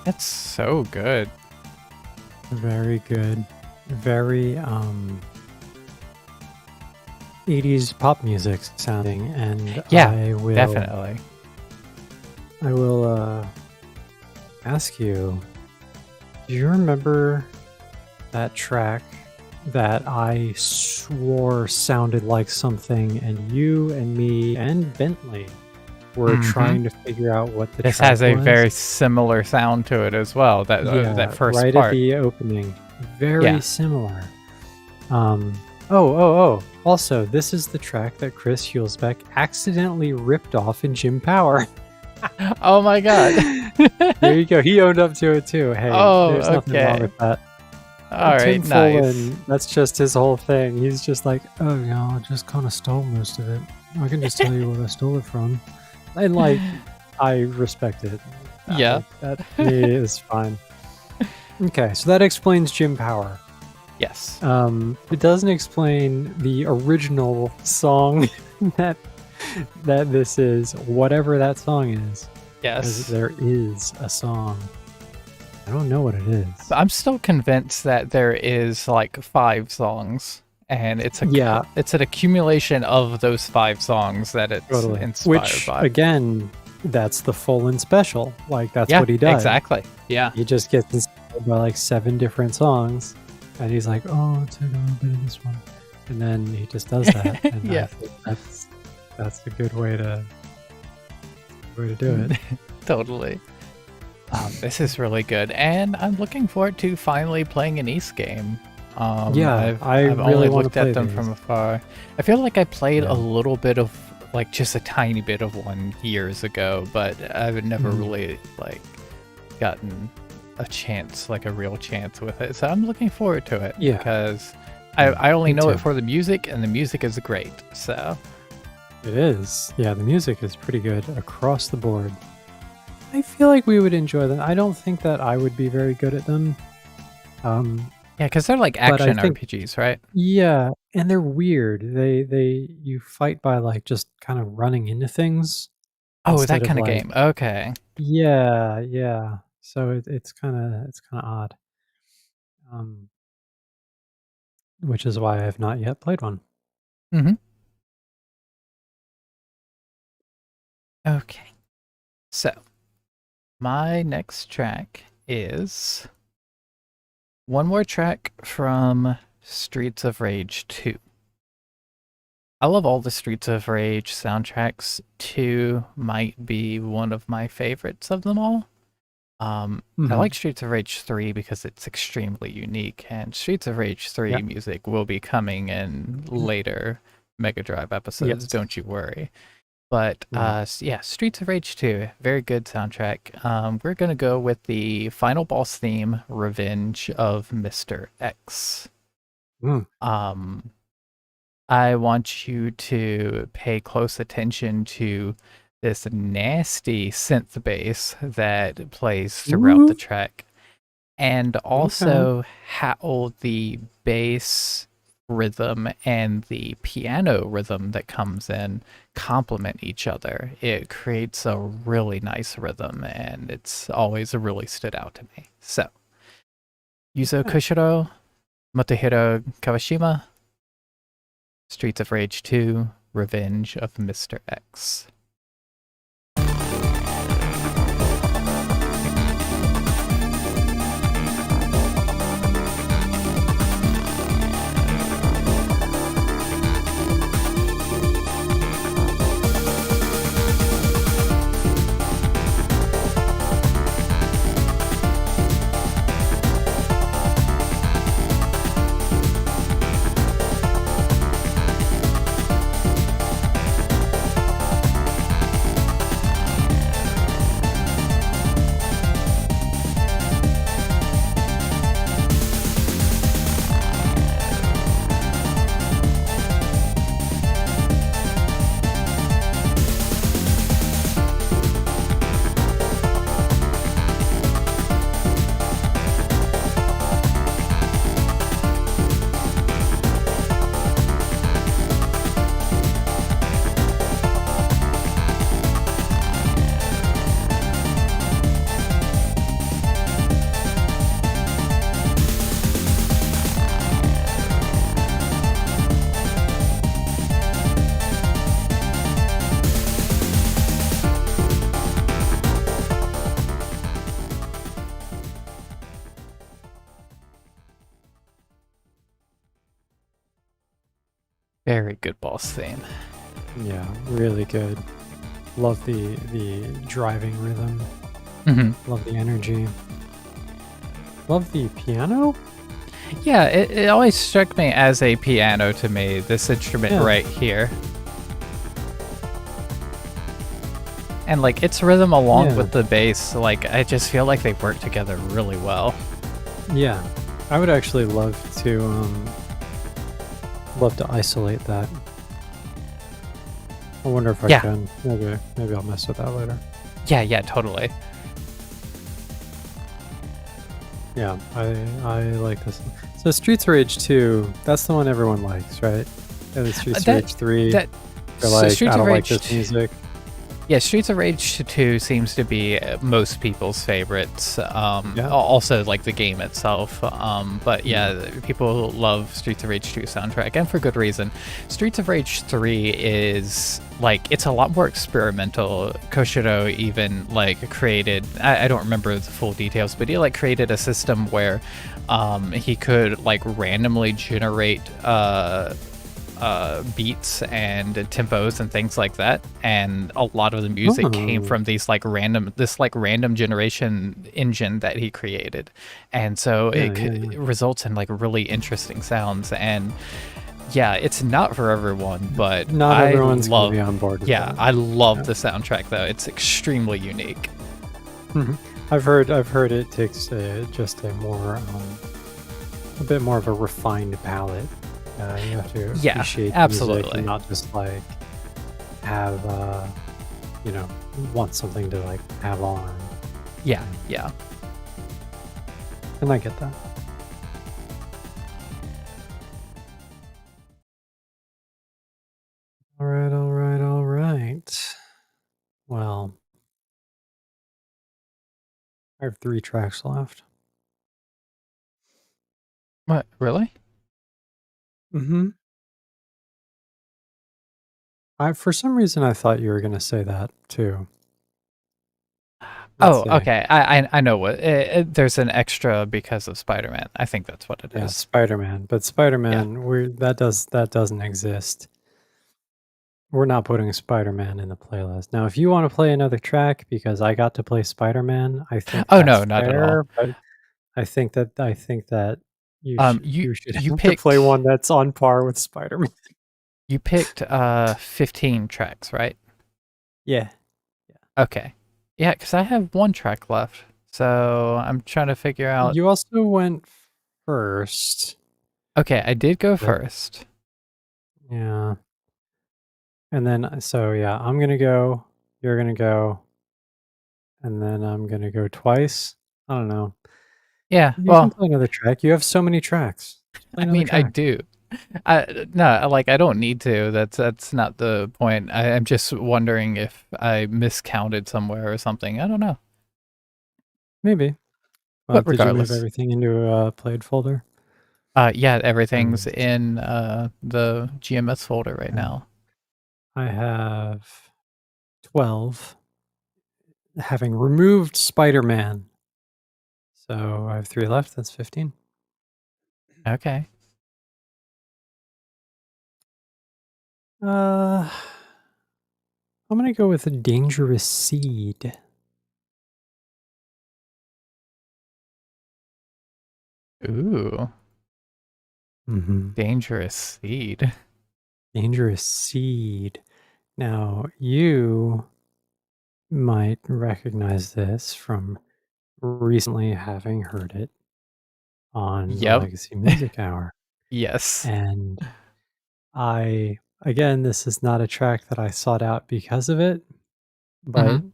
That's so good. Very good. Very 80s pop music sounding, and Yeah, definitely. definitely. I will ask you, do you remember that track that I swore sounded like something, and you and me and Bentley were trying to figure out what the This track has a was? very similar sound to it as well. That first right part. at the opening. Very similar. Also, this is the track that Chris Hulsbeck accidentally ripped off in Jim Power. Oh my god. There you go. He owned up to it too. Hey, there's nothing wrong with that. All right, Tim nice. Follin, that's just his whole thing. He's just like, oh, I just kind of stole most of it. I can just tell you where I stole it from. And like, I respect it. Yeah. That to me is fine. Okay, so that explains Jim Power. Yes. It doesn't explain the original song that this is, whatever that song is. Yes. Because there is a song. I don't know what it is. I'm still convinced that there is like 5 songs, and it's an accumulation of those 5 songs that it's inspired Which, by. again, that's the full-in special. Like, that's what he does. Exactly. Yeah. He just gets inspired by like 7 different songs, and he's like, oh, take a little bit of this one. And then he just does that. And I think that's a good way to do it. Totally. This is really good, and I'm looking forward to finally playing an East game. I've really only want to looked play at them these. from afar. I feel like I played a little bit of, like, just a tiny bit of one years ago, but I've never really like gotten a chance, like a real chance with it. So I'm looking forward to it because I only know it for the music, and the music is great. So it is. Yeah, the music is pretty good across the board. I feel like we would enjoy them. I don't think that I would be very good at them. yeah, because they're like action RPGs, right? Yeah, and they're weird. You fight by like just kind of running into things. Oh, that kind of game. Okay. Yeah. So it's kind of odd. Which is why I have not yet played one. Okay. So my next track is one more track from Streets of Rage 2. I love all the Streets of Rage soundtracks. 2 might be one of my favorites of them all. I like Streets of Rage 3 because it's extremely unique, and Streets of Rage 3 music will be coming in later Mega Drive episodes, don't you worry. But Streets of Rage 2, very good soundtrack. We're going to go with the final boss theme, Revenge of Mr. X. I want you to pay close attention to this nasty synth bass that plays throughout the track, and also how the bass rhythm and the piano rhythm that comes in complement each other. It creates a really nice rhythm, and it's always really stood out to me. So, Yuzo Koshiro, Motohiro Kawashima, Streets of Rage 2, Revenge of Mr. X. Very good boss theme. Yeah, really good. Love the driving rhythm. Hmm. Love the energy. Love the piano. Yeah, it always struck me as a piano to me, this instrument Yeah. right here. And like its rhythm along Yeah. with the bass, like I just feel like they work together really well. Yeah. I would actually love to isolate that. I wonder if I Yeah, can. Maybe I'll mess with that later. yeah, totally. Yeah, I like this one. So Streets of Rage 2, that's the one everyone likes, right? And then Streets of That Rage 3, that they're like, Streets I of don't like Rage this music. Yeah, Streets of Rage 2 seems to be most people's favorites. Yeah. Also, like the game itself. But yeah, Mm. people love Streets of Rage 2 soundtrack, and for good reason. Streets of Rage 3 is like it's a lot more experimental. Koshiro even like created. I don't remember the full details, but he like created a system where he could like randomly generate beats and tempos and things like that, and a lot of the music came Oh, from this random generation engine that he created, and so yeah, it, yeah, it yeah. results in like really interesting sounds. And yeah, it's not for everyone, but Not I everyone's gonna love be on board with yeah, that. I love Yeah. the soundtrack though. It's extremely unique. Mhm. I've heard it takes just a bit more of a refined palette. You have to Yeah, appreciate the music absolutely. and not just like have you know want something to like have on. Yeah, And, yeah. and I get that. All right, all right, all right. Well, I have 3 tracks left. What, really? Mm-hmm. I For some reason I thought you were gonna say that too. Let's Oh, see. okay. I know what. There's an extra because of Spider-Man. I think that's what it Yeah, is. Spider-Man. But Yeah. Spider-Man, that doesn't exist. We're not putting Spider-Man in the playlist. Now, if you want to play another track because I got to play Spider-Man, I think Oh no, that's not at all. fair, but I think that You you should you have to play picked one that's on par with Spider-Man. you picked 15 tracks, right? Yeah. Okay. Yeah, because I have one track left, so I'm trying to figure out. You also went first. Okay, I did go But first. yeah. And then so yeah, I'm going to go, you're going to go, and then I'm going to go twice. I don't know. Yeah. You can Well, play another track. You have so many tracks. Just play I another mean, I track. do. No, like I don't need to. That's not the point. I'm just wondering if I miscounted somewhere or something. I don't know. Maybe. But Did you move regardless. everything into a played folder? Yeah, everything's Nice. in the GMS folder right Yeah. now. I have 12, having removed Spider-Man. So I have 3 left. That's 15. Okay. Uh, I'm gonna go with a Dangerous Seed. Ooh, Hmm. dangerous seed. Dangerous Seed. Now, you might recognize this from recently having heard it on the Yep. Legacy Music Hour. Yes. And again, this is not a track that I sought out because of it, Hmm.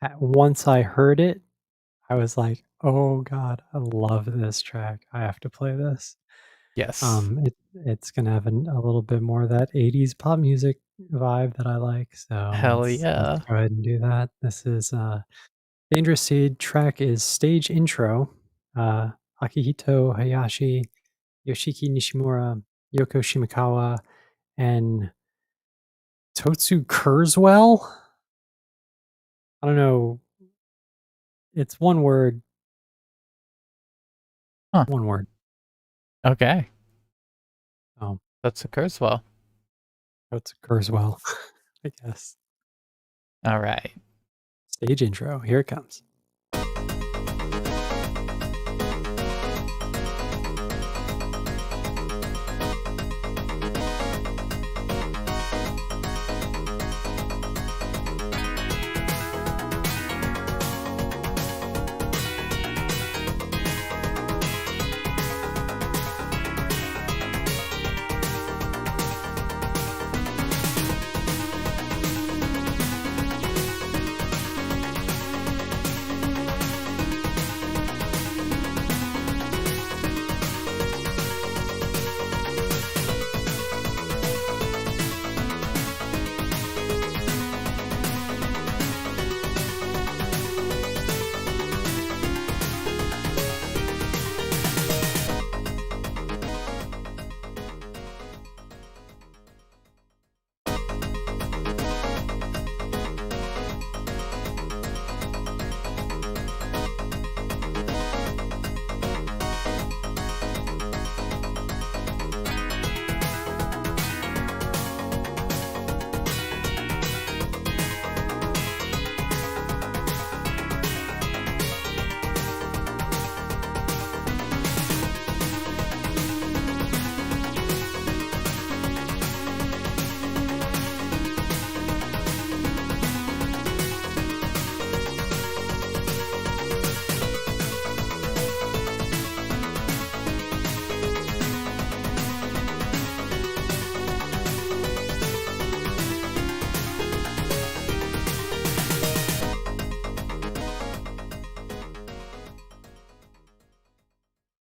but once I heard it, I was like, "Oh god, I love this track. I have to play this." Yes. It's gonna have a little bit more of that 80s pop music vibe that I like, so Hell let's yeah. go ahead and do that. This is, Dangerous Seed. Track is Stage Intro, uh, Akihito Hayashi, Yoshiki Nishimura, Yoko Shimakawa, and Totsu Kurzweil? I don't know. It's one word. Huh. One word. Okay. Oh, That's a Kurzweil. It occurs well, I guess. All right. Stage intro. Here it comes.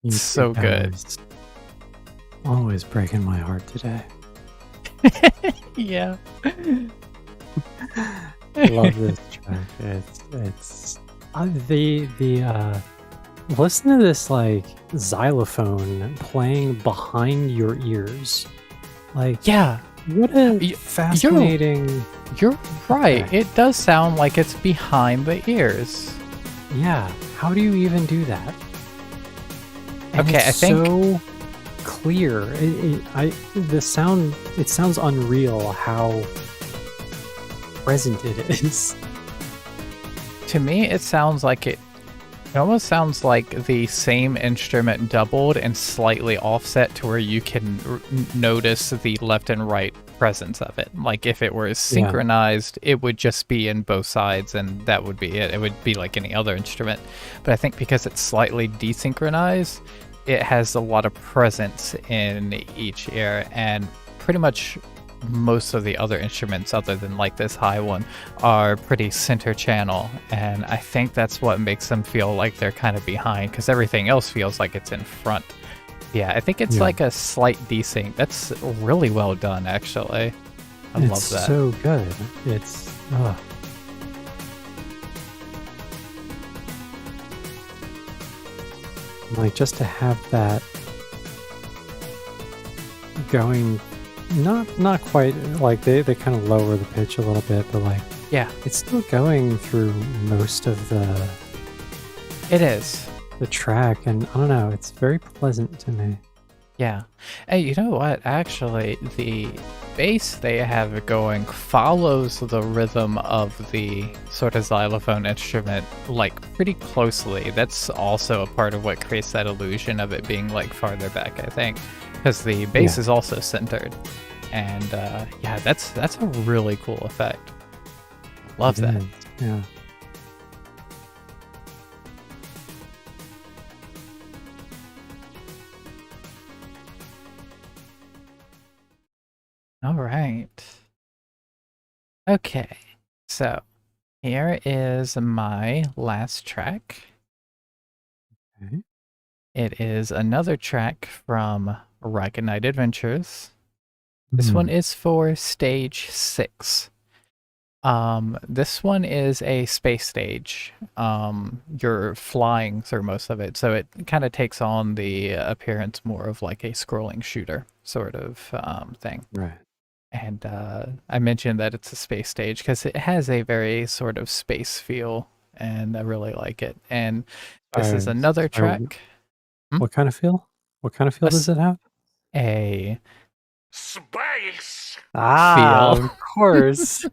You So two good. powers always breaking my heart today. Yeah. Love this track. It's listen to this like xylophone playing behind your ears. Like Yeah, what a Y- fascinating. you're right. Okay. It does sound like it's behind the ears. Yeah, how do you even do that? And Okay, it's I think- so clear. It sounds unreal how present it is. To me, it sounds like it almost sounds like the same instrument doubled and slightly offset to where you can notice the left and right presence of it. Like if it were synchronized, it would just be in both sides and that would be it. It would be like any other instrument. But I think because it's slightly desynchronized, it has a lot of presence in each ear, and pretty much most of the other instruments other than like this high one are pretty center channel, and I think that's what makes them feel like they're kind of behind because everything else feels like it's in front. Yeah, I think it's Yeah. like a slight desync. That's really well done, actually. I love It's that. so good. It's like just to have that going, not quite like they kind of lower the pitch a little bit, but like Yeah, it's still going through most of it is. the track, and I don't know, it's very pleasant to me. Yeah. Hey, you know what? Actually, the bass they have going follows the rhythm of the sort of xylophone instrument like pretty closely. That's also a part of what creates that illusion of it being like farther back, I think, because the bass Yeah. is also centered. And yeah, that's a really cool effect. Love It that. is, yeah. All right. Okay. So here is my last track. Okay. It is another track from Rocket Knight Adventures. This one is for stage 6. This one is a space stage. You're flying through most of it, so it kind of takes on the appearance more of like a scrolling shooter sort of thing. Right. And I mentioned that it's a space stage because it has a very sort of space feel, and I really like it. And this is Sorry, another sorry, track. Hmm? What kind of feel? What kind of feel A does it have? a Space. Ah, Feel. of course.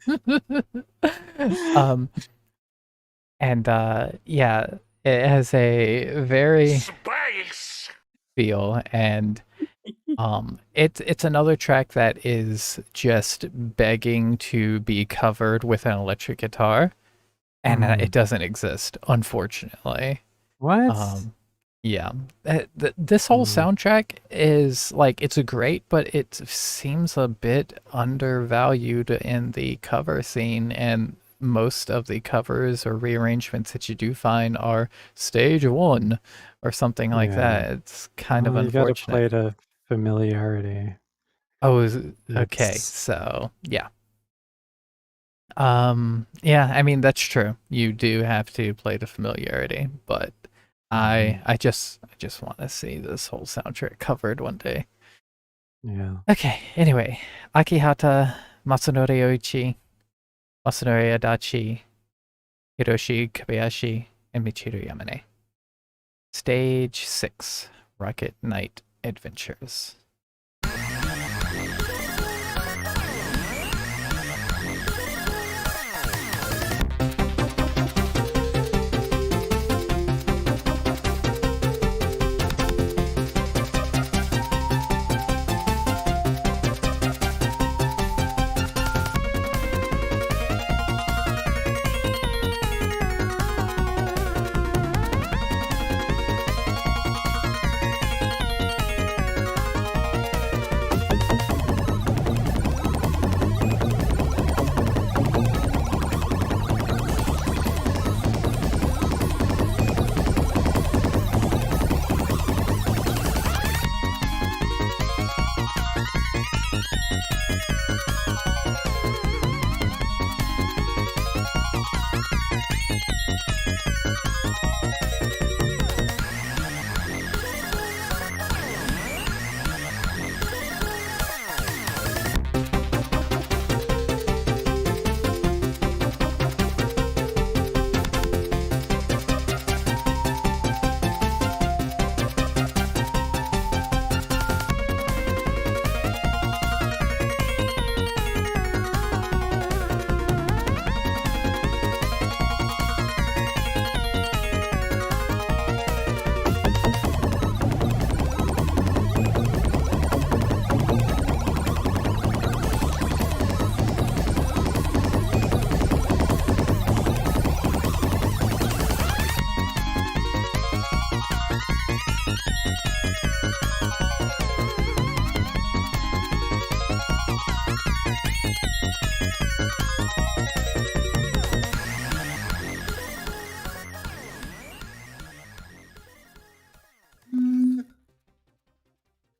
And yeah, it has a very Space. feel, and it's another track that is just begging to be covered with an electric guitar, and it doesn't exist, unfortunately. What? Yeah, this whole soundtrack is like, it's a great, but it seems a bit undervalued in the cover scene, and most of the covers or rearrangements that you do find are stage 1 or something like Yeah. that. It's kind of You gotta unfortunate. play to familiarity. Oh, okay, It's- so yeah. Yeah, I mean, that's true. You do have to play to familiarity, but I just want to see this whole soundtrack covered one day. Yeah. Okay, anyway, Akihata, Masanori Oichi, Masanori Adachi, Hiroshi Kobayashi, and Michiru Yamane. Stage 6, Rocket Knight Adventures.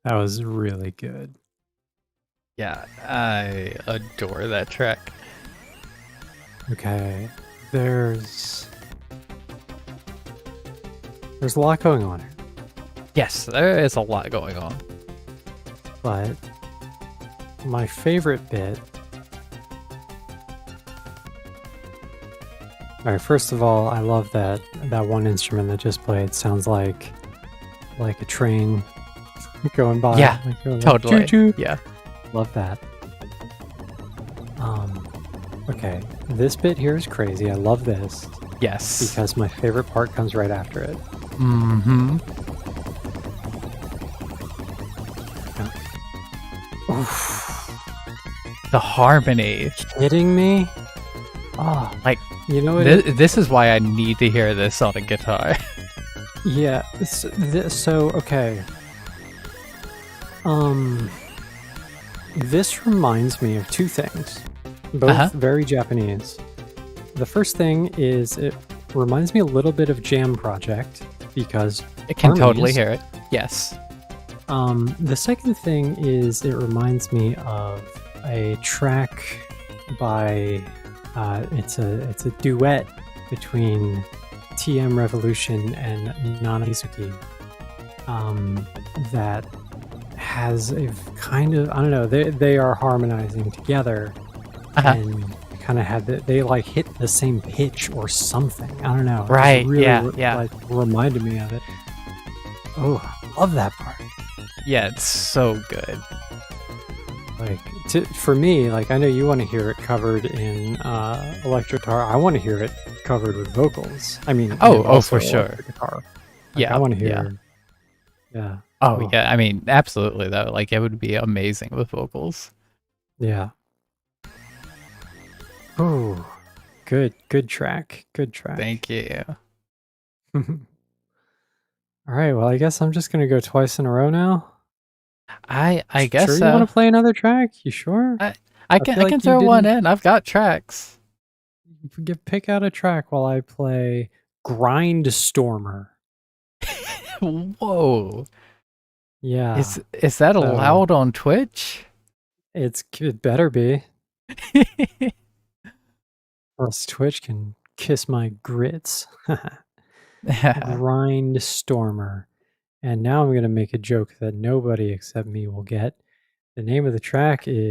That was really good. Yeah, I adore that track. Okay. There's a lot going on here, Yes, there is a lot going on. but my favorite bit. All right, first of all, I love that one instrument that just played sounds like a train going by. Yeah, like, going Totally. choo-choo. Yeah. Love that. Okay, this bit here is crazy. I love this Yes. because my favorite part comes right after it. Mm-hmm. The harmony. Kidding me? Oh, Like, you know what? this is why I need to hear this on a guitar. Yeah. So okay. This reminds me of two things, both very Japanese. The first thing is it reminds me a little bit of Jam Project because I can totally harmonies. hear it. Yes. The second thing is it reminds me of a track by it's a duet between TM Revolution and Nana Mizuki that has a kind of, I don't know, they are harmonizing together and kind of had they like hit the same pitch or something. I don't know. It Right, really, yeah. like reminded me of it. Oh, I love that part. Yeah, it's so good. Like, for me, like, I know you want to hear it covered in electric guitar. I want to hear it covered with vocals. I mean, Oh, also for sure. electric guitar. Like, Yeah, I want to yeah. hear. Yeah. Oh, Cool. yeah. I mean, absolutely, though. Like, it would be amazing with vocals. Yeah. Oh, good track. Good track. Thank you. All right. Well, I guess I'm just gonna go twice in a row now. I guess Sure, so. you want to play another track? You sure? I feel can like you throw one didn't- in. I've got tracks. Pick out a track while I play Grindstormer. Whoa. Yeah. Is that So- allowed on Twitch? It better be. Or else Twitch can kiss my grits. Grindstormer. And now I'm going to make a joke that nobody except me will get. The name of the track is...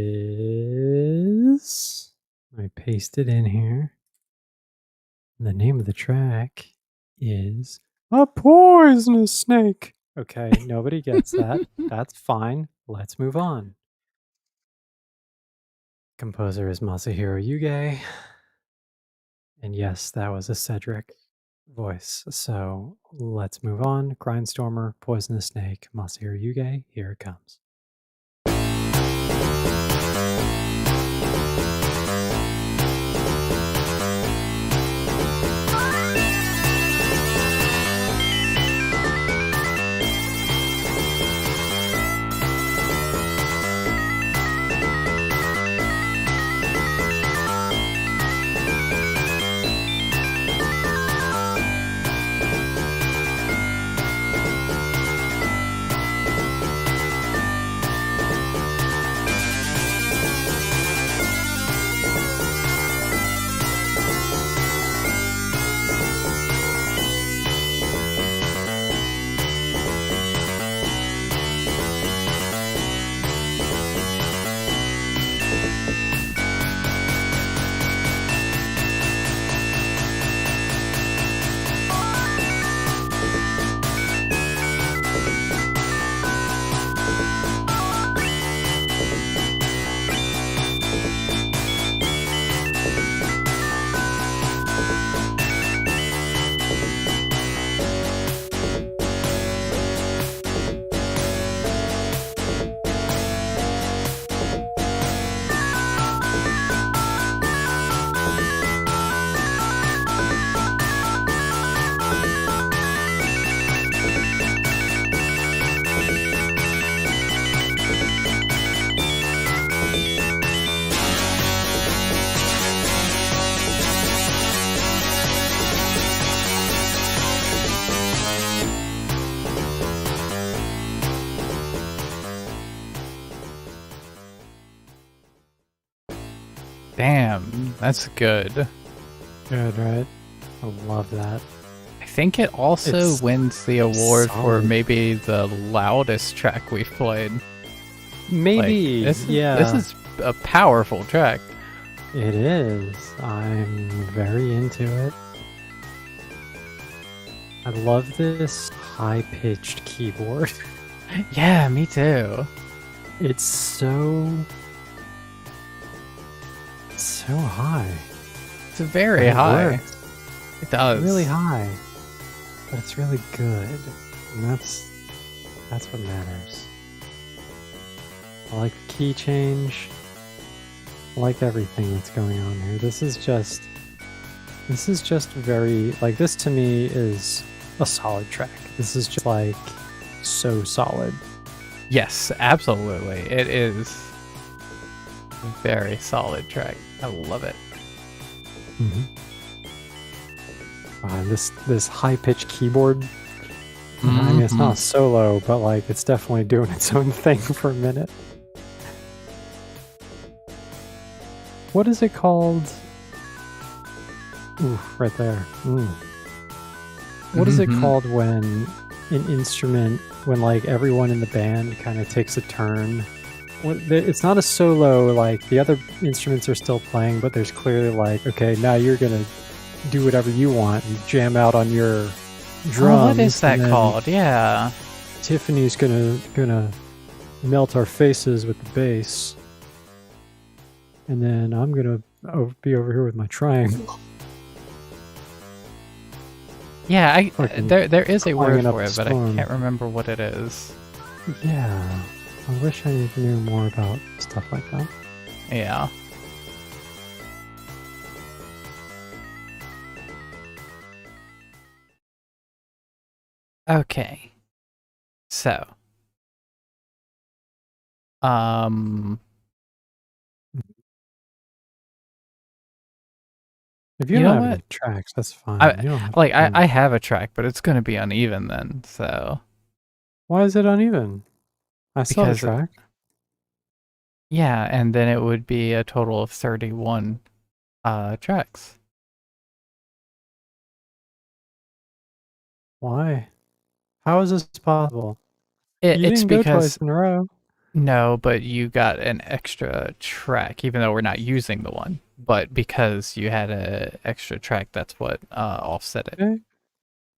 Let me paste it in here. The name of the track is A Poisonous Snake. Okay, nobody gets that. That's fine. Let's move on. Composer is Masahiro Yuge. And yes, that was a Cedric voice. So let's move on. Grindstormer, Poisonous Snake, Masahiro Yuge. Here it comes. Damn, that's good. Good, right? I love that. I think it also It's wins the award for solid. maybe the loudest track we've played. Maybe. This yeah. is a powerful track. It is. I'm very into it. I love this high-pitched keyboard. Yeah, me too. It's so high. It's very It high. works. It does. Really high. But it's really good. And that's what matters. I like the key change. I like everything that's going on here. This is just very, like, this to me is a solid track. This is just like so solid. Yes, absolutely. It is a very solid track. I love it. This high-pitched keyboard. I mean, it's not a solo, but like it's definitely doing its own thing for a minute. What is it called? Ooh, right there. What is it called when an instrument, when like everyone in the band kind of takes a turn? It's not a solo, like the other instruments are still playing, but there's clearly like, okay, now you're gonna do whatever you want and jam out on your drums. Oh, what is that and then called? Yeah. Tiffany's gonna melt our faces with the bass. and then I'm gonna be over here with my triangle. Yeah, Fucking there is a word climbing up for a it, but I storm. can't remember what it is. Yeah, I wish I knew more about stuff like that. Yeah. Okay. So. If you You don't know have what? any tracks, that's fine. You don't have to I have a track, but it's gonna be uneven then, so Why is it uneven? I still have a because track. yeah, and then it would be a total of 31 tracks. Why? How is this possible? It's You didn't go twice because in a row. no, but you got an extra track, even though we're not using the one. But because you had a extra track, that's what offset it. Okay.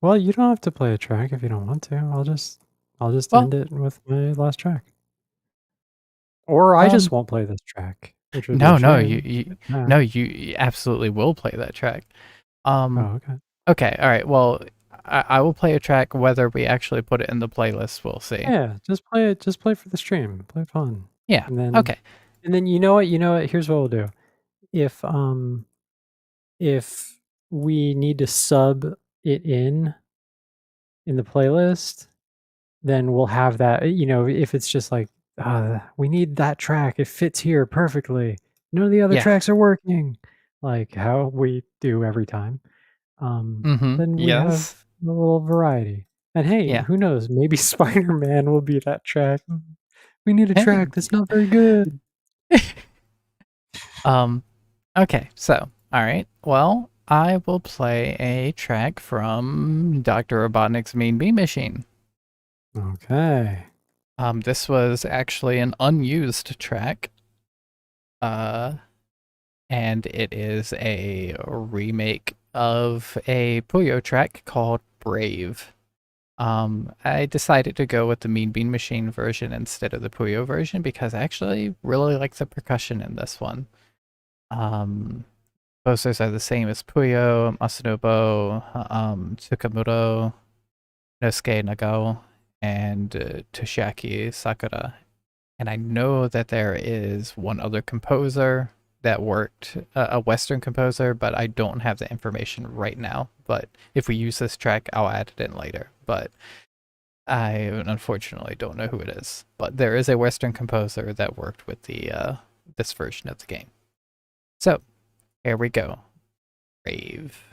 Well, you don't have to play a track if you don't want to. I'll just Well, end it with my last track. Or I just won't play this track, which would be a no, shame. you absolutely will play that track. Oh, Um, okay. okay, all right. Well, I will play a track. Whether we actually put it in the playlist, we'll see. Yeah, just play it. Just play for the stream. Play fun. Yeah. And Okay. then you know what? You know what? Here's what we'll do. If if we need to sub it in the playlist, then we'll have that. You know, if it's just like we need that track, it fits here perfectly. None of the other Yeah. tracks are working, like how we do every time. Then we have Yes. a little variety. And hey, Yeah. who knows? Maybe Spider-Man will be that track. We need a Hey. track that's not very good. Okay. So, all right. Well, I will play a track from Dr. Robotnik's Mean Bean Machine. Okay. This was actually an unused track. And it is a remake of a Puyo track called Brave. I decided to go with the Mean Bean Machine version instead of the Puyo version because I actually really like the percussion in this one. Posters are the same as Puyo, Masanobu, Tsukamuro, Nosuke Nagao, and Toshiaki Sakura. And I know that there is one other composer that worked, a Western composer, but I don't have the information right now. But if we use this track, I'll add it in later. But I unfortunately don't know who it is. But there is a Western composer that worked with the this version of the game. So here we go. Brave.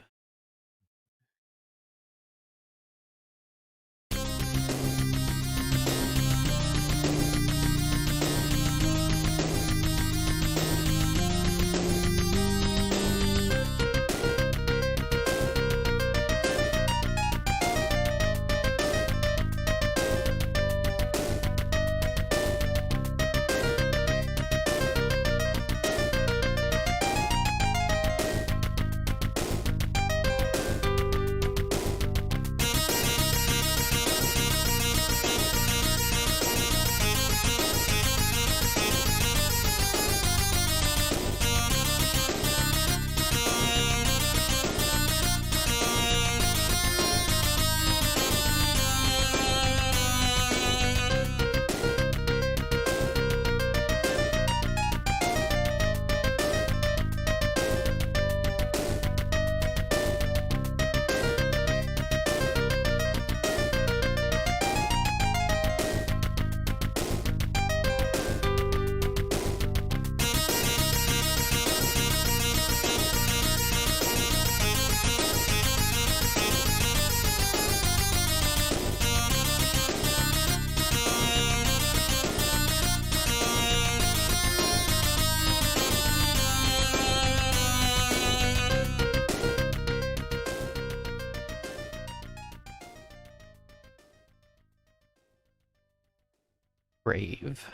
Brave.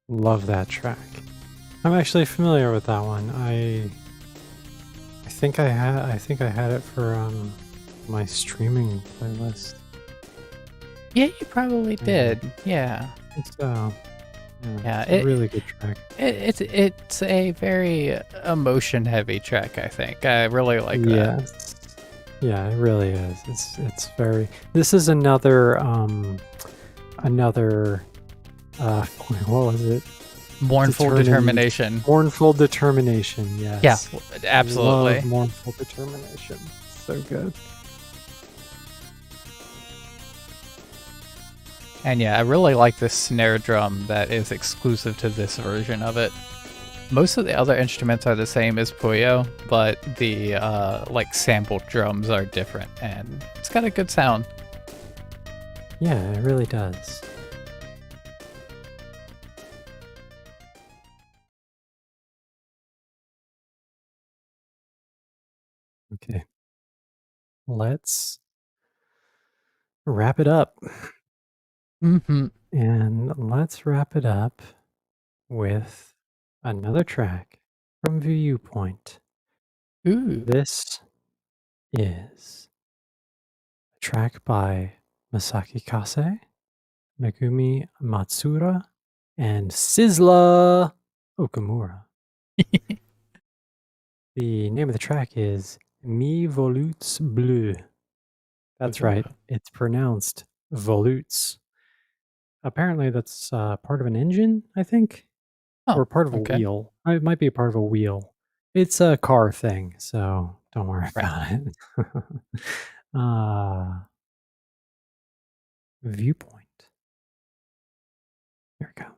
Love that track. I'm actually familiar with that one. I think I had it for my streaming playlist. Yeah, you probably did. Yeah. I think so. Yeah, it's a really good track. it's a very emotion-heavy track, I think. I really like that. Yes. Yeah, it really is. It's very. This is another what was it? Mournful determination. Mournful determination. Yes. Yeah, absolutely. Love mournful determination. So good. And yeah, I really like this snare drum that is exclusive to this version of it. Most of the other instruments are the same as Puyo, but the like sampled drums are different, and it's got a good sound. Yeah, it really does. Okay. Let's wrap it up. Mm-hmm. And let's wrap it up with another track from Viewpoint. Ooh. This is a track by Masaki Kase, Megumi Matsura, and Sizzla Okamura. The name of the track is Mi Volutes Bleu. That's right. It's pronounced volutes. Apparently, that's part of an engine, I think, Oh, or part of a okay. wheel. It might be a part of a wheel. It's a car thing, so don't worry about it. Viewpoint. Here it comes.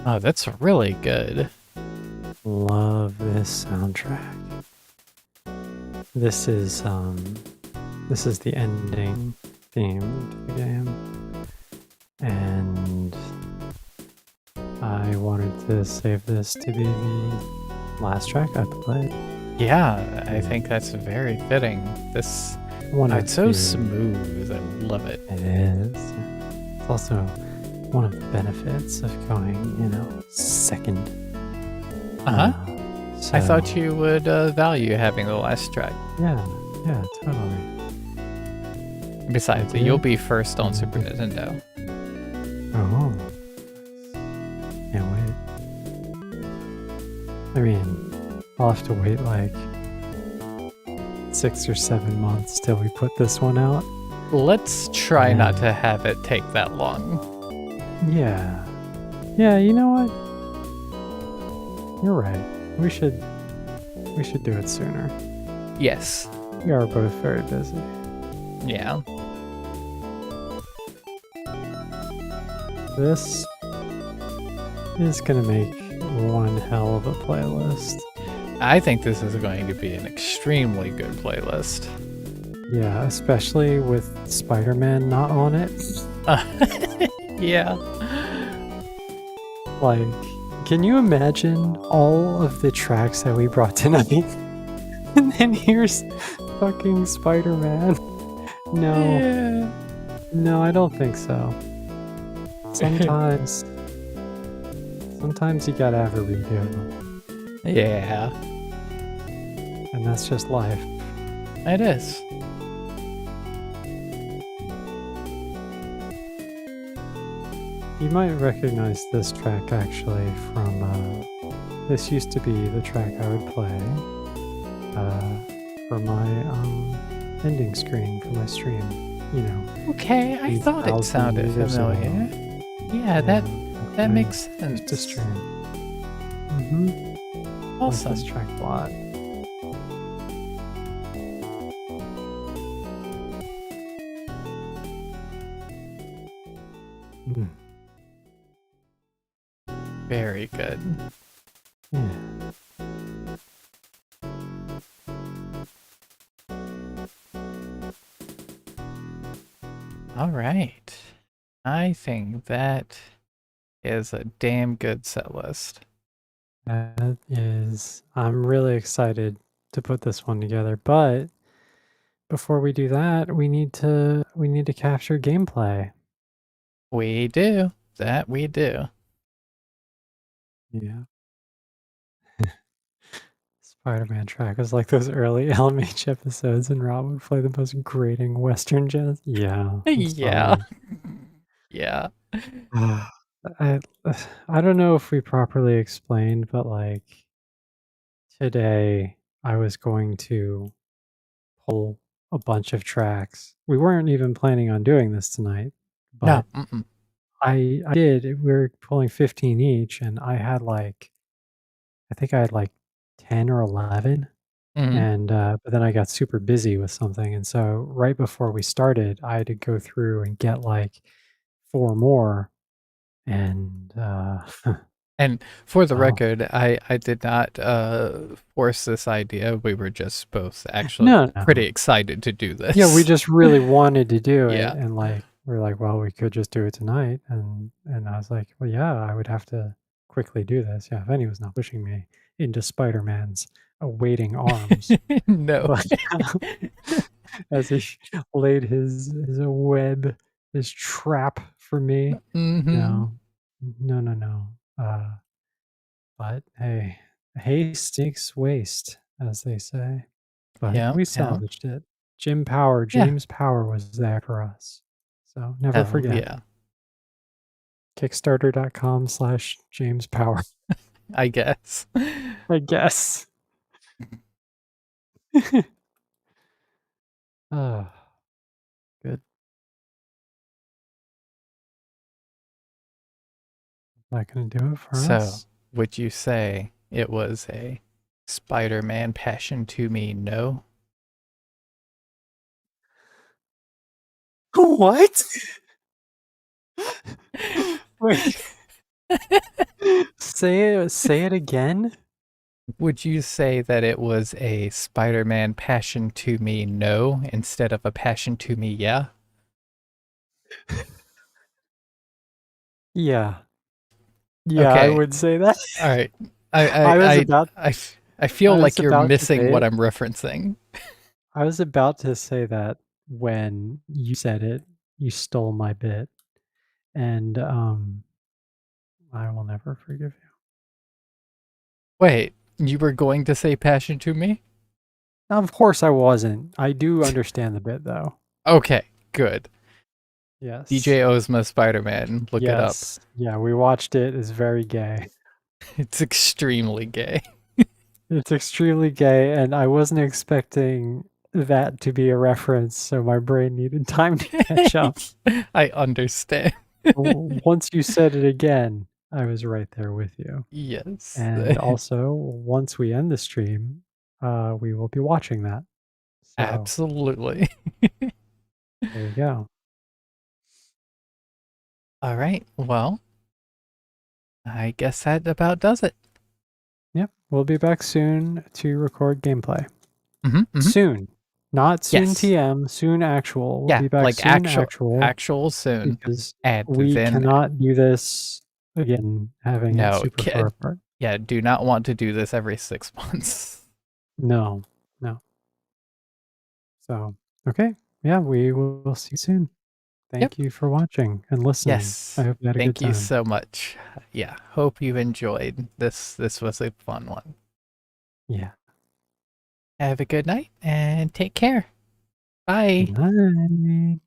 Oh, that's really good. Love this soundtrack. This is the ending theme to the game, and I wanted to save this to be the last track I played. Yeah, I think that's very fitting. This it's so smooth. I love it. It is. It's also one of the benefits of going, second. I thought So, you would value having the last track. yeah, totally. Besides, I you'll do. be first on Super Nintendo. Oh, can't wait. I mean, I'll have to wait like 6 or 7 months till we put this one out. Let's try not Yeah. to have it take that long. Yeah. Yeah, you know what? You're right. We should do it sooner. Yes. We are both very busy. Yeah. This is gonna make one hell of a playlist. I think this is going to be an extremely good playlist. Yeah, especially with Spider-Man not on it. Yeah. Like, can you imagine all of the tracks that we brought tonight? And then here's fucking Spider-Man. No. Yeah. No, I don't think so. Sometimes you gotta have a redo. Yeah. And that's just life. It is. You might recognize this track actually from, this used to be the track I would play for my ending screen for my stream. You know, Okay, I thought it 8,000 sounded years ago. familiar. Yeah, that I makes used to sense. stream. Mm-hmm. Awesome. Like this track a lot. Mm. Very good. Yeah. All right. I think that is a damn good set list. That is, I'm really excited to put this one together, but before we do that, we need to capture gameplay. We do. That we do. Yeah. Spider-Man track was like those early LMH episodes, and Rob would play the most grating Western jazz. Yeah, I'm Yeah. sorry. Yeah. I I don't know if we properly explained, but like today I was going to pull a bunch of tracks. We weren't even planning on doing this tonight, No. but I did. We were pulling 15 each, and I think I had like 10 or 11. Mhm. And but then I got super busy with something, and so right before we started, I had to go through and get like 4 more, and And for the well, record, I did not force this idea. We were just both actually no, pretty no. excited to do this. Yeah, we just really wanted to do it, Yeah. and like we're like, well, we could just do it tonight, and I was like, well, yeah, I would have to quickly do this. Yeah, if any was not pushing me into Spider-Man's awaiting arms, No. but as he laid his web, his trap for me. Mhm. No, no. But hey, haste makes waste, as they say. But Yeah. we Yeah. salvaged it. James Power was there for us. So never Hell forget. yeah. Kickstarter.com/James Power, I guess. I guess. Ah, good. That gonna do it for So, us? would you say it was a Spider-Man passion to me? No. What? Wait. Say it again? Would you say that it was a Spider-Man passion to me? No, instead of a passion to me? Yeah. Yeah. Yeah, I Okay. would say that. All right. I was about I feel I was like you're about to missing say what it. I'm referencing. I was about to say that when you said it, you stole my bit, and I will never forgive you. Wait, You were going to say passion to me? Of course I wasn't. I do understand the bit though. Okay, good. Yes. DJ Ozma Spider-Man, look it up. Yes. Yeah, we watched it. It's very gay. It's extremely gay. It's extremely gay, and I wasn't expecting that to be a reference, so my brain needed time to catch up. I understand. Once you said it again, I was right there with you. Yes. And also, once we end the stream, we will be watching that. So Absolutely. there you go. All right. Well, I guess that about does it. Yep, we'll be back soon to record gameplay. Mm-hmm, Soon. Not soon Yes. TM, soon actual. We'll Yeah, be back like soon actual soon. because And we then cannot do this again, having it no, super far apart. yeah, do not want to do this every 6 months. No. So, okay. Yeah, we will see you soon. Thank you for watching and listening. Yes. I hope you had a good Thank time. you so much. Yeah, hope you enjoyed this. This was a fun one. Yeah. Have a good night and take care. Bye. Good night.